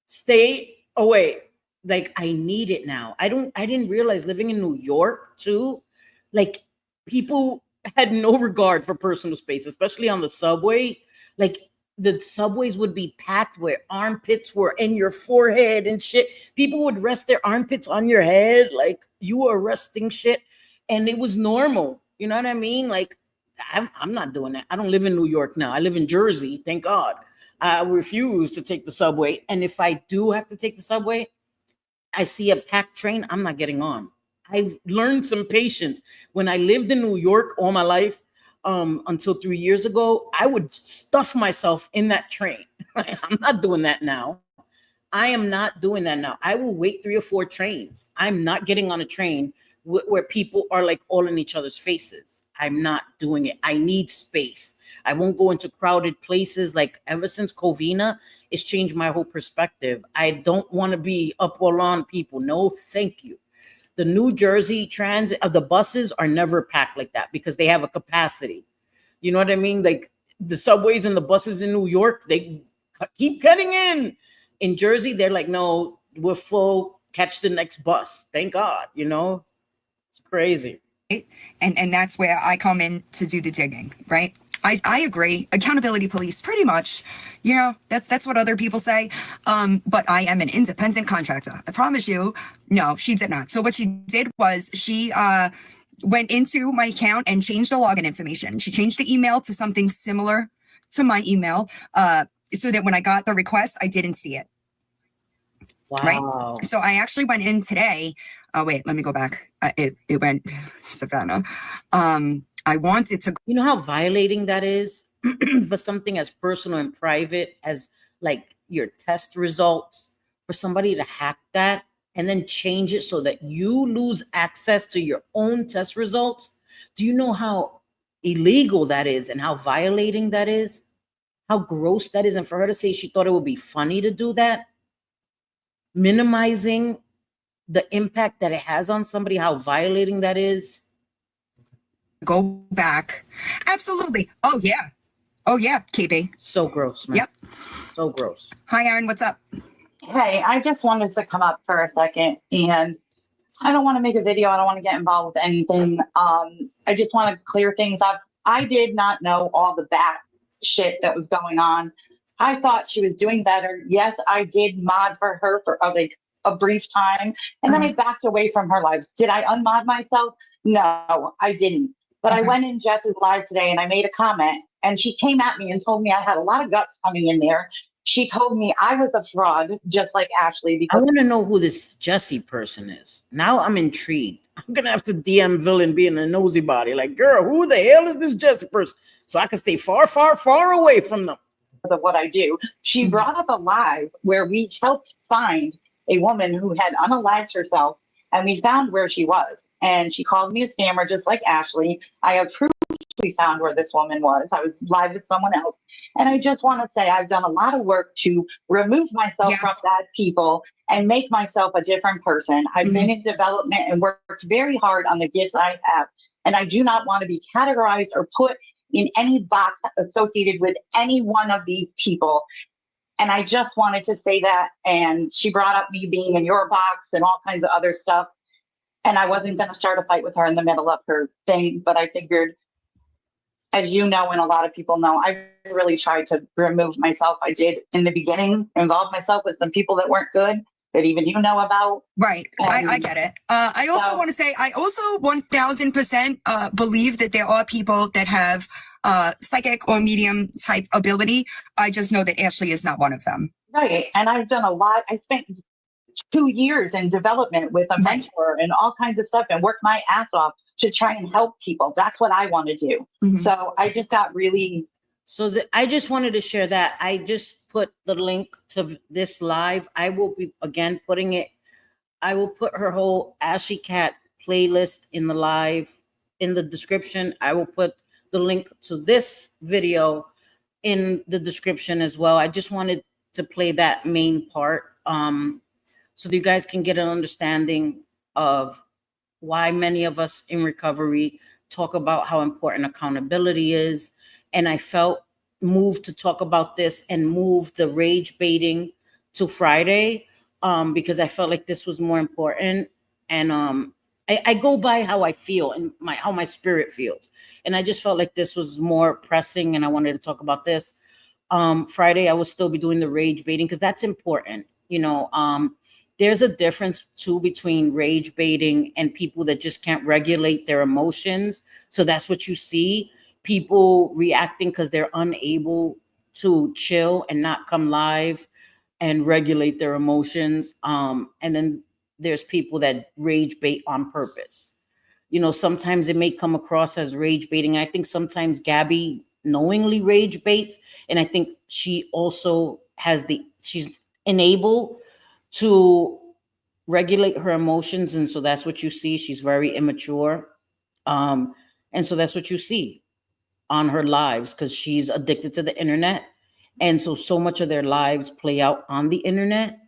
Stay away. Like, I need it now. I didn't realize living in New York too, like people had no regard for personal space, especially on the subway. Like the subways would be packed where armpits were in your forehead and shit. People would rest their armpits on your head like you were resting shit. And it was normal. You know what I mean? Like, I'm not doing that. I don't live in New York now. I live in Jersey, thank God. I refuse to take the subway. And if I do have to take the subway, I see a packed train, I'm not getting on. I've learned some patience. When I lived in New York all my life, until 3 years ago, I would stuff myself in that train. I'm not doing that now. I am not doing that now. I will wait 3 or 4 trains. I'm not getting on a train where people are like all in each other's faces. I'm not doing it. I need space. I won't go into crowded places. Like ever since Covina, it's changed my whole perspective. I don't want to be up all on people. No, thank you. The New Jersey transit the buses are never packed like that because they have a capacity. You know what I mean? Like the subways and the buses in New York, they keep cutting in. In Jersey, they're like, no, we're full. Catch the next bus. Thank God. You know, it's crazy. And that's where I come in to do the digging, right? I agree. Accountability police, pretty much. You know, that's what other people say. But I am an independent contractor. I promise you. No, she did not. So what she did was she went into my account and changed the login information. She changed the email to something similar to my email, so that when I got the request, I didn't see it. Wow. Right. So I actually went in today. Oh, wait, let me go back. It went Savannah. I wanted to. You know how violating that is for something as personal and private as like your test results, for somebody to hack that and then change it so that you lose access to your own test results. Do you know how illegal that is and how violating that is? how gross that is, and for her to say she thought it would be funny to do that, minimizing the impact that it has on somebody, how violating that is. Go back. Absolutely. Oh yeah. Oh yeah, KB. So gross, man. Yep. So gross. Hi, Aaron. What's up? Hey, I just wanted to come up for a second, and I don't want to make a video. I don't want to get involved with anything. I just want to clear things up. I did not know all the back shit that was going on. I thought she was doing better. Yes, I did mod for her for like a brief time, and then I backed away from her lives. Did I unmod myself? No, I didn't. But I went in Jess's live today and I made a comment, and she came at me and told me I had a lot of guts coming in there. She told me I was a fraud, just like Ashley. I Because want to know who this Jesse person is. Now I'm intrigued. I'm gonna have to DM Villain being a nosy body. Like, girl, who the hell is this Jesse person? So I can stay far, far, far away from them. of what I do, she brought up a live where we helped find a woman who had unalived herself, and we found where she was. And she called me a scammer, just like Ashley. I have proof we found where this woman was. I was live with someone else. And I just want to say I've done a lot of work to remove myself from bad people and make myself a different person. I've been in development and worked very hard on the gifts I have. And I do not want to be categorized or put in any box associated with any one of these people. And I just wanted to say that. And she brought up me being in your box and all kinds of other stuff. And I wasn't going to start a fight with her in the middle of her thing, but I figured, as you know, and a lot of people know, I really tried to remove myself. I did in the beginning involve myself with some people that weren't good, that even you know about. Right. I get it. I also want to say, I also 1000% believe that there are people that have psychic or medium type ability. I just know that Ashley is not one of them. Right. And I've done a lot. I spent 2 years in development with a mentor and all kinds of stuff and worked my ass off to try and help people. That's what I want to do. So I just got really. So I just wanted to share that. I just put the link to this live. I will be again putting it. I will put her whole Ashy Cat playlist in the live in the description. I will put the link to this video in the description as well. I just wanted to play that main part so that you guys can get an understanding of why many of us in recovery talk about how important accountability is. And I felt moved to talk about this and move the rage baiting to Friday because I felt like this was more important. And I go by how I feel and how my spirit feels. And I just felt like this was more pressing and I wanted to talk about this. Friday, I will still be doing the rage baiting because that's important. You know, there's a difference too between rage baiting and people that just can't regulate their emotions. So that's what you see, people reacting because they're unable to chill and not come live and regulate their emotions. And then there's people that rage bait on purpose. You know, sometimes it may come across as rage baiting. And I think sometimes Gabby knowingly rage baits. And I think she also she's enabled to regulate her emotions. And so that's what you see. She's very immature. And so that's what you see on her lives because she's addicted to the internet. And so much of their lives play out on the internet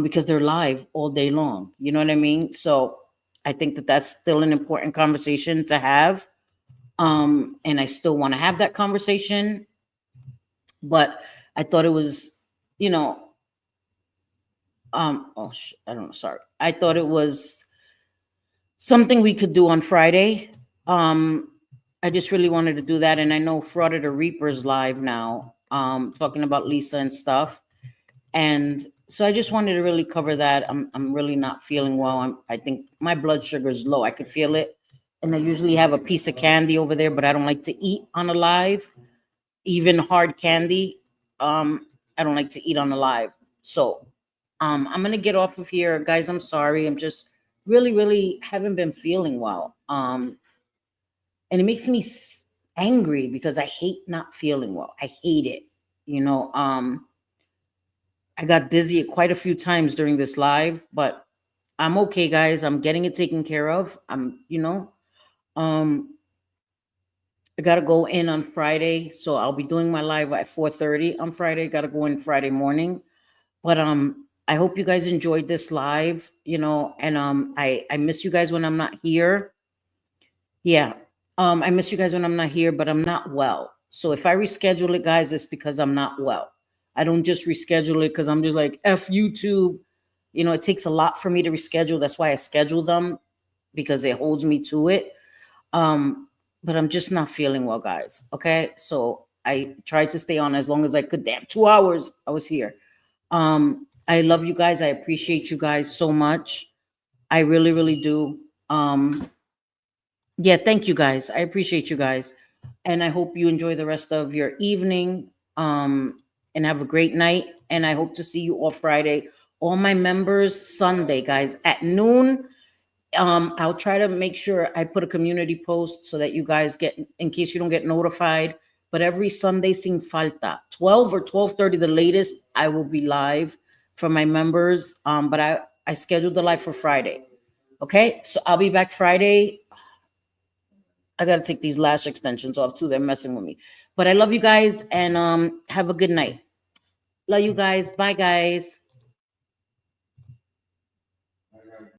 because they're live all day long. You know what I mean? So I think that that's still an important conversation to have. And I still want to have that conversation. But I thought it was, you know, I don't know. Sorry. I thought it was something we could do on Friday. I just really wanted to do that. And I know Fraud of the Reaper's live now, talking about Lisa and stuff. And so I just wanted to really cover that. I'm really not feeling well. I think my blood sugar is low. I could feel it. And I usually have a piece of candy over there, but I don't like to eat on a live, even hard candy. I don't like to eat on a live. So I'm going to get off of here. Guys, I'm sorry. I'm just really haven't been feeling well. And it makes me angry because I hate not feeling well. I hate it. You know, I got dizzy quite a few times during this live, but I'm okay, guys. I'm getting it taken care of. I'm I gotta go in on Friday, so I'll be doing my live at 4:30 on Friday. Gotta go in Friday morning. But I hope you guys enjoyed this live, you know, and I miss you guys when I'm not here. Yeah. I miss you guys when I'm not here, but I'm not well. So if I reschedule it, guys, it's because I'm not well. I don't just reschedule it because I'm just like F YouTube. You know, it takes a lot for me to reschedule. That's why I schedule them, because it holds me to it. But I'm just not feeling well, guys. Okay. So I tried to stay on as long as I could. Damn, 2 hours I was here. I love you guys. I appreciate you guys so much. I really, really do. Yeah, thank you guys. I appreciate you guys. And I hope you enjoy the rest of your evening. And have a great night. And I hope to see you all Friday. All my members Sunday, guys, at noon. I'll try to make sure I put a community post so that you guys get, in case you don't get notified. But every Sunday, sin falta, 12 or 12:30, the latest, I will be live for my members. But I scheduled the live for Friday. Okay, so I'll be back Friday. I gotta take these lash extensions off too. They're messing with me. But I love you guys, and have a good night. Love you guys. Bye, guys.